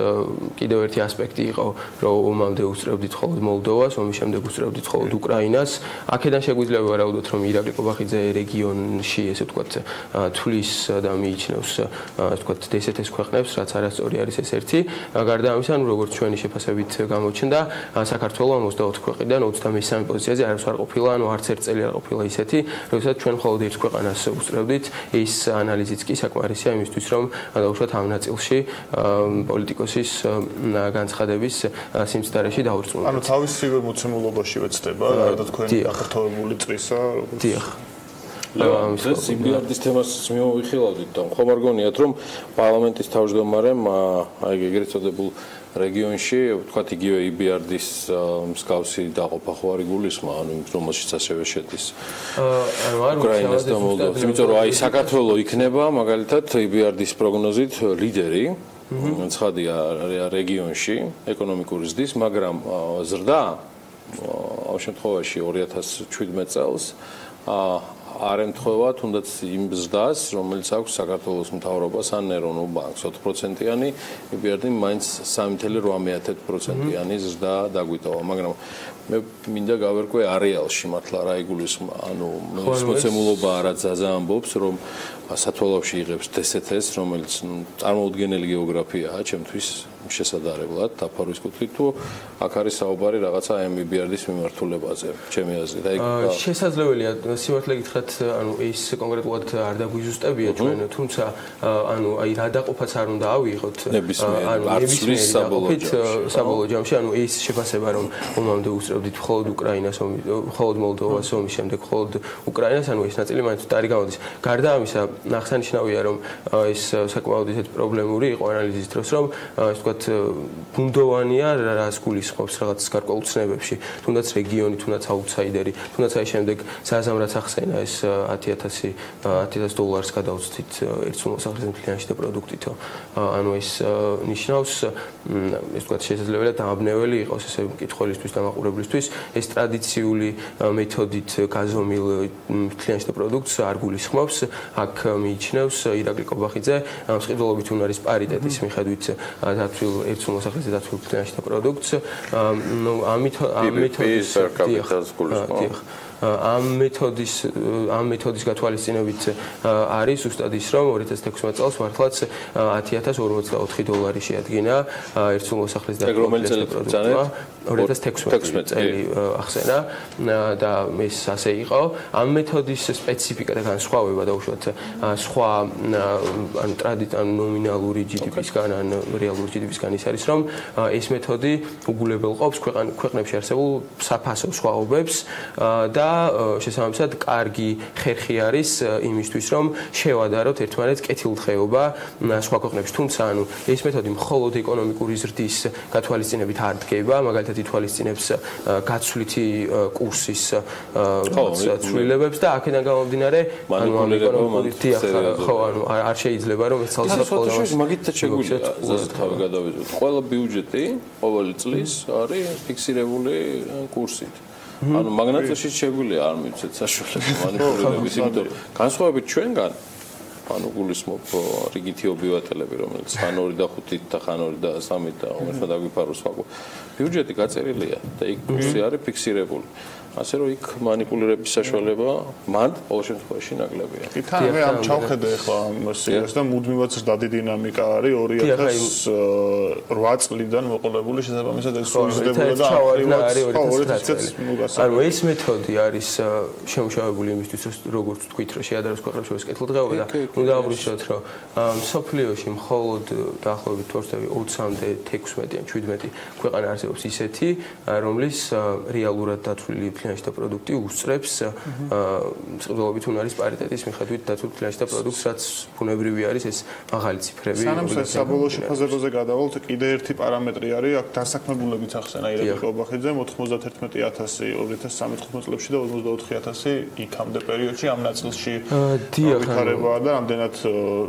კიდევ ერთი ასპექტი იყო, რომ ომამდე უსწრებდით მხოლოდ მოლდოვას, ომის შემდეგ უსწრებდით მხოლოდ უკრაინას. აქედან შეგვიძლია ვარაუდოთ, რომ ირაკლი კობახიძე რეგიონში, ესე ვთქვათ, თვლის და მიიჩნევს, ასე ვთქვათ, დსთ-ს ქვეყნებს, რაც არასწორი არის ეს ერთი. გარდა ამისა, ну როგორც ჩვენი შეფასებით გამოჩნდა, საქართველოს 24 ქვეყნიდან 23 პოზიციაზე არც არ ყოფილა, ანუ არც ერთ წელი არ ყოფილა ისეთი, როდესაც ჩვენ მხოლოდ ერთ ქვეყანას უსწრებდით. ეს ანალიზიც კი საკმარისია იმისთვის, რომ დაუშვათ ამ ნაწილში პოლიტიკოსის განცხადების სიმცდარეში დავრწმუნოთ. ანუ თავისივე მოცემულობაში ვეცდება და თქვენი გაფართოებული წრისა, როგორც ეს იმბიარდის თემას მივიხილავდით და ხომ არ გონიათ, რომ პარლამენტის თავმჯდომარემ აი ეგრეთ წოდებულ რეგიონში, ვთქვათ, იგივე იბიარდის მსგავსი დაყოფა ხო არ იგულისხმა, ანუ რომელშიც ასევე შედის უკრაინას და მოლდოვას. იმიტომ რომ აი საქართველოს იქნება მაგალითად იბიარდის პროგნოზით ლიდერი, ცხადია რეგიონში ეკონომიკური ზრდის, მაგრამ ზრდა ამ შემთხვევაში 2017 წელს არ ემთხვევა თუნდაც იმ ზრდას, რომელიც აქვს საქართველოს მთავრობას ან ეროვნულ ბანკს 20%-იანი, იბიარდი მაინც 3.8%-იანი ზრდა დაგვიტოვა, მაგრამ მე მინდა გავერკვე არეალში მართლა რა იგულისხმა, ანუ ის მოცემულობა რა ძალზე ამბობს, რომ სათვალავში იღებს დსთ-ს, რომელიც წარმოუდგენელი გეოგრაფიაა ჩემთვის შესაძლებლად დაფარვის კუთხით, თუ აქ არის საუბარი რაღაცა ამ იბიარდის მიმართულებაზე, ჩემი აზრით. აი შესაძლებელია სიმართლე გითხრათ, ანუ ის კონკრეტულად არ დაგვიზუსტებია ჩვენ, თუმცა ანუ აი რა დაყოფაც არ უნდა ავიღოთ, ნებისმიერი საბოლოო ჯამში, ანუ ის შეფასება, რომ ომამდე უსწრებდით მხოლოდ უკრაინას, მხოლოდ მოლდოვას, ომის შემდეგ მხოლოდ უკრაინას, ანუ ეს ნაწილი მაინც არ გამოდის. გარდა ამისა, აღსანიშნავია, რომ ეს საკმაოდ ისეთ პრობლემური იყო ანალიზის დროს, რომ ეს ვთქვათ ბუნდოვანია რას გულისხმობს რაღაც გარკვეულ ცნებებში, თუნდაც რეგიონი, თუნდაც აუთსაიდერი, თუნდაც აი შემდეგ საზამრაც ახსენა ეს $10,000 გადავწყვით ერთ სულ მოსახლეზე მთლიანში და პროდუქტითო. ანუ ეს ნიშნავს, ეს ვთქვათ შესაძლებელია დამაბნეველი იყოს ესე მკითხველისთვის და მაყურებლისთვის, ეს ტრადიციული მეთოდით გაზომილ მთლიანში და პროდუქტს არ გულისხმობს. აქ მიიჩნევს ირაკლი კობახიძე მსყიდველობით უნარის პარიტეტის მიხედვით დათვლილ ერთ სულ მოსახლეზე დათვლილ მთლიანში და პროდუქტს. ნუ ამით ამ მეთოდის გათვალისწინებით არის ზუსტად ის, რომ 2016 წელს მართლაც $10,044 შეადგინა ერთსულ მოსახლის დაკავშირების პროდუქტმა 2016 წელი ახსენა და ეს ასე იყო. ამ მეთოდის სპეციფიკა და განსხვავება დაუშვათ სხვა ან ტრადიციული ნომინალური GDP-სგან ან რეალური GDP-სგან ის არის, რომ ეს მეთოდი უგულებელყოფს ქვეყნებში არსებულ საფასო სხვაობებს და შესაბამისად კარგი ხერხი არის იმისთვის, რომ შევადაროთ ერთმანეთს კეთილდღეობა სხვა ქვეყნებში. თუმცა ანუ ეს მეთოდი მხოლოდ ეკონომიკური ზრდის გათვალისწინებით არ დგება, მაგალითად ითვალისწინებს გაცვლითი კურსის ცვლილებებს და აქედან გამომდინარე არ შეიძლება რომ ეს ცალკეულად მაგითაც შეგვიძლია თავი გადავიდოთ. ყველა ბიუჯეტი ყოველი წლის არის ფიქსირებული კურსით. ანუ მაგნატოში შეგვიძლია არ მივცეთ საშუალება მანიპულირების, იმიტომ განსხვავებით ჩვენგან ანუ გულისხმობ რიგითი ობივატელები, რომელიც ხან 2 და 5-ით და ხან 2 და 3-ით და უმეტყოდ დაგვიფაროს ვაკო. ბიუჯეტი გაწერილია და იქ კურსი არის ფიქსირებული. ასე რომ იქ მანიპულირების საშუალება მან ყოველ შემთხვევაში ნაკლებია. თან მე ამ ჩავხედე ახლა ამ სიას და მუდმივად ზრდადი დინამიკა არის 2008 წლიდან მოყოლებული შესაბამისად ეს სულიზდება და ანუ ეს მეთოდი არის შემუშავებული იმისთვის როგორც თქვით რომ შეადაროს ქვეყნებს შორის კეთილდღეობა და ნუ დავუბრუნდეთ რომ სოფლიოში მხოლოდ დაახლოებით 20-მდე 16 ან 17 ქვეყანა არსებობს ისეთი რომლის რეალურად დაცვლილი ფინანსთა პროდუქტი უსწრებს წყდულობით უნარის პარიტეტის მიხედვით დაცულ ფინანსთა პროდუქტს, რაც ბუნებრივი არის ეს მაღალი ციფრები. სანამ საბოლოო შეფასებაზე გადავალთ, კიდე ერთი პარამეტრი არის, აქ დასაქმებულებიც ახსენა ირაკლი კობახიძემ 91,000 2013 წლებში და 84,000 იქამდე პერიოდში ამ ნაწილში ვითარებაა და ამდენად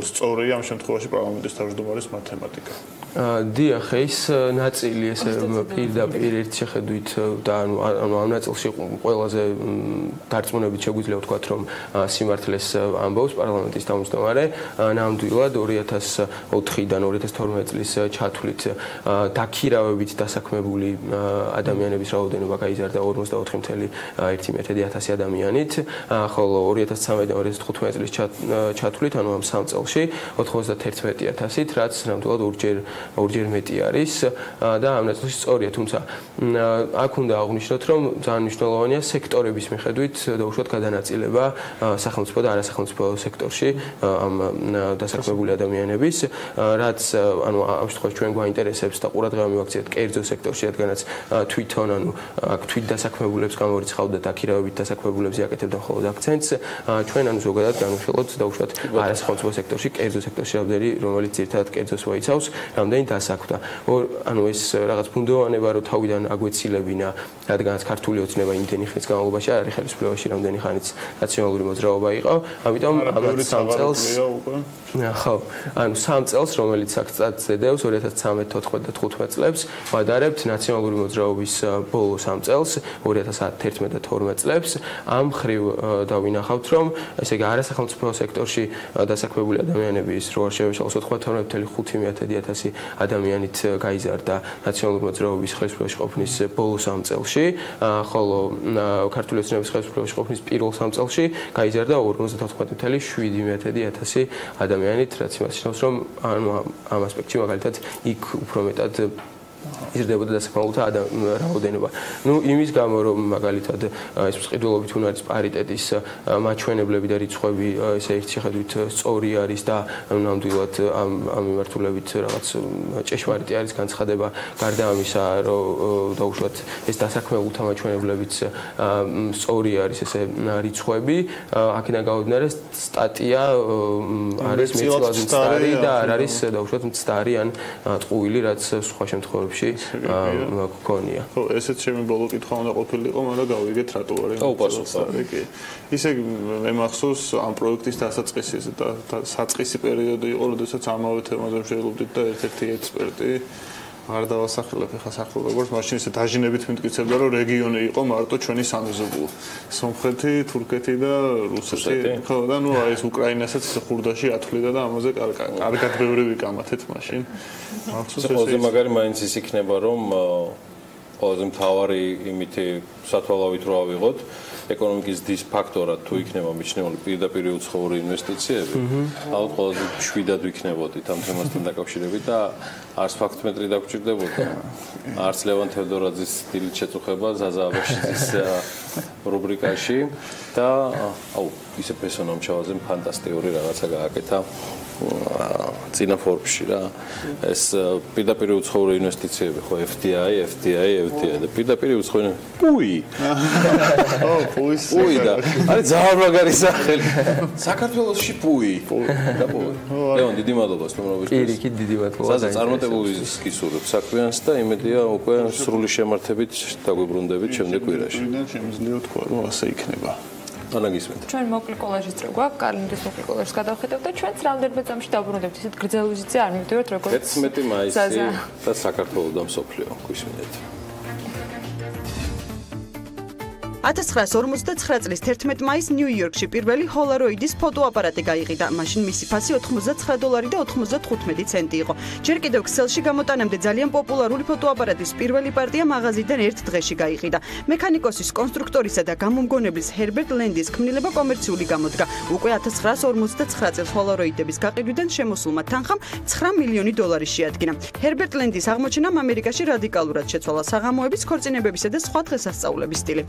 სწორია ამ შემთხვევაში პარლამენტის თავმჯდომარის მათემატიკა. დიახ, ეს ნაწილი ესე პირდაპირ ერთ შეხედვით და ანუ ამ ნაწილში ყველაზე დარწმუნებით შეგვიძლია ვთქვათ, რომ სიმართლეს ამბობს პარლამენტის თავმჯდომარე, ნამდვილად 2004-დან 2012 წლის ჩათვლით დაქირავებით დასაქმებული ადამიანების რაოდენობა გაიზარდა 44,1 ადამიანით, ხოლო 2013-დან 2015 წლის ჩათვლით, ანუ ამ 3 წელში 91,000-ით, რაც ნამდვილად ორჯერ მეტი არის და ამ ნაწილში სწორია, თუმცა აქ უნდა აღვნიშნოთ, რომ ძალიან მნიშვნელოვანია სექტორების მიხედვით დაუშვათ გადანაწილება სახელმწიფო და არასახელმწიფო სექტორში ამ დასაქმებული ადამიანების, რაც ანუ ამ შემთხვევაში ჩვენ გვაინტერესებს და ყურადღება მივაქციეთ კერძო სექტორში, რადგანაც თვითონ ანუ აქ თვით დასაქმებულებს გამორიცხავდა და დაქირავებით დასაქმებულებს იაკეთებდა მხოლოდ აქცენტს, ჩვენ ანუ ზოგადად განვიხილოთ დაუშვათ არასახელმწიფო სექტორში, კერძო სექტორში რამდენი, რომელიც ძირითადად კერძოს მოიცავს, რამდენი დასაქმდა. ანუ ეს რაღაც ბუნდოვანება რო თავიდან აგვეცილებინა, რადგანაც ქართული ოცნება იმდენი ხნის განმავლობაში არ არის ხელისუფლებაში, რამდენი ხანიც ნაციონალური მოძრაობა იყო. ამიტომ ამათ 3 წელს ხო, ანუ 3 წელს, რომელიც აქ წადებს 2013, 14 და 15 წლებს, ვადარებთ ნაციონალური მოძრაობის ბოლო 3 წელს, 2011 და 12 წლებს. ამ ხრივ დავინახავთ, რომ ესე იგი არასახელმწიფო სექტორში დასაქმებული ადამიანების რო არ შევეშალოს 92,500 ადამიანით გაიზარდა ნაციონალური მოძრაობის ხელისუფლებაში ყოფნის ბოლო 3 წელში, ხოლო ქართული ოცნების ხელისუფლებაში ყოფნის პირველ 3 წელში გაიზარდა 54,7 ადამიანით, რაც იმას ნიშნავს, რომ ამ ასპექტში მაგალითად იქ უფრო მეტად იზრდებოდა დასაქმებულთა რაოდენობა. ნუ იმის გამო რომ მაგალითად ეს მსყიდველობით უნარის პარიტეტის მაჩვენებლები და რიცხვები ესე ერთ შეხედვით სწორი არის და ნამდვილად ამ მიმართულებით რაღაც ჭეშმარიტი არის განცხადება, გარდა ამისა რომ დაუშვათ ეს დასაქმებულთა მაჩვენებლებიც სწორი არის ესე რიცხვები, აქედან გამომდინარე სტატია არის მეტწილად მცდარი და არ არის დაუშვათ მცდარი ან ტყუილი, რაც სხვა შემთხვევებში გქონია. ხო, ესეც ჩემი ბოლო კითხვა უნდა ყოფილიყო, მაგრამ გავიგეთ რატო არის. კი. ისე მე მახსოვს ამ პროექტის დასაწყისი და საწყისი პერიოდი იყო, როდესაც ამავე თემაზე ვშევლობდით და ერთ-ერთი ექსპერტი არ დავასახელებ ახლა სახელს, როგორც მაშინ ისე დაჟინებით მიტკიცებდა, რომ რეგიონი იყო მარტო ჩვენი სამეზობლო. სომხეთი, თურქეთი და რუსეთი. ხო, და ნუ აი ეს უკრაინასაც ხურდაში ათვლიდა და ამაზე კარგად ბევრი ვიკამათეთ მაშინ. მახსოვს ეს მაგარი მაინც ის იქნება, რომ ყველაზე მთავარი იმითი სათვალავით რო ავიღოთ, ეკონომიკის დის ფაქტორად თუ იქნება მიჩნეული პირდაპირ უცხოური ინვესტიციები, ალბათ ყველაზე შვიდად ვიქნებოდით ამ თემასთან დაკავშირებით და არც ფაქტმეტრი დაგჭირდებოდა, არც ლევან თევდორაძის დილით შეწუხება ზაზა აბაშიძის რუბრიკაში და ისე პერსონამჩავაზე ფანტასტიკური რაღაცა გააკეთა წინა ფორბსში რა ეს პირდაპირ უცხოური ინვესტიციები ხო FDI და პირდაპირ უცხოური პუი პუი და არის ძალიან მაგარი სახელი საქართველოსში პუი და პუი ლევან დიდი მადლობა სტუმრობისთვის კი დიდი მადლობა სადა წარმატებული გისურვებ საქმიანს და იმედია უკვე სრული შემართებით დაგვიბრუნდებით შემდეგ კვირაში შემიძლია თქვა რომ ასე იქნება ჩვენ მოკლე კოლაჟის წრე გვაქვს, კალენდრის მოკლე კოლაჟს გადავხედავთ და ჩვენც რამდენიმე წამში დავბრუნდებთ. ისეთ გრძელ ვიზიტზე არ მივდივართ როგორც 11 მაისი და საქართველოს და მსოფლიო გვისმინეთ. 1959 წლის 11 მაისს ნიუ-იორკში პირველი ჰოლაროიდის ფოტოაპარატი გაიყიდა. მაშინ მისი ფასი $99 და 95 ცენტი იყო. ჯერ კიდევ ქსელში გამოტანამდე ძალიან პოპულარული ფოტოაპარატის პირველი პარტია მაღაზიიდან ერთ დღეში გაიყიდა. მექანიკოსის, კონსტრუქტორისა და გამომგონებლის ჰერბერტ ლენდის ქმნილება კომერციული გამოდგა. უკვე 1959 წელს ჰოლაროიდების გაყიდვიდან შემოსულმა თანხამ $9 მილიონი შეადგინა. ჰერბერტ ლენდის აღმოჩენამ ამერიკაში რადიკალურად შეცვალა საღამოების, ქორწინებებისა და სხვა დღესასწაულების სტილი.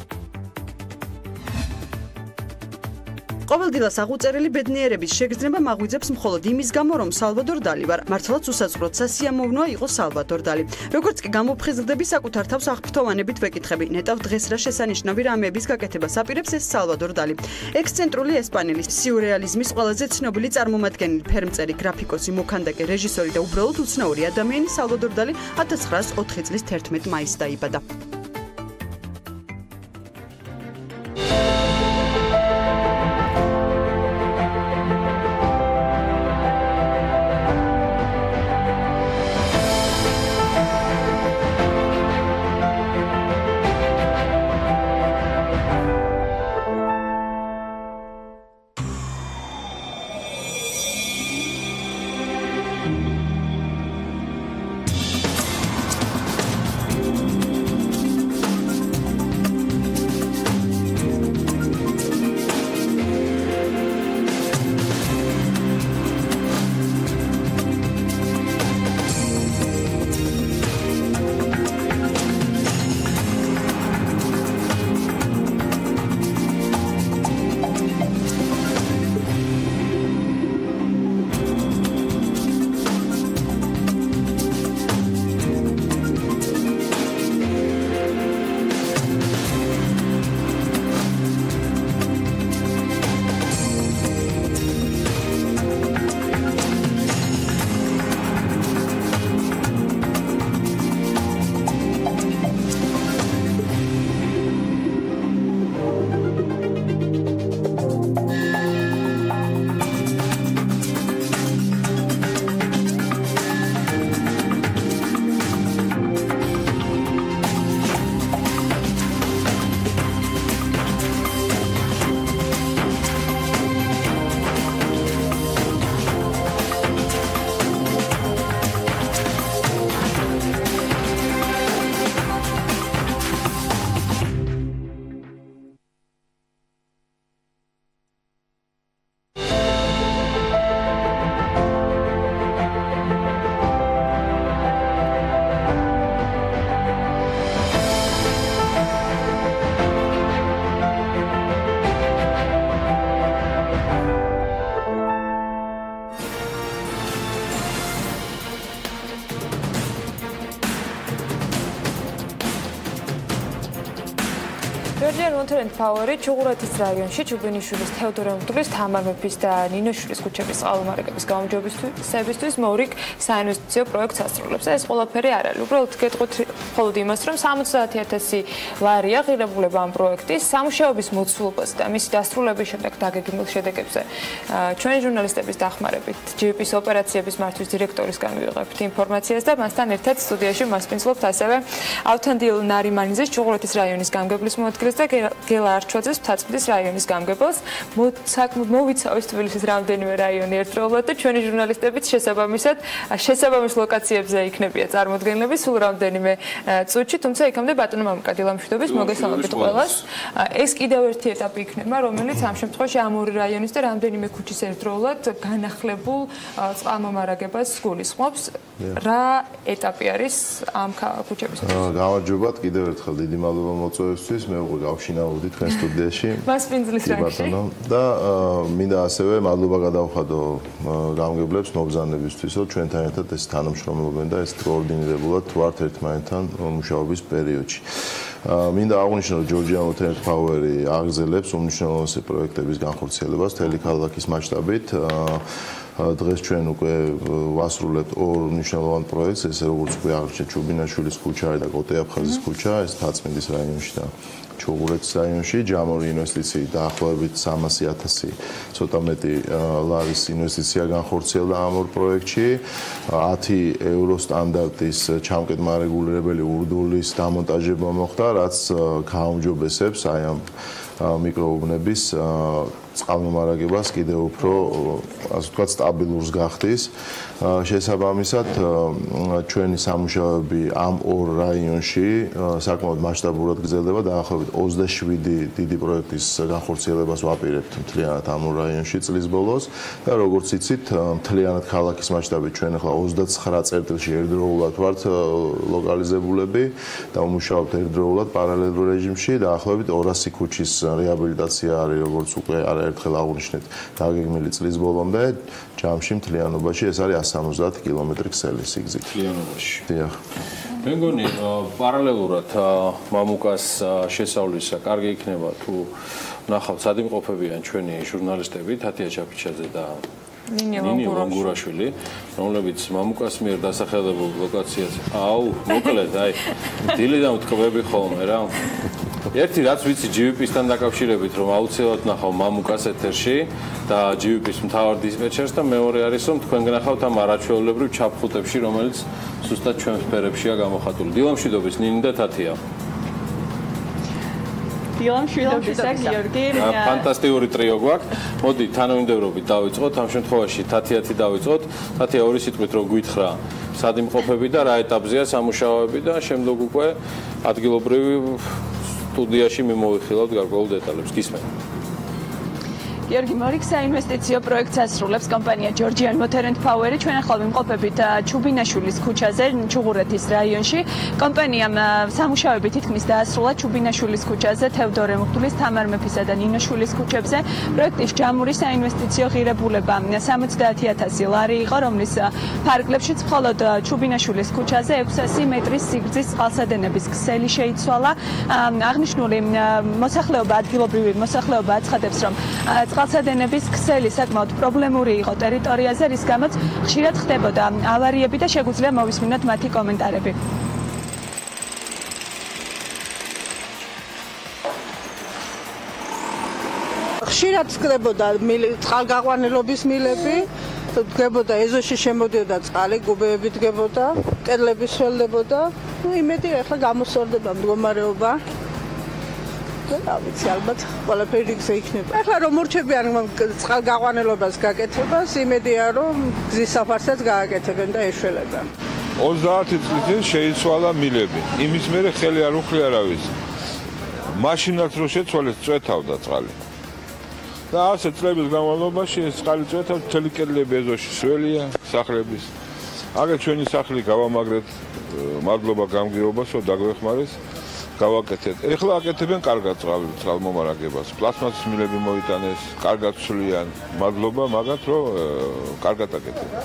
ყოველდილას აღუწერელი ბედნიერების შეგრძნება მაღვიძებს მხოლოდ იმის გამო, რომ სალვადორ დალი ვარ. მართლაც უსაწყროდ სასიამოვნოა იყო სალვადორ დალი. როგორც კი გამოფხიზლდები, საკუთარ თავს აღფრთოვანებით ვეკითხები, ნეტავ დღეს რა შესანიშნავი რამეების გაკეთებას აპირებს ეს სალვადორ დალი. ექსცენტრული ესპანელი სიურეალიზმის ყველაზე ცნობილი წარმომადგენელი, ფერმწერი, გრაფიკოსი, მოქანდაკე, რეჟისორი და უბრალოდ უცნაური ადამიანი სალვადორ დალი 1904 წლის 11 მაისს დაიბადა. Power ჩუღურეთის რაიონში ჩუბინიშვილის თეოდორემდულის თამარ მეფის და ნინოშვილის ქუჩების წყალმომარაგების გაუმჯობესებისთვის მორიგ საინვესტიციო პროექტს ასრულებს. ეს ყველაფერი არ არის. უბრალოდ გეტყვით მხოლოდ იმას, რომ 70,000 ლარია ღირებულება ამ პროექტის სამუშაოების მოცულობას და მისი დასრულების შემდეგ დაგეგმილ შედეგებზე. ჩვენ ჟურნალისტების დახმარებით ჯიპის ოპერაციების მართვის დირექტორისგან მივიღებთ ინფორმაციას და მასთან ერთად სტუდიაში მასპინძლობთ ასევე ავთანდილ ნარიმანიძეს ჩუღურეთის რაიონის გამგებლის მოადგილის და გელა არჩვაძეს მთაწმინდის რაიონის გამგებელს. მოვიცავეს თბილისის რამდენიმე რაიონი ერთდროულად და ჩვენი ჟურნალისტებიც შესაბამის ლოკაციებზე იქნებია წარმოდგენილები სულ რამდენიმე წუთში, თუმცა იქამდე ბატონო მამუკა დილა მშვიდობის მოგესალმებით ყველას. ეს კიდევ ერთი ეტაპი იქნება, რომელიც ამ შემთხვევაში ამ ორი რაიონის და რამდენიმე ქუჩის ერთდროულად განახლებულ წყალმომარაგებას გულისხმობს. რა ეტაპი არის ამ ქუჩების? გამარჯობათ კიდევ ერთხელ დიდი მადლობა მოწვევისთვის. მე უკვე გავშინაობდი თქვენ სტუდიაში. მას პინძლის რანგში. და მინდა ასევე მადლობა გადავხადო გამგებლებს მობრძანებისთვის, რომ ჩვენთან ერთად ეს თანამშრომლობენ და ეს კოორდინირებულად ვართ ერთმანეთთან მუშაობის პერიოდში. მინდა აღვნიშნო, რომ ჯორჯიან ვოთერ ფაუერი აგრძელებს უმნიშვნელოვანესი პროექტების განხორციელებას მთელი ქალაქის მასშტაბით. დღეს ჩვენ უკვე ვასრულებთ ორ მნიშვნელოვან პროექტს, ესე როგორც უკვე აღრჩა ჩუბინაშვილის ქუჩა და კოტეაფხაზის ქუჩა, ეს თაცმინდის რაიონში და ჩუღურეთის რაიონში. ჯამური ინვესტიციით დაახლოებით 300,000 ცოტა მეტი ლარის ინვესტიცია განხორციელდა ამ ორ პროექტში. 10 ევრო სტანდარტის ჩამკეტმარეგულირებელი ურდულის დამონტაჟება მოხდა, რაც გააუმჯობესებს აი ამ მიკროუბნების წყალმომარაგებას კიდევ უფრო, ასე ვთქვათ, სტაბილურს გახდის. შესაბამისად, ჩვენი სამუშაოები ამ ორ რაიონში საკმაოდ მასშტაბურად გრძელდება, დაახლოებით 27 დიდი პროექტის განხორციელებას ვაპირებთ მთლიანად ამ ორ რაიონში წლის ბოლოს და როგორც იცით, მთლიანად ქალაქის მასშტაბით ჩვენ ახლა 29 წერტილში ერთდროულად ვართ ლოკალიზებულები და ვმუშაობთ ერთდროულად პარალელურ რეჟიმში. დაახლოებით 200 ქუჩის რეაბილიტაცია არის, როგორც უკვე არაერთხელ აღვნიშნეთ, დაგეგმილი წლის ბოლომდე. ჯამში მთლიანობაში ეს არის 170 კილომეტრი ქსელი სიგრძით. მთლიანობაში. დიახ. მე მგონი პარალელურად მამუკას შესავლისა კარგი იქნება თუ ნახავთ სადიმყოფებიან ჩვენი ჟურნალისტები თათია ჩაფიჩაძე და ნინი ვანგურაშვილი, რომლებიც მამუკას მიერ დასახელებულ ლოკაციაზე. მოკლედ, დილიდან ვთქვები ხოლმე რა. ერთი რაც ვიცი GVP-სთან დაკავშირებით, რომ აუცილებლად ნახავ მამუკას ეთერში და GVP-ის მთავარ დისპეჩერს და მეორე არის, რომ თქვენ გნახავთ ამ არაჩვეულებრივ ჩაფხუტებში, რომელიც ზუსტად ჩვენ სფერებშია გამოხატული. დილა მშვიდობის ნინი და თათია. დილა მშვიდობისა გიორგი. ფანტასტიკური ტრიო გვაქვს. მოდი თანამიმდევრობით დავიწყოთ. ამ შემთხვევაში თათიათი დავიწყოთ. თათია ორი სიტყვით რო გითხრა სადიმყოფები და რა ეტაპზეა სამუშაოები და შემდეგ უკვე ადგილობრივი სტუდიაში მიმოვიხილავთ გარკვეულ დეტალებს. გისმენთ. გიორგი მორიქ საინვესტიციო პროექტს ასრულებს კომპანია ჯორჯიან ვოთერ ფაუერი. ჩვენ ახლა ვიმყოფებით ჩუბინაშვილის ქუჩაზე, ჩუღურეთის რაიონში. კომპანიამ სამუშაოები თითქმის დაასრულა ჩუბინაშვილის ქუჩაზე, თევდორე მღვდლის, თამარ მეფისა და ნინოშვილის ქუჩებზე. პროექტის ჯამური საინვესტიციო ღირებულება 70,000 ლარი იყო, რომლის ფარგლებშიც მხოლოდ ჩუბინაშვილის ქუჩაზე 600 მეტრის სიგრძის წყალსადენების ქსელი შეიცვალა. აღნიშნული მოსახლეობა, ადგილობრივი მოსახლეობა აცხადებს, რომ წყალსადენების ქსელი საკმაოდ პრობლემური იყო ტერიტორიაზე, რის გამოც ხშირად ხდებოდა ავარიები და შეგვიძლია მოვისმინოთ მათი კომენტარები. ხშირად ხდებოდა წყალგაყვანილობის მილები, დგებოდა ეზოში შემოდიოდა წყალი, გუბეები დგებოდა, კედლები სველდებოდა. იმედი ახლა გამოსწორდება მდგომარეობა. და ვიცი ალბათ ყველაფერი რიგზე იქნება. ახლა რომ მორჩებიან წყალგაყვანილობას გაკეთებას, იმედია რომ გზის საფარსაც გააკეთებენ და ეშველებენ. 30 წლით შეიცვალა მილები. იმის მერე ხელი არ უხლი არავის. მაშინაც რო შეცვალეს წვეთავდა წყალი. და ასე წლების განმავლობაში ეს წყალი წვეთავდა, მთელი კედლები ეზოში სველია სახლების. აგერ ჩვენი სახლი გავამაგრეთ, მადლობა გამგეობას, რომ დაგვეხმარეს. გავაკეთეთ. ეხლა აკეთებენ კარგად წყალმომარაგებას. პლასმასის მილები მოიტანეს, კარგად ცვლიან. მადლობა მაგათ, რომ კარგად აკეთებენ.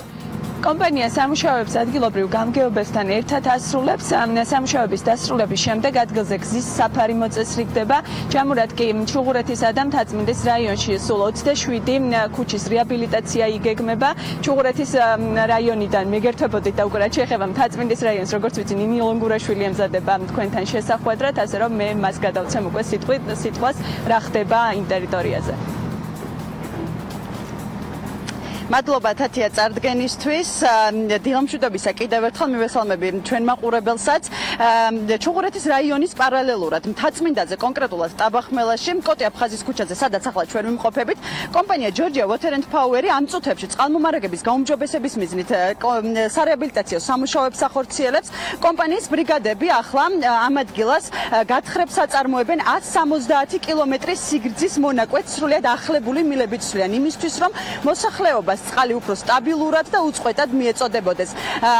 კომპანია სამუშაოებს ადგილობრივ გამგეობასთან ერთად ასრულებს. სამუშაოების დასრულების შემდეგ ადგილზე გზის საფარი მოწესრიგდება. ჯამურად კი ჩუღურეთისა და მთაწმინდის რაიონში სულ 27 ქუჩის რეაბილიტაცია იგეგმება. ჩუღურეთის რაიონიდან მეგერთვებოდით და უკვე რაც შეეხება მთაწმინდის რაიონს, როგორც ვიცი, ნინი ლონგურაშვილი ემზადება თქვენთან შესახვედრად, ასე რომ მე მას გადავცემ უკვე სიტყვას რა ხდება იმ ტერიტორიაზე. მადლობა თათია წარდგენისთვის. დილამშვიდობისა კიდევ ერთხელ მივესალმები ჩვენ მაყურებელსაც. ჩუღურეთის რაიონის პარალელურად მთაწმინდაზე, კონკრეტულად ტაბახმელაში, კოტე აფხაზის ქუჩაზე, სადაც ახლა ჩვენ ვიმყოფებით, კომპანია Georgia Water and Power ამ წუთებში წყალმომარაგების გაუმჯობესების მიზნით სარეაბილიტაციო სამუშაოებს ახორციელებს. კომპანიის ბრიგადები ახლა ამ ადგილას გათხრებს აწარმოებენ 170 კილომეტრის სიგრძის მონაკვეთს სრულიად ახლებული მილებით სვლიან იმისთვის, რომ მოსახლეობას წყალი უფრო სტაბილურად და უწყვეტად მიეწოდებოდეს.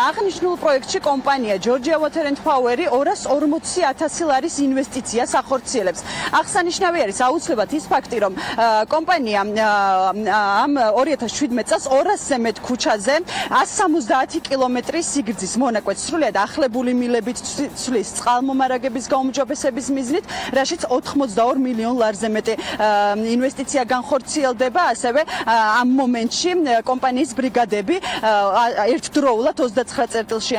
აღნიშნულ პროექტში კომპანია Georgia Water and Power 240,000 ლარის ინვესტიციას ახორციელებს. აღსანიშნავი არის აუცილებლად ის ფაქტი, რომ კომპანია ამ 2017 წელს 200-ზე მეტ ქუჩაზე 170 კილომეტრის სიგრძის მონაკვეთს სრულიად ახლებული მილებით ცვლის წყალმომარაგების გაუმჯობესების მიზნით, რაშიც 82 მილიონ ლარზე მეტი ინვესტიცია განხორციელდება, ასევე ამ მომენტში კომპანიის ბრიგადები ერთდროულად 29 წერტილში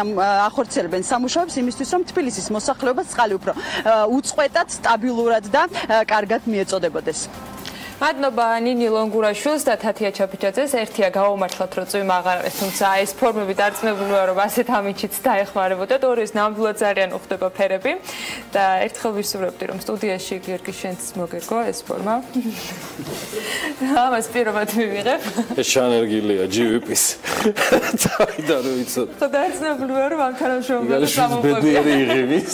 ახორციელებენ სამუშაოებს იმისთვის, რომ თბილისის მოსახლეობას წყალი უფრო უწყვეტად, სტაბილურად და კარგად მიეწოდებოდეს. მადლობა ნინი ლონგურაშვილს და თათია ჩაფიჩაძეს. ერთია გავამართლათ, რომ წვიმა აღარ არის, თუმცა ეს ფორმები დარწმუნებულია, რომ ასეთ ამიჩიც დაეხმარებოდათ. ორივეს ნამდვილად ძალიან უხდება ფერები და ერთხელ ვისურვებდი, რომ სტუდიაში გიორგი შენც მოგერგო ეს ფორმა. ამას პირობად მივიღებ. ეს შანერგილია GVP-ის. წაიდა რომ იცოდ. დარწმუნებულია, რომ ამ თანამშრომლებს სამომავლოა. ბედნიერი იღების.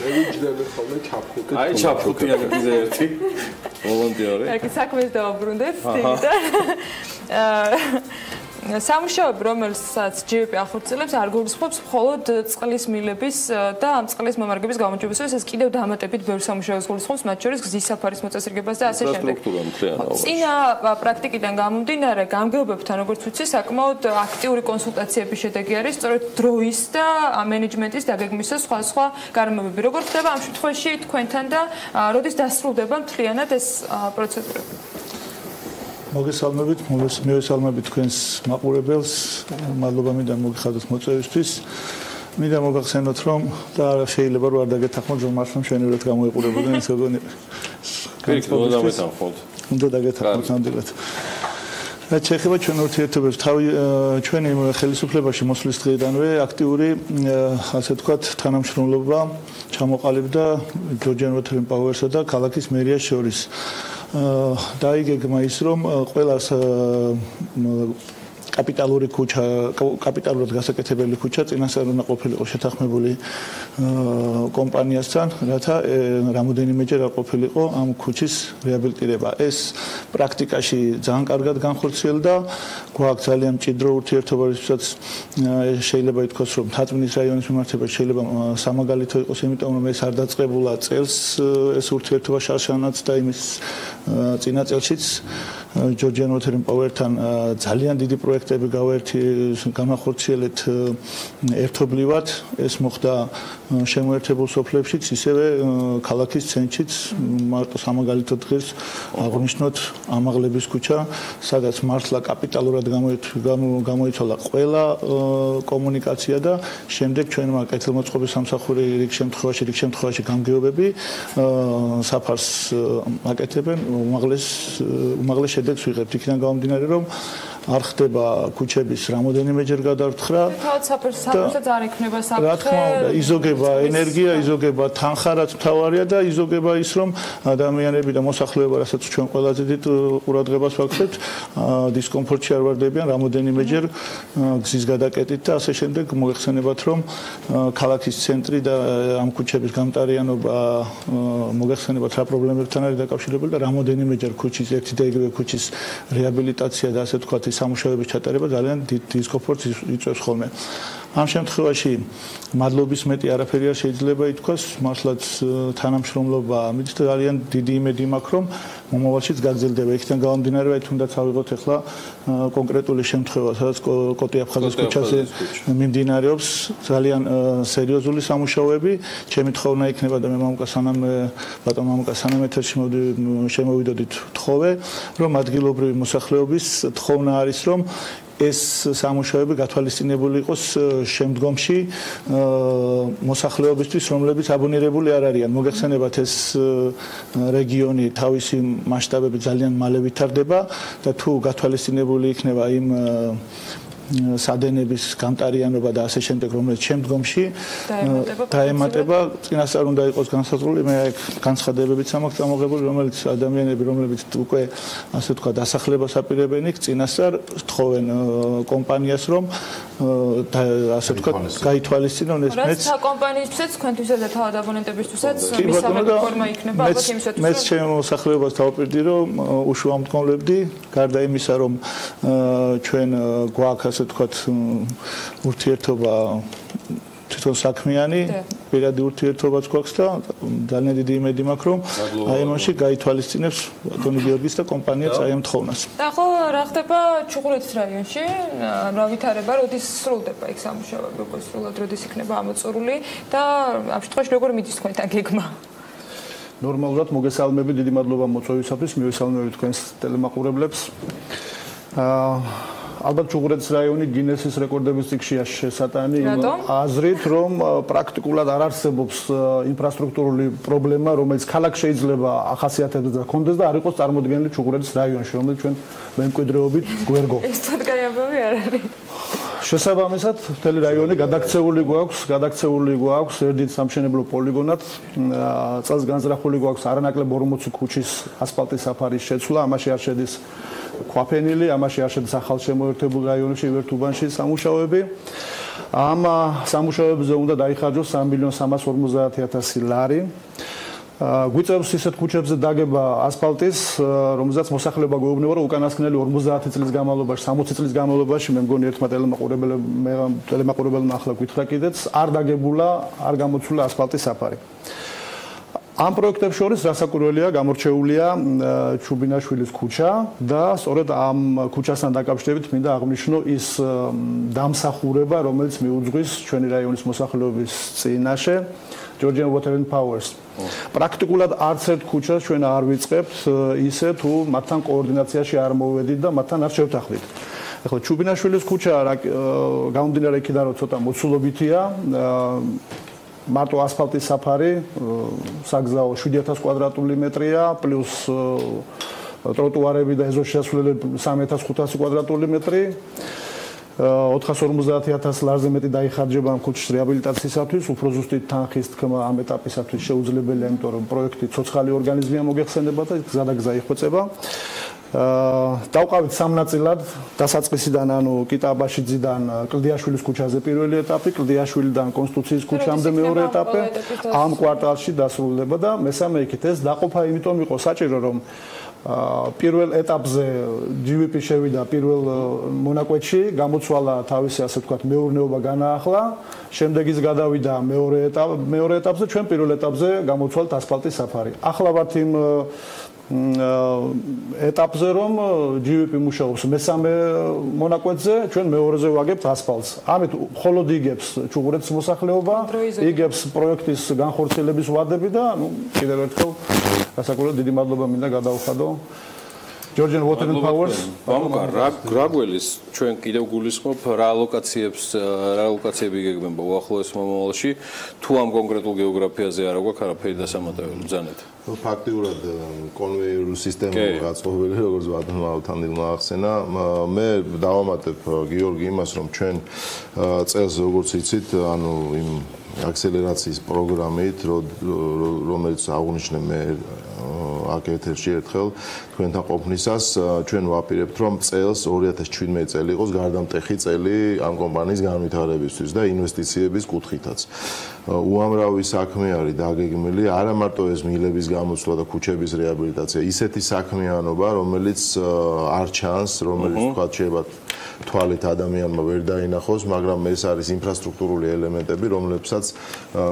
ევიჯდები ხოლმე ჩაფხუტი. აი ჩაფხუტია კიდე ერთი. ვოლონტიორი. აი საქმეს დავაბრუნდეთ სამუშაოები, რომელსაც GVP ახორციელებს, არ გულისხმობს მხოლოდ წყლის მილების და ამ წყლის მომარაგების გაუმჯობესებას, ეს კიდევ დამატებით ბევრ სამუშაოს გულისხმობს, მათ შორის გზის საფარის მოწესრიგებას და ასე შემდეგ. წინა პრაქტიკიდან გამომდინარე, გამგეობებთან, როგორც ვიცი, საკმაოდ აქტიური კონსულტაციების შედეგი არის სწორედ დროის და მენეჯმენტის დაგეგმვის სხვა გარემოებები. როგორ ხდება ამ შემთხვევაში თქვენთან და როდის დასრულდება მთლიანად ეს პროცედურები? მოგესალმებით, მივესალმებით თქვენს მაყურებელს. მადლობა მინდა მოგიხადოთ მოწვევისთვის. მინდა მოგახსენოთ, რომ და შეიძლება რომ არ დაგეთანხმოთ, რომ მართლა მშვენივრად გამოიყურებოდნენ ეს გოგონი. უნდა დაგეთანხმოთ ნამდვილად. რაც შეეხება ჩვენ ურთიერთობებს, ჩვენი ხელისუფლებაში მოსვლის დღეიდანვე აქტიური, ასე ვთქვათ, თანამშრომლობა ჩამოყალიბდა Georgia Water and Power-სა და ქალაქის მერიას შორის. დაიგეგმა ის, რომ ყველას კაპიტალური ქუჩა, კაპიტალურად გასაკეთებელი ქუჩა წინასწარ უნდა ყოფილიყო შეთანხმებული კომპანიასთან, რათა რამოდენიმეჯერ არ ყოფილიყო ამ ქუჩის რეაბილიტირება. ეს პრაქტიკაში ძალიან კარგად განხორციელდა. გვაქვს ძალიან მჭიდრო ურთიერთობა, რისთვისაც შეიძლება ითქვას, რომ მთაწმინდის რაიონის მიმართებაში შეიძლება სამაგალითო იყოს, იმიტომ რომ ეს არ დაწყებულა წელს ეს ურთიერთობა შარშანაც და იმის წინა წელშიც Georgia Water and Power-თან ძალიან დიდი პროექტები განახორციელეთ ერთობლივად. ეს მოხდა შემოერთებულ სოფლებშიც, ისევე ქალაქის ცენტრშიც, მარტო სამაგალითო დღეს აღნიშნოთ ამაღლების ქუჩა, სადაც მართლა კაპიტალურად გამოიცვალა ყველა კომუნიკაცია და შემდეგ ჩვენმა კეთილმოწყობის სამსახური რიგ შემთხვევაში გამგეობები საფარს აკეთებენ, უმაღლეს შედეგს ვიღებთ იქიდან გამომდინარე, რომ არ ხდება ქუჩების რამოდენიმეჯერ გადართხრა. თავად საფარსა ძალიან იქნება საფრთხე. რა თქმა უნდა, იზოგება ენერგია, იზოგება თანხა, რაც მთავარია და იზოგება ის, რომ ადამიანები და მოსახლეობა, რასაც ჩვენ ყველაზე დიდ ყურადღებას ვაქცევთ, დისკომფორტში არ ვარდებიან რამოდენიმეჯერ გზის გადაკეტით და ასე შემდეგ. მოგეხსენებათ, რომ ქალაქის ცენტრი და ამ ქუჩების გამტარიანობა მოგეხსენებათ რა პრობლემებთან არის დაკავშირებული და რამოდენიმეჯერ ქუჩის ერთი და იგივე ქუჩის რეაბილიტაცია და ასე ვთქვათ სამუშაოების ჩატარება ძალიან დიდ დისკომფორტს იწვევს ხოლმე. ამ შემთხვევაში მადლობის მეტი არაფერი არ შეიძლება ითქვას, მართლაც თანამშრომლობა ამით ძალიან დიდი იმედი მაქვს, რომ მომავალშიც გაგრძელდება. იქიდან გამომდინარე, აი თუნდაც ავიღოთ ახლა კონკრეტული შემთხვევა, სადაც კოტე აფხაზის ქუჩაზე მიმდინარეობს ძალიან სერიოზული სამუშაოები. ჩემი თხოვნა იქნება და მე ბატონ მამუკა სანამ ეთერში შემოვიდოდით თხოვე, რომ ადგილობრივი მოსახლეობის თხოვნა არის, რომ ეს სამუშაოები გათვალისწინებული იყოს შემდგომში მოსახლეობისთვის, რომლებიც აბონირებული არ არიან. მოგეხსენებათ, ეს რეგიონი თავისი მასშტაბები ძალიან მალე ვითარდება და თუ გათვალისწინებული იქნება იმ სადენების გამტარიანობა და ასე შემდეგ, რომელიც შემდგომში დაემატება, წინასწარ უნდა იყოს განსაზღვრული, მე აქ განცხადებებიც ამაქვს წამოღებული, რომელიც ადამიანები, რომლებიც უკვე ასე თქვა დასახლებას აპირებენ, იქ წინასწარ თხოვენ კომპანიას, რომ ასე თქვა გაითვალისწინონ ეს მეც საკომპანიისთვისაც, თქვენთვისაც და თავად აბონენტებისთვისაც მისაღები ფორმა იქნება ალბათ იმისათვის, მეც ჩემ მოსახლეობას დავაპირდი, რომ უშუალმდგომლობდი, გარდა იმისა, რომ ჩვენ გვაქვს ასე თქვათ ურთიერთობა თვითონ საქმიანი პირადი ურთიერთობაც გვაქვს და ძალიან დიდი იმედი მაქვს, რომ აი ამაში გაითვალისწინებს ბატონი გიორგის და კომპანიაც აი ამ თხოვნას. და ხო რა ხდება ჩუღურეთის რაიონში? რა ვითარება, როდის სრულდება იქ სამუშაოები, უკვე სრულად როდის იქნება ამოწურული და ამ შემთხვევაში როგორ მიდის თქვენთან გეგმა? ნორმალურად მოგესალმები, დიდი მადლობა მოწვევისათვის, მივესალმები თქვენს ტელემაყურებლებს. ალბათ ჩუღურეთის რაიონი გინესის რეკორდების წიგნშია შესატანი იმ აზრით, რომ პრაქტიკულად არ არსებობს ინფრასტრუქტურული პრობლემა, რომელიც ქალაქს შეიძლება ახასიათებდეს და კონდეს და არ იყოს წარმოდგენილი ჩუღურეთის რაიონში, რომელიც ჩვენ მემკვიდრეობით გვერგო. ეს თორგაი ამბავი არ არის. შესაბამისად, მთელი რაიონი გადაქცეული გვაქვს ერთით სამშენებლო პოლიგონად, წელს განზრახული გვაქვს არანაკლებ 40 ქუჩის ასფალტის საფარის შეცვლა, ამაში არ შედის ქვაფენილი, ამაში არ შედის ახალ შემოერთებულ რაიონებში, ვერტუბანში სამუშაოები. ამ სამუშაოებზე უნდა დაიხარჯოს 3.350.000 ლარი. გვიწევს ისეთ ქუჩებზე დაგება ასფალტის, რომელზეც მოსახლეობა გვეუბნება, რომ უკანასკნელი 50 წლის განმავლობაში, 60 წლის განმავლობაში, მე მგონი ერთმა ტელემაყურებელმა ახლა გითხრა კიდეც, არ დაგებულა, არ გამოცულა ასფალტის საფარი. ამ პროექტებს შორის რასაკვირველია, გამორჩეულია ჩუბინაშვილის ქუჩა და სწორედ ამ ქუჩასთან დაკავშირებით მინდა აღვნიშნო ის დამსახურება, რომელიც მიუძღვის ჩვენი რაიონის მოსახლეობის წინაშე Georgian Water and Powers. პრაქტიკულად არც ერთ ქუჩას ჩვენ არ ვიწყებთ ისე თუ მათთან კოორდინაციაში არ მოვედით და მათთან არ შევთანხმდით. ახლა ჩუბინაშვილის ქუჩა გამომდინარე იქიდან რომ ცოტა მოცულობითია, მარტო ასფალტის საფარი საგზაო 7000 კვადრატული მეტრია პლუს ტროტუარები და ეზოში შესასვლელები 3500 კვადრატული მეტრი 450.000 ლარზე მეტი დაიხარჯება ამ ქუჩის რეაბილიტაციისათვის, უფრო ზუსტი თანხის თქმა ამ ეტაპისათვის შეუძლებელია, იმიტომ რომ პროექტი ცოცხალი ორგანიზმია მოგეხსენება და გზადაგზა იხვეწება. დავყავით სამ ნაწილად, დასაწყისიდან, ანუ კიტაბაშიძიდან კლდიაშვილის ქუჩაზე პირველი ეტაპი, კლდიაშვილიდან კონსტიტუციის ქუჩამდე მეორე ეტაპი, ამ კვარტალში დასრულდება და მესამე იქით ეს დაყოფა იმიტომ იყო საჭირო, რომ პირველ ეტაპზე GVP შევიდა პირველ მონაკვეთში, გამოცვალა თავისი ასე ვთქვათ მეურნეობა განაახლა, შემდეგ ის გადავიდა მეორე ეტაპზე, ჩვენ პირველ ეტაპზე გამოცვალთ ასფალტის საფარი. ახლა ვართ იმ ეტაპზე, რომ GVP მუშაობს მესამე მონაკვეთზე, ჩვენ მეორეზე ვაგებთ ასფალტს. ამით მხოლოდ იგებს ჩუღურეთის მოსახლეობა, იგებს პროექტის განხორციელების ვადები და კიდევ ერთხელ გასაკუთრებით დიდი მადლობა მინდა გადავხადო Georgian Water and Powers. გრაგველის ჩვენ კიდევ გულისხმობ რა ლოკაციები გეგმება უახლოეს მომავალში, თუ ამ კონკრეტულ გეოგრაფიაზე არა გვაქვს არაფერი დასამატებელი ბრძანეთ. ფაქტიურად კონვეიერული სისტემა გაწყობილი, როგორც ბატონმა ავთანდილმა ახსენა, მე დავამატებ გიორგი იმას, რომ ჩვენ წელს როგორც იცით, ანუ იმ აქსელერაციის პროგრამით, რომელიც აღნიშნე მე აქ ეთერში ერთხელ თქვენთან ყოფნისას ჩვენ ვაპირებთ, რომ წელს 2017 წელი იყოს გარდამტეხი წელი ამ კომპანიის განვითარებისთვის და ინვესტიციების კუთხითაც. უამრავი საქმე არის დაგეგმილი, არა მარტო ეს მილების გამოცვლა და ქუჩების რეაბილიტაცია, ისეთი საქმიანობა, რომელიც არ ჩანს, რომელიც თქვა შეიძლება თვალით ადამიანმა ვერ დაინახოს, მაგრამ ეს არის ინფრასტრუქტურული ელემენტები, რომლებსაც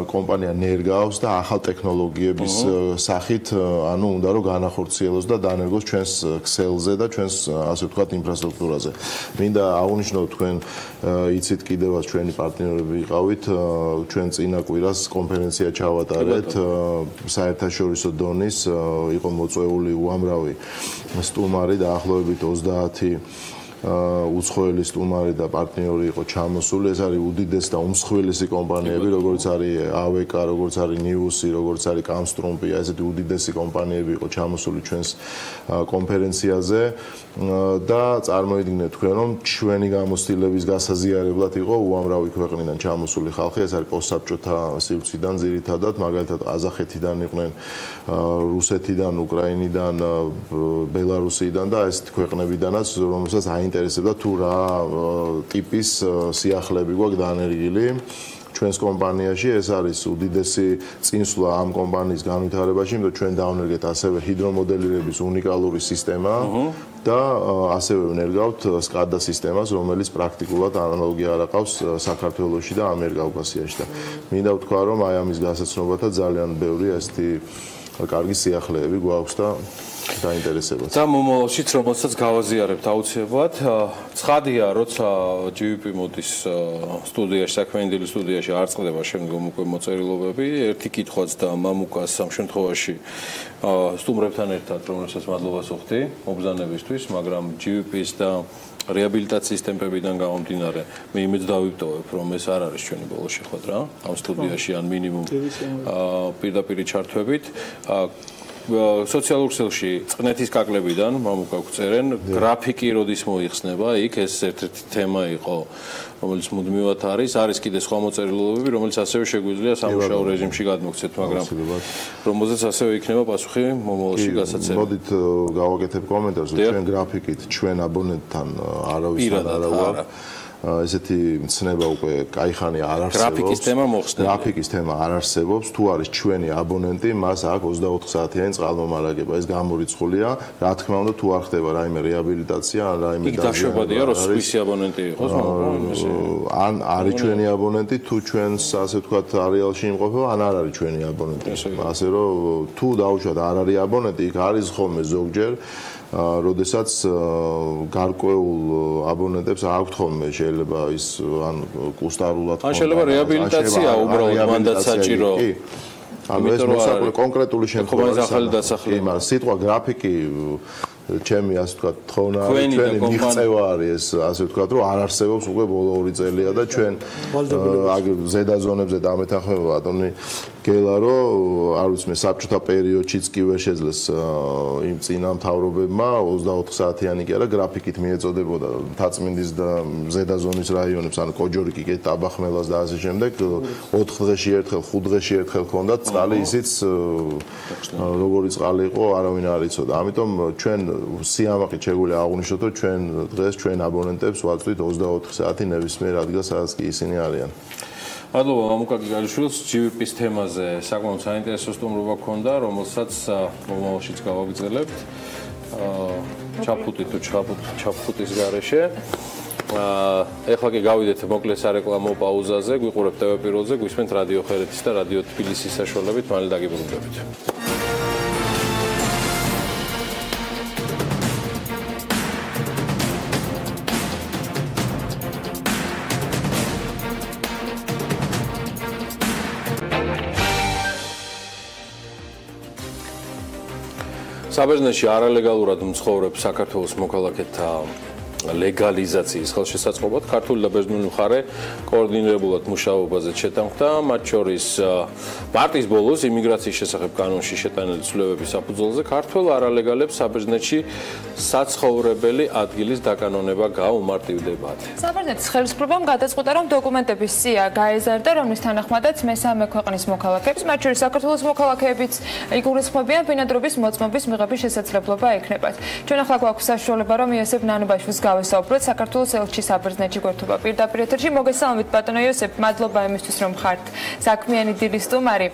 კომპანია ნერგავს და ახალ ტექნოლოგიების სახით, ანუ უნდა რომ განახორციელოს და დანერგოს ჩვენს ქსელზე და ჩვენს ასე ვთქვათ ინფრასტრუქტურაზე. მინდა აღვნიშნო თქვენ იცით კიდევაც ჩვენი პარტნიორები იყავით, ჩვენ წინა კვირას კონფერენცია ჩავატარეთ საერთაშორისო დონის, იყო მოწვეული უამრავი სტუმარი დაახლოებით 30 უცხოელი სტუმარი და პარტნიორი იყო ჩამოსული. ეს არის უდიდესი და უმსხვილესი კომპანიები, როგორც არის AVK, როგორც არის Newsy, როგორც არის Kamstrumpi, ესეთი უდიდესი კომპანიები იყო ჩამოსული ჩვენს კონფერენციაზე და წარმოიდგინეთ თქვენ, რომ ჩვენი გამოცდილების გასაზიარებლად იყო უამრავი ქვეყნიდან ჩამოსული ხალხი. ეს არის პოსტსაბჭოთა სივრციდან ძირითადად, მაგალითად ყაზახეთიდან იყვნენ, რუსეთიდან, უკრაინიდან, ბელარუსიდან და ეს ქვეყნებიდანაც, რომელსაც აინტერესებდა თუ რა ტიპის სიახლეები გვაქვს დანერგილი ჩვენს კომპანიაში. ეს არის უდიდესი წინსვლა ამ კომპანიის განვითარებაში, იმიტომ ჩვენ დავნერგეთ ასევე ჰიდრომოდელირების უნიკალური სისტემა და ასევე ვნერგავთ SCADA სისტემას, რომელიც პრაქტიკულად ანალოგი არ აყავს საქართველოში და ამიერკავკასიაში და მინდა ვთქვა, რომ აი ამის გასაცნობათად ძალიან ბევრი ესეთი კარგი სიახლეები გვაქვს და დაინტერესებათ. და მომავალშიც რომელსაც გავაზიარებთ აუცილებლად. ცხადია, როცა GVP მოდის სტუდიაში, საქმიანი დილის სტუდიაში არ წყდება შემდგომ უკვე მოწერილობები. ერთი კითხვაც და მამუკას ამ შემთხვევაში სტუმრებთან ერთად, რომელსაც მადლობას ვუხდი მობრძანებისთვის, მაგრამ GVP-ის და რეაბილიტაციის ტემპებიდან გამომდინარე, მე იმედს დავიტოვებ, რომ ეს არ არის ჩვენი ბოლო შეხვედრა ამ სტუდიაში ან მინიმუმ პირდაპირ ჩართვებით. სოციალურ ქსელში წყნეთის კაკლებიდან მამუკა გვწერენ, გრაფიკი როდის მოიხსნება, იქ ეს ერთ-ერთი თემა იყო, რომელიც მუდმივად არის კიდე სხვა მოწერილობები, რომელიც ასევე შეგვიძლია სამუშაო რეჟიმში გადმოგცეთ, მაგრამ რომელზეც ასევე იქნება პასუხი მომავალში გასაცემი. მოდით გავაკეთებ კომენტარს, რომ ჩვენ გრაფიკით ჩვენ აბონენტთან არავისთან არ ვარ. ესეთი მცნება უკვე кайხანი არ არსებობს. გრაფიკის თემა მოხსნილია. გრაფიკის თემა არ არსებობს. თუ არის ჩვენი აბონენტი, მას აქვს 24 საათიანი წყალმომარაგება. ეს გამორიცხულია. რა თქმა უნდა, თუ არ ხდება რაიმე რეაბილიტაცია, ან რაიმე დაზიანება. იქ დაშვებადია, რომ სხვისი აბონენტი იყოს, ან არის ჩვენი აბონენტი, თუ ჩვენს ასე ვთქვათ არეალში იმყოფება, ან არ არის ჩვენი აბონენტი. ასე რომ თუ დაუშვათ არ არის აბონენტი, იქ არის ხოლმე ზოგჯერ როდესაც გარკვეულ აბონენტებს აქვთ ხოლმე შეიძლება ის ან კუსტარულად ან შეიძლება რეაბილიტაცია უბრალოდ მანდაც საჭირო. ანუ ეს მოსაკვე კონკრეტული შემთხვევაა. ახალი დასახლება. კი, მაგრამ სიტყვა გრაფიკი ჩემი ასე ვთქვათ თხოვნა არის, ჩვენი მიღწევა არის ეს ასე ვთქვათ, რომ არ არსებობს უკვე ბოლო 2 წელია და ჩვენ ზედა ზონებზე დამეთანხმება ბატონი გელა, რომ არ ვიცი მე საბჭოთა პერიოდშიც კი ვერ შეძლეს იმ წინა მთავრობებმა 24 საათიანი კი არა გრაფიკით მიეწოდებოდა თაწმინდის და ზედა ზონის რაიონებს, ანუ კოჯორიკი, ტაბახმელას და ასე შემდეგ 4 დღეში ერთხელ, 5 დღეში ერთხელ ქონდათ წყალი, ისიც როგორი წყალი იყო, არავინ არ იცოდა. ამიტომ ჩვენ სიამაყით შეგვიძლია აღვნიშნოთ, რომ ჩვენ დღეს ჩვენ აბონენტებს ვაწვდით 24 საათი ნებისმიერ ადგილას, სადაც კი ისინი არიან. მადლობა მამუკა გიგალიშვილს GVP-ის თემაზე საკმაოდ საინტერესო სტუმრობა გქონდა, რომელსაც მომავალშიც გავაგრძელებთ. ჩაფუტით თუ ჩაფუტის გარეშე. ეხლა კი გავიდეთ მოკლე სარეკლამო პაუზაზე, გვიყურებთ TV პირველზე, გვისმენთ რადიო ხერეთის და რადიო თბილისის საშუალებით, მალე დაგიბრუნდებით. საბერძნეთში არალეგალურად მცხოვრებ საქართველოს მოქალაქეთა ლეგალიზაციის ხელშესაწყობად ქართული და ბერძნული მხარე კოორდინირებულად მუშაობაზე შეთანხმდა, მათ შორის მარტის ბოლოს იმიგრაციის შესახებ კანონში შეტანილი ცვლილებების საფუძველზე ქართველ არალეგალებს საბერძნეთში საცხოვრებელი ადგილის დაკანონება გაუმარტივდებათ. საბერძნეთის ხელისუფლებამ გადაწყვიტა, რომ დოკუმენტების სია გაეზარდა, რომლის თანახმადაც მესამე ქვეყნის მოქალაქეებს, მათ შორის საქართველოს მოქალაქეებიც იგულისხმებიან ბინადრობის მოწმობის მიღების შესაძლებლობა ექნებათ. ჩვენ ახლა გვაქვს საშუალება, რომ იოსებ ნანებაშვილს გავესაუბროთ საქართველოს ელჩი საბერძნეთში გვერდობა პირდაპირ ეთერში. მოგესალმებით ბატონო იოსებ, მადლობა იმისთვის, რომ ხართ საქმიანი დილის სტუმარი.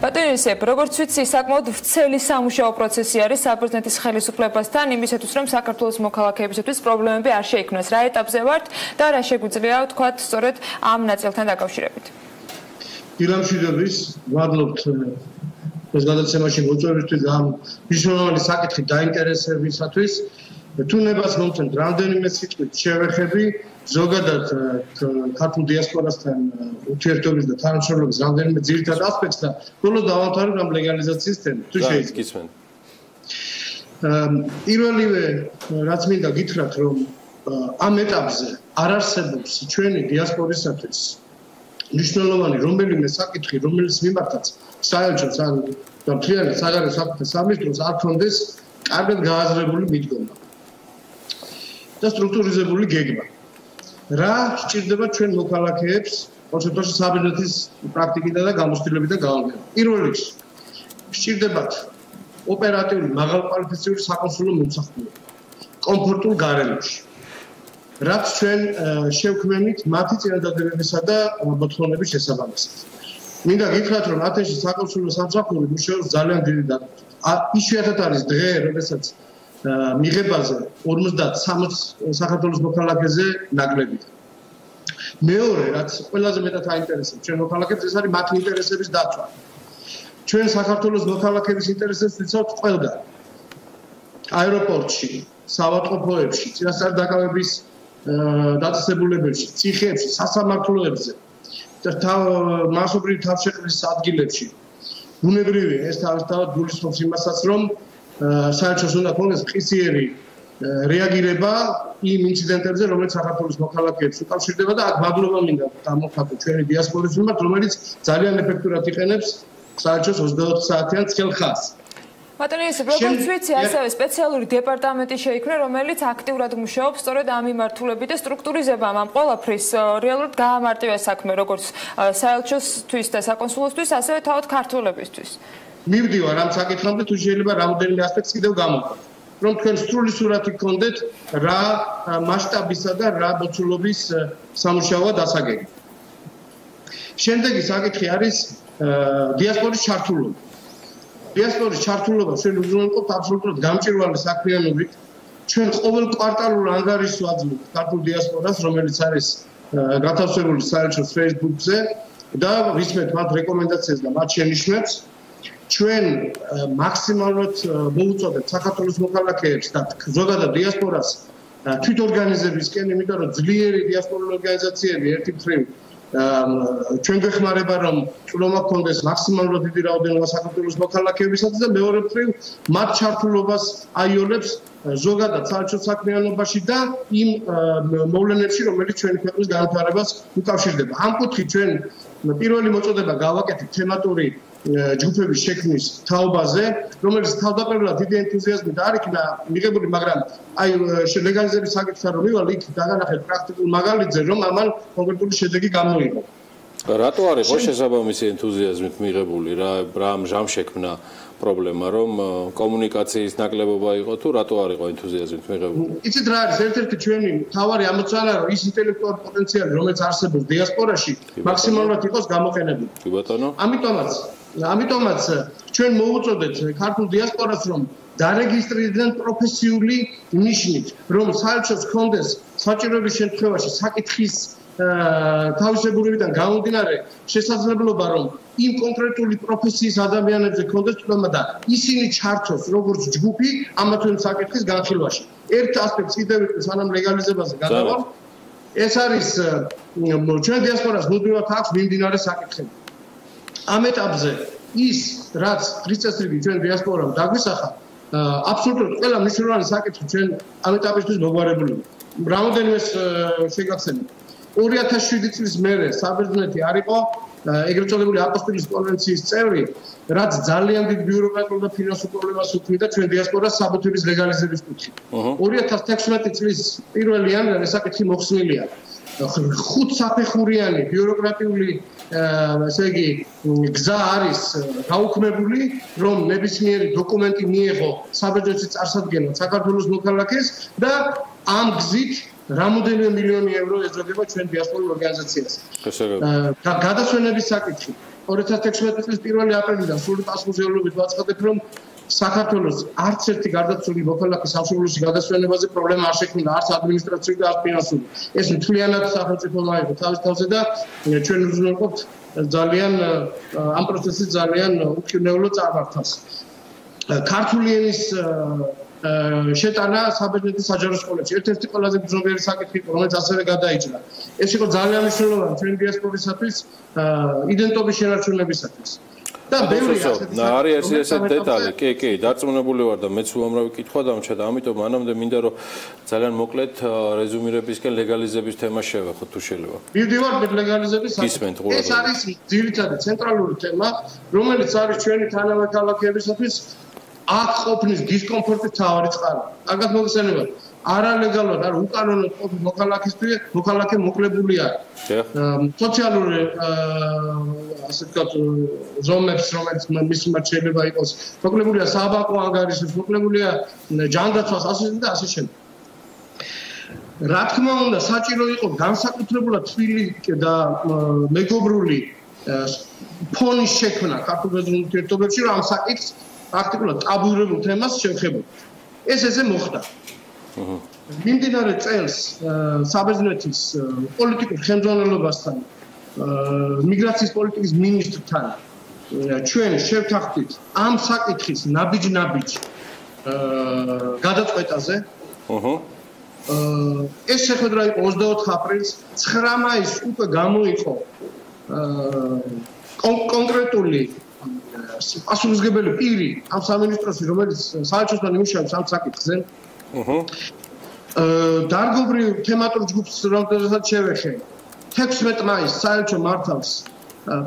ბატონო იოსებ, როგორც ვიცი, საკმაოდ ვრცელი სამუშაო პროცესი არის საბერძნეთის ხელისუფლებასთან იმისათვის, რომ საქართველოს მოქალაქეებისთვის პრობლემები არ შეიქმნას. რა ეტაპზე ვართ და რა შეგვიძლია ვთქვათ სწორედ ამ ნაწილთან დაკავშირებით? დილამშვიდობის, ვადლობთ ეს გადაცემაში მოწვევისთვის ამ მნიშვნელოვანი საკითხით დაინტერესებისათვის. თუნებას მომცემთ რამდენიმე სიტყვით შევეხები ზოგადად ქართულ დიასპორასთან ურთიერთობის და თანამშრომლობის რამდენიმე ძირითად ასპექტს და ბოლოს დავამთავრებ ამ ლეგალიზაციის თემას. თუ შეიძლება. პირველივე რაც მინდა გითხრათ, რომ ამ ეტაპზე არ არსებობს ჩვენი დიასპორისათვის მნიშვნელოვანი რომელიმე საკითხი, რომელიც მიმართაც საელჩოს ან მთლიანად საგარეო საქმეთა სამინისტროს არ ქონდეს კარგად გააზრებული მიდგომა და სტრუქტურიზებული გეგმა. რა სჭირდება ჩვენ მოქალაქეებს კონცეპტუალში საბერძნეთის პრაქტიკიდან და გამოცდილებიდან გავალგება. პირველ რიგში სჭირდებათ ოპერატიული მაღალკვალიფიციური საკონსულო მომსახურება კომფორტულ გარემოში. რაც ჩვენ შევქმნით მათი წინადადებებისა და მოთხოვნების შესაბამისად. მინდა გითხრათ, რომ ათენში საკონსულო სამსახური მუშაობს ძალიან დიდი დატვირთვით. იშვიათად არის დღე, როდესაც მიღებაზე 50-60 საქართველოს მოქალაქეზე ნაკლებია. მეორე, რაც ყველაზე მეტად აინტერესებს ჩვენ მოქალაქეებს, ეს არის მათი ინტერესების დაცვა. ჩვენ საქართველოს მოქალაქეების ინტერესებს ვიცავთ ყველგან. აეროპორტში, საავადმყოფოებში, წინასწარ დაკავების დაწესებულებებში, ციხეებში, სასამართლოებზე და მასობრივი თავშეყრის ადგილებში. ბუნებრივია, ეს თავისთავად გულისხმობს იმასაც, რომ საერთაშორისო უნდა ქონდეს მყისიერი რეაგირება იმ ინციდენტებზე, რომელიც საქართველოს მოქალაქეებს უკავშირდება და აქ მადლობა მინდა დამოხატო ჩვენი დიასპორის მიმართ, რომელიც ძალიან ეფექტურად იყენებს საერთაშორისო 24 საათიან ცხელ ხაზს. ბატონო იოსებ, როგორც ვიცი, ასევე სპეციალური დეპარტამენტი შეიქმნა, რომელიც აქტიურად მუშაობს სწორედ ამ მიმართულებით და სტრუქტურიზებამ ამ ყველაფრის რეალურად გაამარტივა საქმე, როგორც საელჩოსთვის და საკონსულოსთვის, ასევე თავად ქართველებისთვის. მივდივარ ამ საკითხამდე, თუ შეიძლება რამოდენიმე ასპექტს კიდევ გამოვყოთ, რომ თქვენ სრული სურათი გქონდეთ რა მასშტაბისა და რა მოცულობის სამუშაოა დასაგები. შემდეგი საკითხი არის დიასპორის ჩართულობა. დიასპორის ჩართულობა ჩვენ უზრუნველყოფთ აბსოლუტურად გამჭვირვალე საქმიანობით. ჩვენ ყოველ კვარტალურ ანგარიშს ვაძლევთ ქართულ დიასპორას, რომელიც არის გათავსებული საელჩოს Facebook-ზე და ვისმენთ მათ რეკომენდაციას და მათ შენიშვნებს. ჩვენ მაქსიმალურად მოვუწოდებთ საქართველოს მოქალაქეებს და ზოგადად დიასპორას თვითორგანიზებისკენ, იმიტომ რომ ძლიერი დიასპორული ორგანიზაციები ერთი მხრივ ჩვენ გვეხმარება რომ ჭრომა გქონდეს მაქსიმალურად დიდი რაოდენობა საქართველოს მოქალაქეებისაც და მეორე მხრივ მათ ჩართულობას აიოლებს ზოგადად საერთაშორისო საქმიანობაში და იმ მოვლენებში, რომელიც ჩვენი ქვეყნის განვითარებას უკავშირდება. ამ კუთხით ჩვენ პირველი მოწოდება გავაკეთეთ თემატური ჯგუფების შექმნის თაობაზე, რომელიც თავდაპირველად დიდი ენთუზიაზმით არ იქნა მიღებული, მაგრამ აი ლეგალიზების საკითხთან რომ მივალ, იქ დაგანახეთ პრაქტიკულ მაგალითზე, რომ ამან კონკრეტული შედეგი გამოიღო. რატო არ იყო შესაბამისი ენთუზიაზმით მიღებული, რა ამ შექმნა პრობლემა, რომ კომუნიკაციის ნაკლებობა იყო თუ რატო არ იყო ენთუზიაზმით მიღებული? იცით რა არის, ერთ-ერთი ჩვენი მთავარი ამოცანა, რომ ის ინტელექტუალური პოტენციალი, რომელიც არსებობს დიასპორაში, მაქსიმალურად იყოს გამოყენებული. კი ბატონო. ამიტომაც ჩვენ მოვუწოდეთ ქართულ დიასპორას, რომ დარეგისტრირდნენ პროფესიული ნიშნით, რომ საერთოდ ჰქონდეს საჭიროების შემთხვევაში საკითხის თავისებურებიდან გამომდინარე შესაძლებლობა, რომ იმ კონკრეტული პროფესიის ადამიანებზე ჰქონდეს თქმა და ისინი ჩართოს როგორც ჯგუფი ამა თუ იმ საკითხის განხილვაში. ერთ ასპექტს კიდევ ვიტყვი, სანამ ლეგალიზებაზე გადავალ, ეს არის ჩვენ დიასპორას მუდმივად აქვს მიმდინარე საკითხები. ამ ეტაპზე ის, რაც დღის წესრიგი ჩვენ დიასპორამ დაგვისახა, აბსოლუტურად ყველა მნიშვნელოვანი საკითხი ჩვენ ამ ეტაპისთვის მოგვარებულია. რამოდენიმე შეგახსენებთ. 2007 წლის მერე საბერძნეთი არ იყო ეგრეთ წოდებული აპოსტილის კონვენციის წევრი, რაც ძალიან დიდ ბიუროკრატიულ და ფინანსურ პრობლემას უქმნიდა ჩვენ დიასპორას საბუთების ლეგალიზების კუთხით. 2016 წლის 1 იანვრიდან ეს საკითხი მოხსნილია. 5 საფეხურიანი ბიუროკრატიული ესე იგი გზა არის გაუქმებული, რომ ნებისმიერი დოკუმენტი მიეღო საბერძნეთში წარსადგენად საქართველოს მოქალაქეს და ამ გზით რამოდენიმე მილიონი ევრო ეძროდება ჩვენ დიასპორულ ორგანიზაციას. გადასვენების საკითხი 2016 წლის 1 აპრილიდან სრული პასუხისმგებლობით ვაცხადებ, რომ საქართველოს არც ერთი გარდაცვლილი მოქალაქე სამშობლოში გადასვენებაზე პრობლემა არ შექმნა, არც ადმინისტრაციული და არც ფინანსური. ეს მთლიანად სახელმწიფომ აიღო თავის თავზე და ჩვენ უზრუნველყოფთ ძალიან ამ პროცესის ძალიან უკანონო წარმართავს. ქართული ენის შეტანა საბერძნეთის საჯარო სკოლებში ერთ-ერთი ყველაზე გრძნობიერი საკითხი იყო, რომელიც ასევე გადაიჭრა. ეს იყო ძალიან მნიშვნელოვანი ჩვენ დიასპორისათვის იდენტობის შენარჩუნებისათვის. და ბევრი არის ეს დეტალი, კი, დარწმუნებული ვარ და მეც უამრავი კითხვა დამჩა და ამიტომ მანამდე მინდა რომ ძალიან მოკლედ რეზუმირებისკენ ლეგალიზების თემა შევეხოთ თუ შეიძლება. მივდივარ ლეგალიზების ეს არის ძირითადი ცენტრალური თემა, რომელიც არის ჩვენი თანამედროვე ქალაქებისათვის აქ ყოფნის დისკომფორტის მთავარი წყარო. კარგად მოგესალმებით. არალეგალურად არ უკანონოდ ყოფილი მოქალაქე მოკლებული არის. სოციალური ასე ვთქვათ ზომებს, რომელიც მის მიმართ შეიძლება იყოს მოკლებულია საბანკო ანგარიშებს, მოკლებულია ჯანდაცვას, და ასე შემდეგ. რა თქმა უნდა, საჭირო იყო განსაკუთრებულად თბილი და მეგობრული ფონის შექმნა ქართულ ურთიერთობებში, რომ ამ საკითხს პრაქტიკულად ტაბუირებულ თემას შევხებოდა. ეს ესე მოხდა. მიმდინარე წელს საბერძნეთის პოლიტიკურ ხელმძღვანელობასთან მიგრაციის პოლიტიკის მინისტრთან ჩვენ შევთანხმდით ამ საკითხის ნაბიჯ გადაწყვეტაზე. ეს შეხვედრა იყო 24 აპრილს, 9 მაისს უკვე გამოიყო კონკრეტული პასუხისმგებელი პირი ამ სამინისტროში, რომელიც საერთაშორისო იმუშავებს ამ საკითხზე. დარგობრივ თემატურ ჯგუფს რომელსაც შევეხე 16 მაისს საელჩო მართავს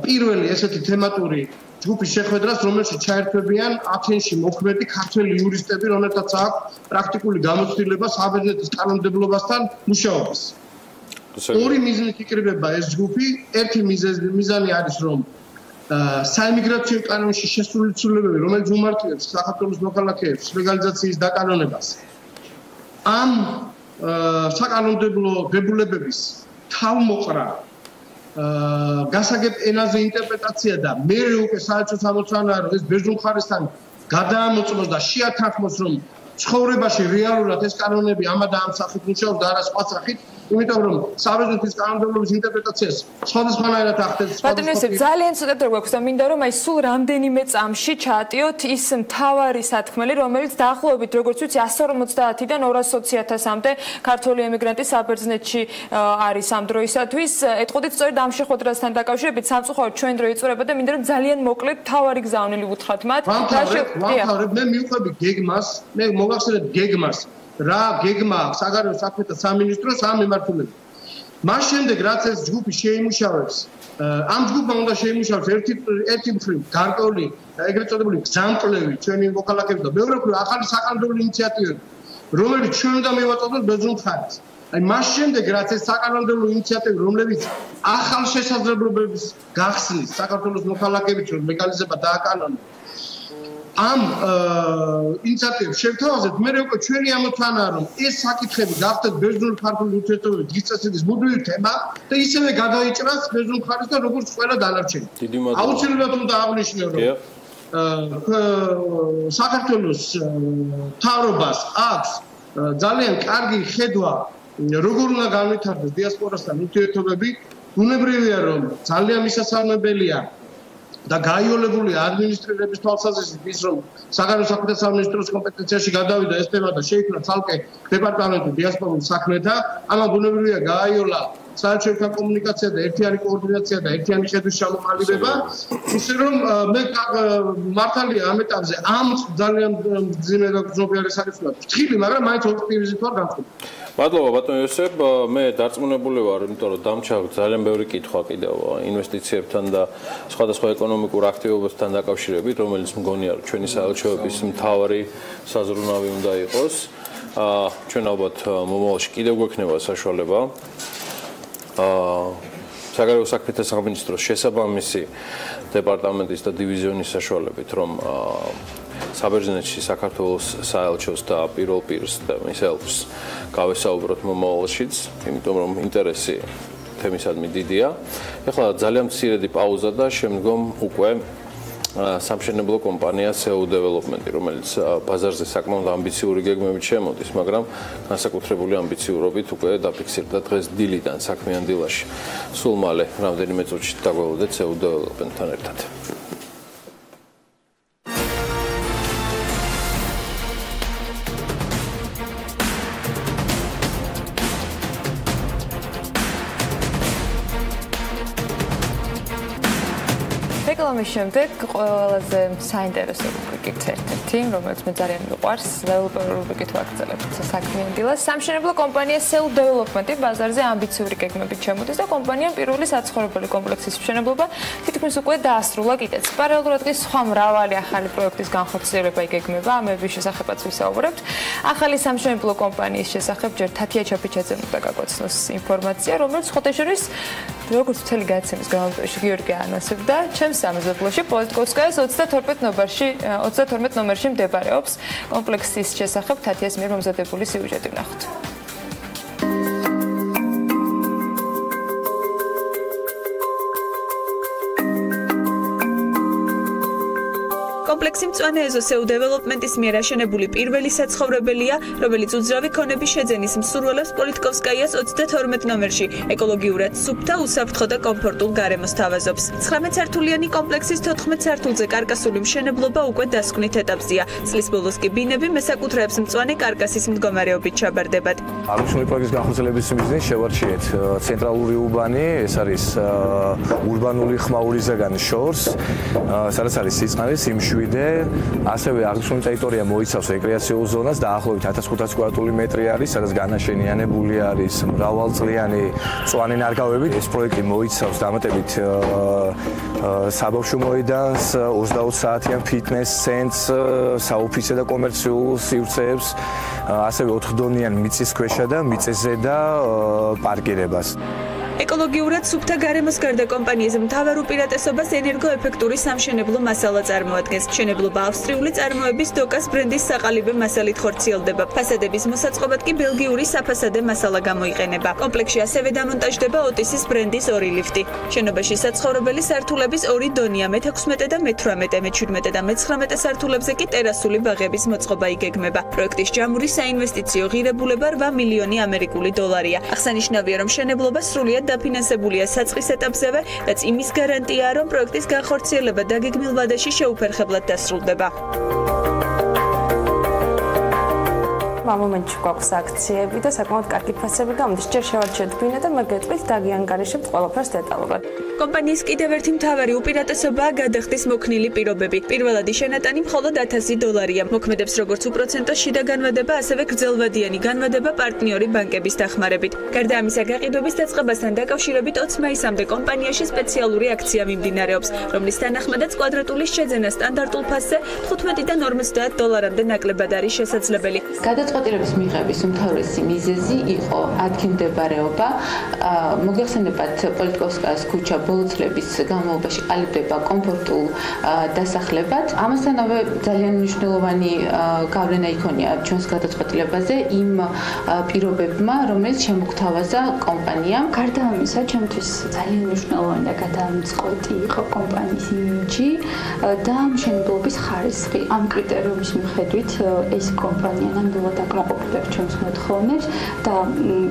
პირველი ესეთი თემატური ჯგუფის შეხვედრას, რომელშიც ჩაერთვებიან ათენში მოქმედი ქართველი იურისტები, რომელთაც აქვს პრაქტიკული გამოცდილება საბერძნეთის კანონმდებლობასთან მუშაობას. ორი მიზნით იკრიბება ეს ჯგუფი. ერთი მიზანი არის, რომ საიმიგრაციო კანონში შესული ცვლილებები, რომელიც უმარტივებს საქართველოს მოქალაქეებს ლეგალიზაციის დაკანონებას, ამ საკანონმდებლო დებულებების თავმოყრა გასაგებ ენაზე ინტერპრეტაცია და მერე უკვე საერთო სამოცანა რომ ეს ბერძნულ მხარესთან გადაამოწმოს და შეათანხმოს, რომ ცხოვრებაში რეალურად ეს კანონები ამა და ამ სახით მუშაობს და არა სხვა სახით, იმიტომ რომ საბერძნეთის კანონმდებლობის ინტერპრეტაციას სხვადასხვანაირად ახდენს. ბატონო, ძალიან ცოტა დრო გვაქვს და მინდა რომ სულ რამდენიმე წამში ჩაატიოთ ის მთავარი სათქმელი, რომელიც დაახლოებით როგორც ვიცი 150-დან 220.000-მდე ქართული ემიგრანტი საბერძნეთში არის ამ დროისათვის. ეტყოდით სწორედ ამ შეხვედრასთან დაკავშირებით სამწუხაროდ ჩვენ დრო იწურება და მინდა რომ ძალიან მოკლედ მთავარი გზავნილი უთხრათ მათ. მე მივხვები გეგმას, მე მოგახსენებთ გეგმას. რა გეგმა აქვს საგარეო საქმეთა სამინისტროს ამ მიმართულებით. მას შემდეგ რაც ეს ჯგუფი შეიმუშავებს, ამ ჯგუფმა უნდა შეიმუშავოს ერთი მხრივ გარკვეული ეგრეთ წოდებული გზამკვლევი ჩვენი მოქალაქეების და მეორე მხრივ ახალი საკანონმდებლო ინიციატივები, რომელიც ჩვენ უნდა მივაწოდოთ ბერძნულ მხარეს. აი მას შემდეგ რაც ეს საკანონმდებლო ინიციატივები, რომლებიც ახალ შესაძლებლობებს გახსნის საქართველოს მოქალაქეების ლეგალიზება დააკანონოს, ამ ინიციატივებს შევთავაზეთ, მე უკვე ჩვენი ამოცანაა, რომ ეს საკითხები გახდეთ ბერძნული ქართული ურთიერთობების დღის წესრიგის მუდმივი თემა და ისევე გადაიჭრას ბერძნულ მხარეს და როგორც ყველა დანარჩენი. აუცილებლად უნდა აღნიშნო, რომ საქართველოს მთავრობას აქვს ძალიან კარგი ხედვა, როგორ უნდა განვითარდეს დიასპორასთან ურთიერთობები. ბუნებრივია, რომ ძალიან მისასალმებელია და გაიოლებული ადმინისტრირების თვალსაზრისით ის, რომ საგარეო საქმეთა სამინისტროს კომპეტენციაში გადავიდა ეს თემა და შეიქმნა ცალკე დეპარტამენტი დიასპორულ საქმეთა, ამან ბუნებრივია გააიოლა საერთაშორისო კომუნიკაცია და ერთიანი კოორდინაცია და ერთიანი ხედვის ჩამოყალიბება, ისე რომ მე მართალია ამ ეტაპზე ამ ძალიან მძიმე და გრძნობიარე საკითხია. ფრთხილი, მაგრამ მაინც ოპტიმიზმით ვარ განწყობილი. მადლობა ბატონო იოსებ, მე დარწმუნებული ვარ, იმიტომ რომ დამჩა ძალიან ბევრი კითხვა კიდევ ინვესტიციებთან და სხვადასხვა ეკონომიკურ აქტივობასთან დაკავშირებით, რომელიც მგონია რომ ჩვენი საელჩოების მთავარი საზრუნავი უნდა იყოს. ჩვენ ალბათ მომავალში კიდევ გვექნება საშუალება საგარეო საქმეთა სამინისტროს შესაბამისი დეპარტამენტის და დივიზიონის საშუალებით, რომ საბერძნეთში საქართველოს საელჩოს და პირველ პირს და მის ელჩს გავესაუბროთ მომავალშიც, იმიტომ რომ ინტერესი თემისადმი დიდია. ეხლა ძალიან მცირედი პაუზა და შემდგომ უკვე სამშენებლო კომპანია CO Development, რომელიც ბაზარზე საკმაოდ ამბიციური გეგმებით შემოდის, მაგრამ განსაკუთრებული ამბიციურობით უკვე დაფიქსირდა დღეს დილიდან საქმიან დილაში. სულ მალე რამდენიმე წუთში დაგველოდეთ CO Development-თან ერთად. რეკლამის შემდეგ ყველაზე საინტერესო რუბრიკით ერთ-ერთი, რომელიც მე ძალიან მიყვარს, დეველოპერული რუბრიკით ვაგრძელებთ საქმიანი დილას. სამშენებლო კომპანია Cell Development-ი ბაზარზე ამბიციური გეგმებით შემოდის და კომპანიამ პირველი საცხოვრებელი კომპლექსის მშენებლობა თითქმის უკვე დაასრულა კიდეც. პარალელურად კი სხვა მრავალი ახალი პროექტის განხორციელება იგეგმება, ამების შესახებაც ვისაუბრებთ. ახალი სამშენებლო კომპანიის შესახებ ჯერ თათია ჩაფიჩაძემ უნდა გაგვაცნოს ინფორმაცია, რომელიც ხოთეშორის როგორც მთელი გადაცემის განმავლობაში გიორგი ანონსებდა, ჩემს სამეზობლოში პოლიტკოვსკაიას 32 ნომერში მდებარეობს კომპლექსის შესახებ თათიას მიერ მომზადებული სიუჟეტი ვნახოთ. კომპლექსი მწვანე ეზოსეუ დეველოპმენტის მიერ აშენებული პირველი საცხოვრებელია, რომელიც უძრავი ქონების შეძენის მსურველებს პოლიტკოვსკაიას 32 ნომერში ეკოლოგიურად სუფთა, უსაფრთხო და კომფორტულ გარემოს თავაზობს. 19 სართულიანი კომპლექსის 14 სართულზე კარკასული მშენებლობა უკვე დასკვნით ეტაპზეა. წლის ბოლოს კი ბინები მესაკუთრეებს მწვანე კარკასის მდგომარეობით ჩაბარდებათ. აღნიშნული პროექტის განხორციელების მიზნით შევარჩიეთ ცენტრალური უბანი, ეს არის ურბანული ხმაური ზეგანი შორს, სადაც არის სიწყნარი, სიმშვიდე, ასევე აღნიშნული ტერიტორია მოიცავს რეკრეაციულ ზონას, დაახლოებით 1500 კვადრატული მეტრი არის, სადაც განაშენიანებული არის მრავალწლიანი მწვანე ნარგავები. ეს პროექტი მოიცავს დამატებით საბავშვო მოედანს, 20 საათიან ფიტნეს ცენტრს, საოფისე და კომერციულ სივრცეებს, ასევე 4-დონიან მიწისქვეშა და მიწისზედა პარკირებას. ეკოლოგიურად სუფთა გარემოს გარდა კომპანიას მთავარ უპირატესობას ენერგოეფექტური სამშენებლო მასალა წარმოადგენს. მშენებლობა ავსტრიული წარმოების დოკას ბრენდის საყალიბე მასალით ხორციელდება. ფასადების მოსაწყობად კი ბელგიური საფასადე მასალა გამოიყენება. კომპლექსში ასევე დამონტაჟდება ოტისის ბრენდის 2 ლიფტი. შენობაში საცხოვრებელი სართულების 2 დონია, მე-16 და მე-18, მე-17 და მე-19 სართულებზე კი ტერასული ბაღების მოწყობა იგეგმება. პროექტის ჯამური საინვესტიციო ღირებულება 8 მილიონი ამერიკული დოლარია. აღსანიშნავია, რომ მშენებლობა სრულიად დაფინანსებულია საწყის ეტაპზევე, რაც იმის გარანტიაა, რომ პროექტის განხორციელება დაგეგმილ ვადაში შეუფერხებლად დასრულდება. ამ მომენტში გვაქვს აქციები და საკმაოდ კარგი ფასები გამოდის. ჯერ შევარჩიეთ ბინა და მე გეტყვით დაგიანგარიშებთ ყველაფერს დეტალურად. კომპანიის კიდევ ერთი მთავარი უპირატესობაა გადახდის მოქნილი პირობები. პირველადი შენატანი მხოლოდ $1000. მოქმედებს როგორც უპროცენტო შიდა განვადება, ასევე გრძელვადიანი განვადება პარტნიორი ბანკების დახმარებით. გარდა ამისა, გაყიდვების დაწყებასთან დაკავშირებით 20 მაისამდე კომპანიაში სპეციალური აქცია მიმდინარეობს, რომლის თანახმადაც კვადრატული შეძენა სტანდარტულ ფასზე $15-დან $50 ნაკლებად არის შესაძლებელი. გადაწყვეტილების მიღების უმთავრესი მიზეზი იყო ადგილმდებარეობა. მოგეხსენებათ, პოლიტკოვსკაიას ქუჩა ბოლო წლების განმავლობაში ყალიბდება კომფორტულ დასახლებად. ამასთანავე ძალიან მნიშვნელოვანი გავლენა იქონია ჩვენს გადაწყვეტილებაზე იმ პირობებმა, რომელიც შემოგთავაზა კომპანიამ. გარდა ამისა, ჩემთვის ძალიან მნიშვნელოვანი და გადამწყვეტი იყო კომპანიის იმიჯი და მშენებლობის ხარისხი. ამ კრიტერიუმის მიხედვით ეს კომპანია ნამდვილად აკმაყოფილებს ჩვენს მოთხოვნებს და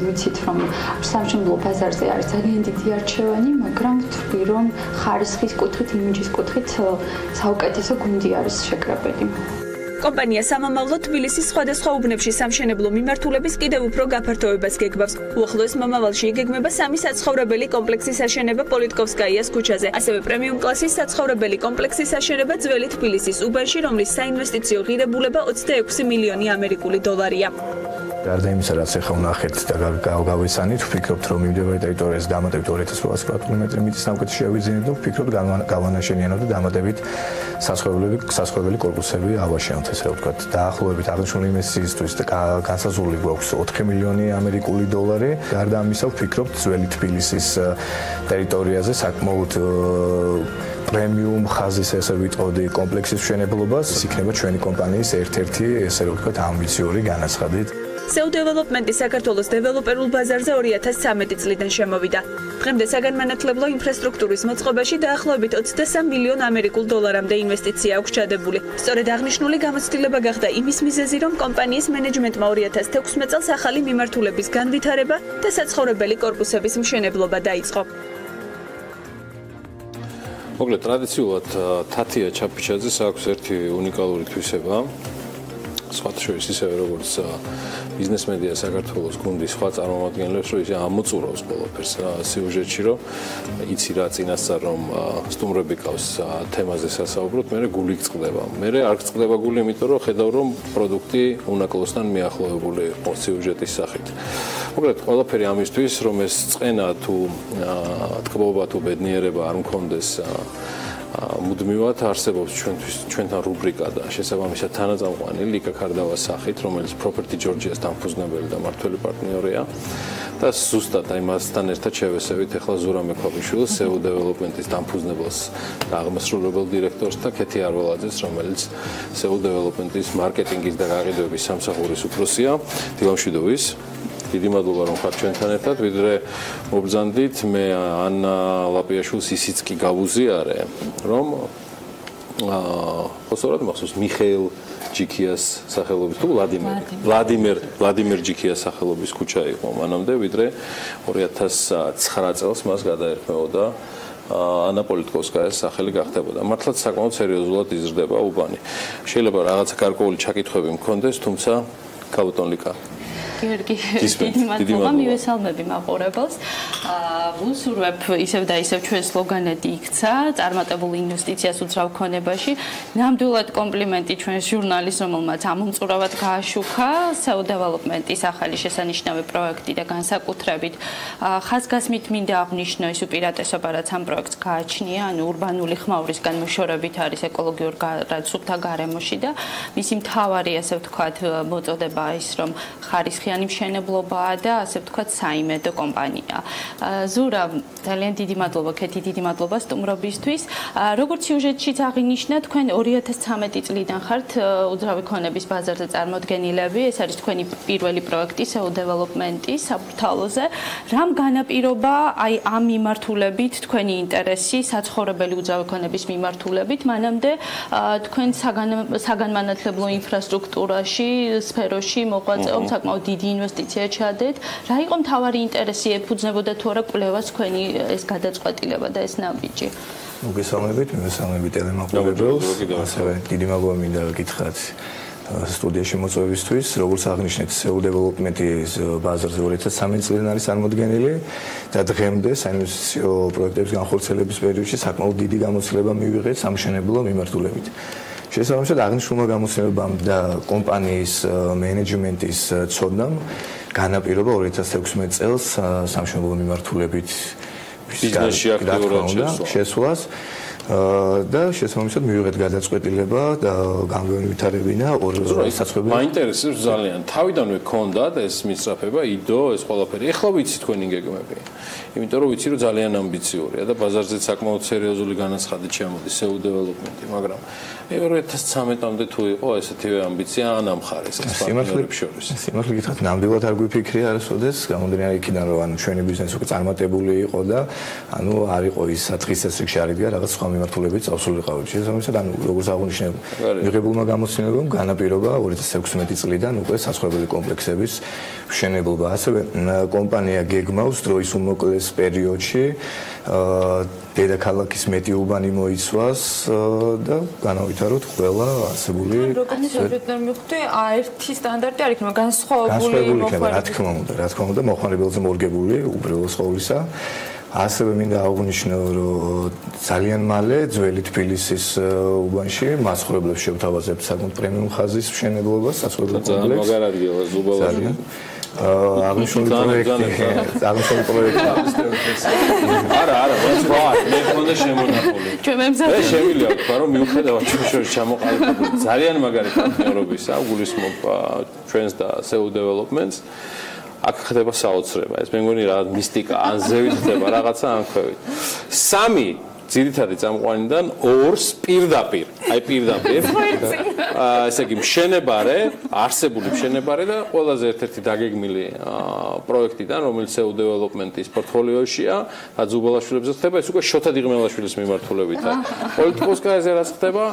ვიცით, რომ სამშენებლო ბაზარზე არის ძალიან დიდი არჩევანი, მაგრამ ვთვლი, რომ ხარისხის კუთხით, იმიჯის კუთხით საუკეთესო გუნდი არის შეკრებილი. კომპანია სამომავლო თბილისის სხვადასხვა უბნებში სამშენებლო მიმართულების კიდევ უფრო გაფართოებას გეგმავს. უახლოეს მომავალში იგეგმება 3 საცხოვრებელი კომპლექსის აშენება პოლიტკოვსკაიას ქუჩაზე, ასევე პრემიუმ კლასის საცხოვრებელი კომპლექსის აშენება ძველი თბილისის უბანში, რომლის საინვესტიციო ღირებულება 26 მილიონი ამერიკული დოლარია. გარდა იმისა, რაც ახლა ვნახეთ და გავიცანით, ვფიქრობთ, რომ მიმდებარე ტერიტორიაზე დამატებით 2800 კვადრატული მეტრი მიწის სამკუთხედი შევიძინეთ და ვფიქრობთ, გავანაშენიანოთ და დამატებით სასხობებელი კორპუსები ავაშენოთ, ესე ვთქვათ. დაახლოებით აღნიშნული ინვესტიციისთვის განსაზღვრული გვაქვს 4 მილიონი ამერიკული დოლარი. გარდა ამისა, ვფიქრობთ, ძველი თბილისის ტერიტორიაზე საკმაოდ პრემიუმ ხაზის, ესე ვიტყოდი, კომპლექსის მშენებლობას იქნება ჩვენი კომპანიის ერთ-ერთი, ესე ვთქვათ, ამბიციური განაცხადით. Cell Development-ი საქართველოს დეველოპერულ ბაზარზე 2013 წლიდან შემოვიდა. დღემდე საგანმანათლებლო ინფრასტრუქტურის მოწყობაში დაახლოებით 23 მილიონ ამერიკულ დოლარამდე ინვესტიცია აქვს ჩადებული. სწორედ აღნიშნული გამოცდილება გახდა იმის მიზეზი, რომ კომპანიის მენეჯმენტმა 2016 წელს ახალი მიმართულების განვითარება და საცხოვრებელი კორპუსების მშენებლობა დაიწყო. მოკლედ ტრადიციულად თათია ჩაფიჩაძეს აქვს ერთი უნიკალური თვისება. სხვათა შორის ისევე როგორც ბიზნეს მედია საქართველოს გუნდის სხვა წარმომადგენლებს, რომ ისე ამოწურავს ყველაფერს სიუჟეტში, რომ იცი რა წინასწარ რომ სტუმრები ყავს თემაზე სასაუბროთ, მე გული გწყდება. მე არ გწყდება გული, იმიტომ რომ ხედავ რომ პროდუქტი უნაკლოსთან მიახლოებული იყო სიუჟეტის სახით. მოკლედ, ყველაფერი ამისთვის, რომ ეს წყენა თუ თქმობა თუ ბედნიერება არ მქონდეს მუდმივად არსებობს ჩვენთან რუბრიკა და შესაბამისად თანაწამყვანი ლიკა ქარდავას სახით, რომელიც Property Georgia-ს დამფუძნებელი და მმართველი პარტნიორია და ზუსტად აი მასთან ერთად შევესევით ახლა ზურა მექვაბიშვილს, SEO Development-ის დამფუძნებელს და აღმასრულებელ დირექტორს და ქეთი არველაძეს, რომელიც SEO Development-ის მარკეტინგის და გაყიდვების სამსახურის უფროსია, დილამშვიდობის. დიდი მადლობა რომ ხართ ჩვენთან ერთად, ვიდრე მობრძანდით, მე ანა ლაპიაშვილს ისიც კი გავუზიარე, რომ ხოსორად მახსოვს მიხეილ ჯიქიას სახელობის თუ ვლადიმერ ჯიქიას სახელობის ქუჩა იყო მანამდე, ვიდრე 2009 წელს მას გადაერქმეოდა ანა პოლიტკოვსკაიას სახელი გახდებოდა. მართლაც საკმაოდ სერიოზულად იზრდება უბანი. შეიძლება რაღაცა გარკვეული ჩაკითხვები მქონდეს, თუმცა გაბატონ ლიკა დიდი მადლობა მივესალმები მაყურებელს. ვუსურვებ ისევ და ისევ ჩვენ სლოგანები იქცა წარმატებულ ინვესტიციას უძრავ ქონებაში. ნამდვილად კომპლიმენტი ჩვენს ჟურნალისტს, რომელმაც ამომწურავად გააშუქა SEO Development-ის ახალი შესანიშნავი პროექტი და განსაკუთრებით ხაზგასმით მინდა აღნიშნო ის უპირატესობა, რაც ამ პროექტს გააჩნია, ანუ ურბანული ხმაურის განმუშორებით არის ეკოლოგიურ სუფთა გარემოში და მისი მთავარი, ასე ვთქვათ, მოწოდება ის, რომ ხარისხი მშენებლობაა და ასე ვთქვათ საიმედო კომპანია. ზურა, ძალიან დიდი მადლობა, ქეთი, დიდი მადლობა სტუმრობისთვის. როგორც სიუჟეტშიც აღინიშნა, თქვენ 2013 წლიდან ხართ უძრავი ქონების ბაზარზე წარმოდგენილები. ეს არის თქვენი პირველი პროექტი SEO Development-ის საფურთალოზე. რამ განაპირობა აი ამ მიმართულებით თქვენი ინტერესი საცხოვრებელი უძრავი ქონების მიმართულებით? მანამდე თქვენ საგანმანათლებლო ინფრასტრუქტურაში, სფეროში მოღვაწეობთ, საკმაოდ დიდი ინვესტიცია ჩადეთ. რა იყო მთავარი ინტერესი ეფუძნებოდა თუ არა კვლევას თქვენი ეს გადაწყვეტილება და ეს ნაბიჯი? მოგესალმებით, მივესალმებით ტელემაყურებელს. ასევე დიდი მადლობა მინდა გითხრათ სტუდიაში მოწვევისთვის. როგორც აღნიშნეთ, SEO Development-ის ბაზარზე 2013 წლიდან არის წარმოდგენილი და დღემდე საინვესტიციო პროექტების განხორციელების პერიოდში საკმაოდ დიდი გამოცდილება მივიღეთ სამშენებლო მიმართულებით. შესაბამისად აღნიშნულმა გამოცდილებამ და კომპანიის მენეჯმენტის ცოდნამ განაპირობა 2016 წელს სამშენებლო მიმართულებით ბიზნესში აქტიურად შესვლას და შესაბამისად მივიღეთ გადაწყვეტილება და გამგევითარებინა ორ საცხოვრებელი. მაინტერესებს ძალიან. თავიდანვე გქონდათ ეს მისწრაფება, იდო, ეს ყველაფერი. ეხლა ვიცი თქვენი გეგმები. იმიტომ რომ ვიცი რომ ძალიან ამბიციურია და ბაზარზე საკმაოდ სერიოზული განაცხადით შემოდის SEO Development-ი, მაგრამ 2013-მდე თუ იყო ესეთივე ამბიცია ან ამ ხარეს ეს პარტნიორებს შორის. სიმართლე გითხრათ, ნამდვილად არ გვიფიქრია არასოდეს, გამომდინარე იქიდან რომ ანუ ჩვენი ბიზნესი უკვე წარმატებული იყო და ანუ არ იყო ის სათხის წესრიგში არიდგა რაღაც სხვა მიმართულებით წავსულიყავით. შესაბამისად, ანუ როგორც აღნიშნე, მიღებულმა გამოცდილებამ განაპირობა 2016 წლიდან უკვე საცხოვრებელი კომპლექსების მშენებლობა. ასევე კომპანია გეგმავს დროის უმოკლეს პერიოდში დედაქალაქის მეტი უბანი მოიცვას და განავითაროთ ყველა არსებული ერთი სტანდარტი არ იქნება განსხვავებული რა თქმა უნდა მოხმარებელზე მორგებული უბრალოდ ყოვლისა. ასევე მინდა აღვნიშნო, რომ ძალიან მალე ძველი თბილისის უბანში მაცხოვრებლებს შევთავაზებთ საკმაოდ პრემიუმ ხაზის მშენებლობას, საცხოვრებელ კომპლექსს. მაგარ ადგილას ზუბალაში. აღნიშნული პროექტი. არა, მე მქონდა შემონახული. მე შემიძლია ვთქვა, რომ მიუხედავად ჩვენ შორის ჩამოყალიბებული ძალიან მაგარი პარტნიორობისა, გულისხმობ ჩვენს და SEO Development-ს. აქ ხდება საოცრება. ეს მე მგონი რა მისტიკა, ან ზევით ხდება რაღაცა ან ქვევით. სამი ძირითადი წამყვანიდან ორს პირდაპირ, ესე იგი მშენებარე, არსებული მშენებარე და ყველაზე ერთ-ერთი დაგეგმილი პროექტიდან, რომელიც SEO Development-ის პორტფოლიოშია, და ზუბალაშვილებზე ხდება, ეს უკვე შოთა დიღმელაშვილის მიმართულებით. პოლიტიკოსკაიაზე რაც ხდება,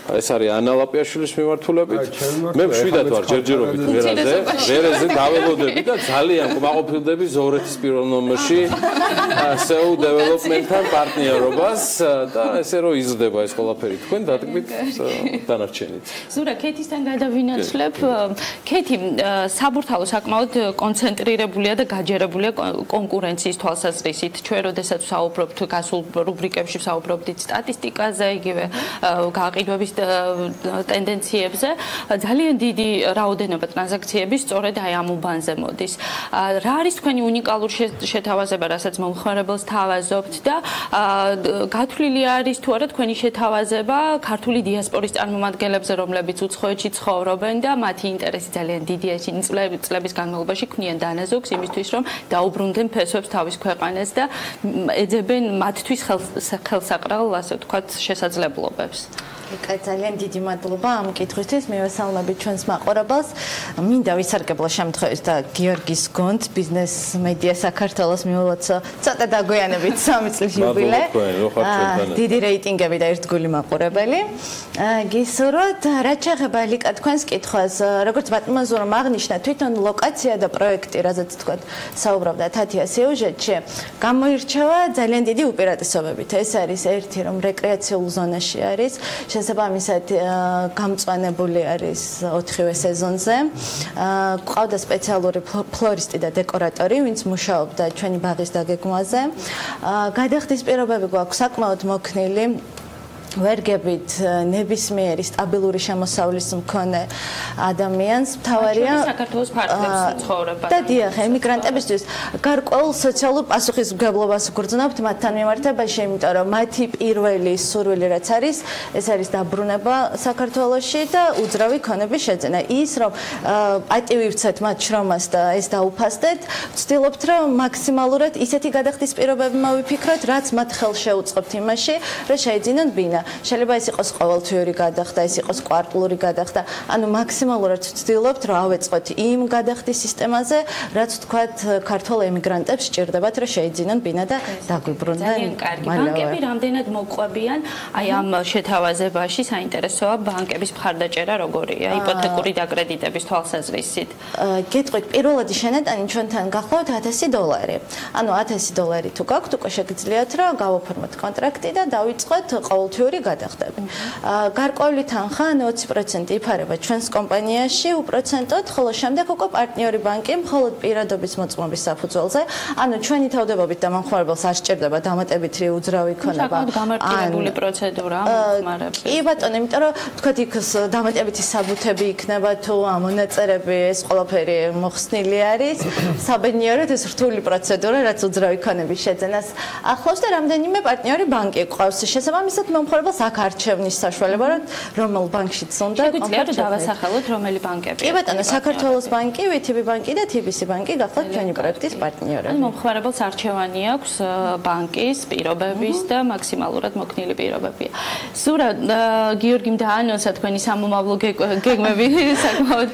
ეს არის ანა ლაპიაშვილის მიმართულებით. მე მშვიდად ვარ ჯერჯერობით ვერაზე დაველოდები და ძალიან კმაყოფილდები ზორეთის პირველ ნომერში SEO development-თან პარტნიორობას და ესე რომ იზრდება ეს ყველაფერი თქვენ დადგმით დანარჩენით. ზურა ქეთისთან გადავინაცვლებ. ქეთი საბურთალო საკმაოდ კონცენტრირებულია და გაჯერებულია კონკურენციის თვალსაზრისით. ჩვენ როდესაც ვსაუბრობთ გასულ რუბრიკებში ვსაუბრობთ სტატისტიკაზე, იგივე გაყიდვების ტენდენციებზე, ძალიან დიდი რაოდენობა ტრანზაქციების სწორედ აი ამ უბანზე მოდის. რა არის თქვენი უნიკალური შეთავაზება, რასაც მომხმარებელს თავაზობთ და გათვლილი არის თუ არა თქვენი შეთავაზება ქართული დიასპორის წარმომადგენლებზე, რომლებიც უცხოეთში ცხოვრობენ და მათი ინტერესი ძალიან დიდია, ისინი წლების განმავლობაში ქმნიან დანაზოგს იმისთვის, რომ დაუბრუნდნენ ფესვებს თავის ქვეყანას და ეძებენ მათთვის ხელსაყრელ, ასე ვთქვათ, შესაძლებლობებს. ძალიან დიდი მადლობა ამ კითხვისთვის. მივესალმებით ჩვენს მაყურებელს. მინდა ვისარგებლო შემთხვევით და გიორგის გონდ ბიზნეს მედია საქართველოს მიულოცა ცოტა დაგვიანებით 3 წლის იუბილე. დიდი რეიტინგები და ერთგული მაყურებელი. გისურვოთ, რაც შეეხება ლიკა თქვენს კითხვას, როგორც ბატონმა ზურამ აღნიშნა, თვითონ ლოკაცია და პროექტი, რაზეც თქვათ, საუბრობდა თათია სიუჟეტში, გამოირჩევა ძალიან დიდი უპირატესობებით. ეს არის ერთი, რომ რეკრეაციულ ზონაში არის. შესაბამისად გამწვანებული არის 4-ვე სეზონზე. ყავდა სპეციალური ფლორისტი და დეკორატორი, ვინც მუშაობდა ჩვენი ბაღის დაგეგმვაზე. გადახდის პირობები გვაქვს საკმაოდ მოქნილი. ვერგებით ნებისმიერი სტაბილური შემოსავლის მქონე ადამიანს მთავარია საქართველოს ფარგლებს ცხოვრება და დიახ ემიგრანტებისთვის გარკვეულ სოციალურ პასუხისმგებლობას ვგრძნობთ მათთან მიმართებაში, იმიტომ რომ მათი პირველი სურვილი რაც არის, ეს არის დაბრუნება საქართველოში და უძრავი ქონების შეძენა. ის რომ პატივივცეთ მათ შრომას და ეს დაუფასდეთ, ვცდილობთ რომ მაქსიმალურად ისეთი გადახდის პირობები მოვიფიქროთ, რაც მათ ხელს შეუწყობთ იმაში, რომ შეეძინონ ბინა. შეიძლება ეს იყოს ყოველთვიური გადახდა, ეს იყოს კვარტალური გადახდა. ანუ მაქსიმალურად ვცდილობთ რომ ავეწყოთ იმ გადახდის სისტემაზე, რაც თქვათ ქართულ ემიგრანტებს სჭირდებათ, რომ შეეძინონ ბინა და დაგვიბრუნდნენ. ძალიან კარგი. ბანკები რამდენად მოყვებიან აი ამ შეთავაზებაში, საინტერესოა ბანკების მხარდაჭერა როგორია იპოთეკური დაკრედიტების თვალსაზრისით. გეტყვით, პირველადი შენატანი ჩვენთან გახლავთ $1000. ანუ $1000 თუ გაქვთ, უკვე შეგიძლიათ რომ გავაფორმოთ კონტრაქტი და დავიწყოთ ყოველთვიური გადახდები. გარკვეული თანხა 20% იფარება ჩვენს კომპანიაში უპროცენტოდ, ხოლო შემდეგ უკვე პარტნიორი ბანკი მხოლოდ პირადობის მოწმობის საფუძველზე, ანუ ჩვენი თავდებობით და მომხმარებელს არ სჭირდება დამატებითი უძრავი ქონება. საკმაოდ გამარტივებული პროცედურა მომხმარებელს. კი ბატონო, იმიტომ რომ თქვათ იქ დამატებითი საბუთები იქნება თუ ამონაწერები, ეს ყველაფერი მოხსნილი არის. საბედნიეროდ ეს რთული პროცედურა, რაც უძრავი ქონების შეძენას ახლავს და რამდენიმე პარტნიორი ბანკი ყავს. შესაბამისად მომხმარებელს აქ არჩევნის საშუალება, რომელ ბანკშიც უნდა შეგვიძლია დავასახელოთ რომელი ბანკები. კი ბატონო, საქართველოს ბანკი, VTB ბანკი და TBC ბანკი გახლავთ ჩვენი პროექტის პარტნიორები. ან მომხმარებელს არჩევანი აქვს ბანკის პირობების და მაქსიმალურად მოქნილი პირობებია. ზურა გიორგიმ დაანონსა თქვენი სამომავლო გეგმები საკმაოდ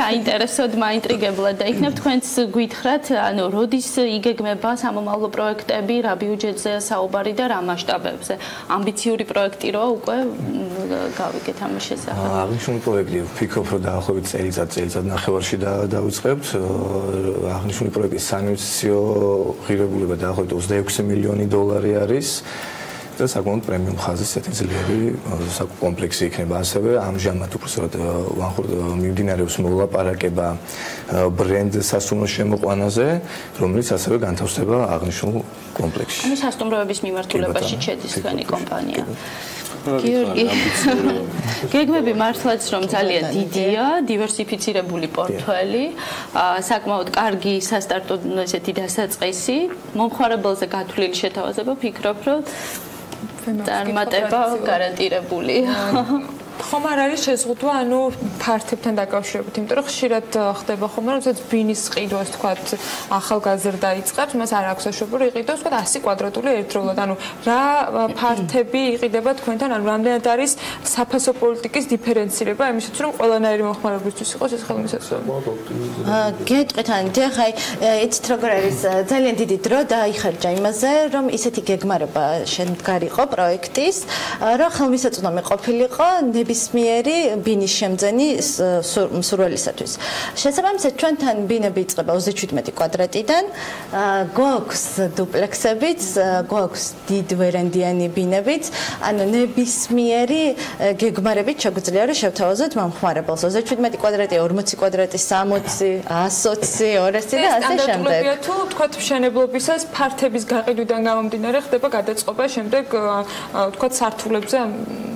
საინტერესოდ მაინტრიგებლად და იქნებ თქვენც გითხრათ, ანუ როდის იგეგმება სამომავლო პროექტები, რა ბიუჯეტზეა საუბარი და რა მასშტაბებზე. ამბიციური პროექტი როა უკვე გავიგეთ ამის შესახებ. აღნიშნული პროექტი ვფიქრობ, რომ დაახლოებით წელიწად ნახევარში დავიწყებთ. აღნიშნული პროექტის საინვესტიციო ღირებულება დაახლოებით $26 მილიონი არის. და საკმაოდ პრემიუმ ხაზის ესეთი ძლიერი კომპლექსი იქნება. ასევე ამჟამად უბრალოდ მიმდინარეობს მოლაპარაკება ბრენდ სასტუმრო შემოყვანაზე, რომელიც ასევე განთავსდება აღნიშნულ კომპლექსში. ამის სასტუმროების მიმართულებაში შედის თქვენი კომპანია. გიორგი, გეგმები მართლაც რომ ძალიან დიდია, დივერსიფიცირებული პორტფელი, საკმაოდ კარგი სასტარტო ესეთი დასაწყისი, მომხმარებელზე გათვლილი შეთავაზება, ფიქრობ, რომ წარმატება გარანტირებულია. ხომ არ არის შეზღუდვა, ანუ ფართებთან დაკავშირებით, იმიტომ რომ ხშირად ხდება ხოლმე, როდესაც ბინის ყიდვას თქვათ ახალგაზრდა იწყებს, მას არ აქვს საშუალება იყიდოს თქვათ 100 კვადრატული ერთდროულად. ანუ რა ფართები იყიდება თქვენთან, ანუ რამდენად არის საფასო პოლიტიკის დიფერენცირება იმისათვის, რომ ყველანაირი მომხმარებლისთვის იყოს ეს ხელმისაწვდომი. გეტყვით ანთი, ხაი, იცით როგორ არის ძალიან დიდი დრო დაიხარჯა იმაზე, რომ ისეთი გეგმარება შემდგარიყო პროექტის, რომ ხელმისაწვდომი ყოფილიყო ნებისმიერი ბინის შემძენი მსურველისათვის. შესაბამისად, ჩვენთან ბინები იწყება 37 კვადრატიდან, გვაქვს დუპლექსებიც, გვაქვს დიდვერენდიანი ბინებიც, ანუ ნებისმიერი გეგმარებით შეგვიძლია რომ შევთავაზოთ მომხმარებელს 37 კვადრატი, 40 კვადრატი, 60, 120, 200 და ასე შემდეგ. თუ თქვათ მშენებლობისას ფართების გაყიდვიდან გამომდინარე ხდება გადაწყობა შემდეგ თქვათ სართულებზე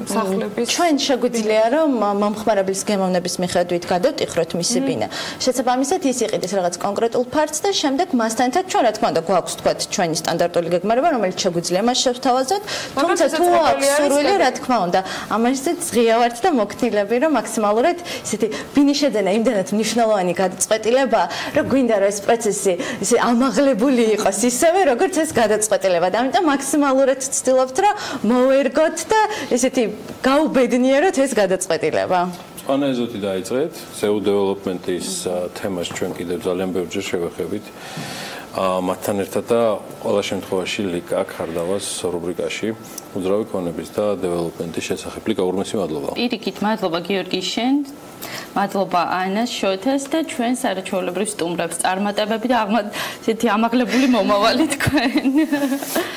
სახლების. ჩვენ შეგვიძლია რომ მომხმარებლის გემოვნების მიხედვით გადავტიხროთ მისი ბინა. შესაბამისად ის იყიდეს რაღაც კონკრეტულ ფართს და შემდეგ მასთან ერთად ჩვენ რა თქმა უნდა გვაქვს თქვათ ჩვენი სტანდარტული გეგმარება, რომელიც შეგვიძლია მას შევთავაზოთ. თუმცა თუ აქვს სურვილი, რა თქმა უნდა, ამაზე ღია ვართ და მოგთილები, რომ მაქსიმალურად ისეთი ბინის შეძენა იმდანაც მნიშვნელოვანი გადაწყვეტილება, რომ გვინდა რომ ეს პროცესი ისე ამაღლებული იყოს ისევე, როგორც ეს გადაწყვეტილება. და ამიტომ მაქსიმალურად ვცდილობთ, რომ მოვერგოთ და ესეთი გაუბედნიეროთ ეს გადაწყვეტილება. ანალიზოთი დაიწყეთ, SEO development-ის თემას ჩვენ კიდევ ძალიან ბევრჯერ შევეხებით. მათთან ერთად და ყველა შემთხვევაში ლიკ აქ ხარდავას რუბრიკაში უძრავი ქონების და development-ის შესახებ. ლიკა, ურმესი მადლობა. პირიქით, მადლობა გიორგი შენ. მადლობა ანას შოთას და ჩვენ საერთაშორისო სტუმრებს წარმატებები და ესეთი ამაღლებული მომავალი თქვენ.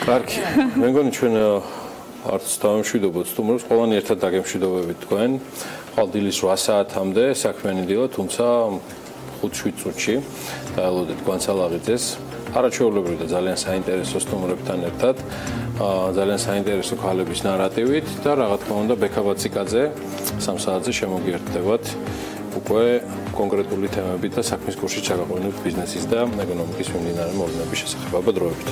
კარგი. მე მგონი ჩვენ არც დავემშვიდობოთ სტუმრებს, ყველანი ერთად დაგემშვიდობებით თქვენ. ხვალ დილის 8 საათამდე საქმიანი დილა, თუმცა 5-7 წუთში დაელოდეთ განცალაღიძეს. არაჩვეულებრივი და ძალიან საინტერესო სტუმრებთან ერთად, ძალიან საინტერესო ქალების ნარატივით და რა თქმა უნდა ბექაბაციკაძე 3 საათზე შემოგიერთდებათ უკვე კონკრეტული თემებით და საქმის კურსში ჩაგაყენებთ ბიზნესის და ეკონომიკის მიმდინარე მოვლენების შესახებ. აბა დროებით.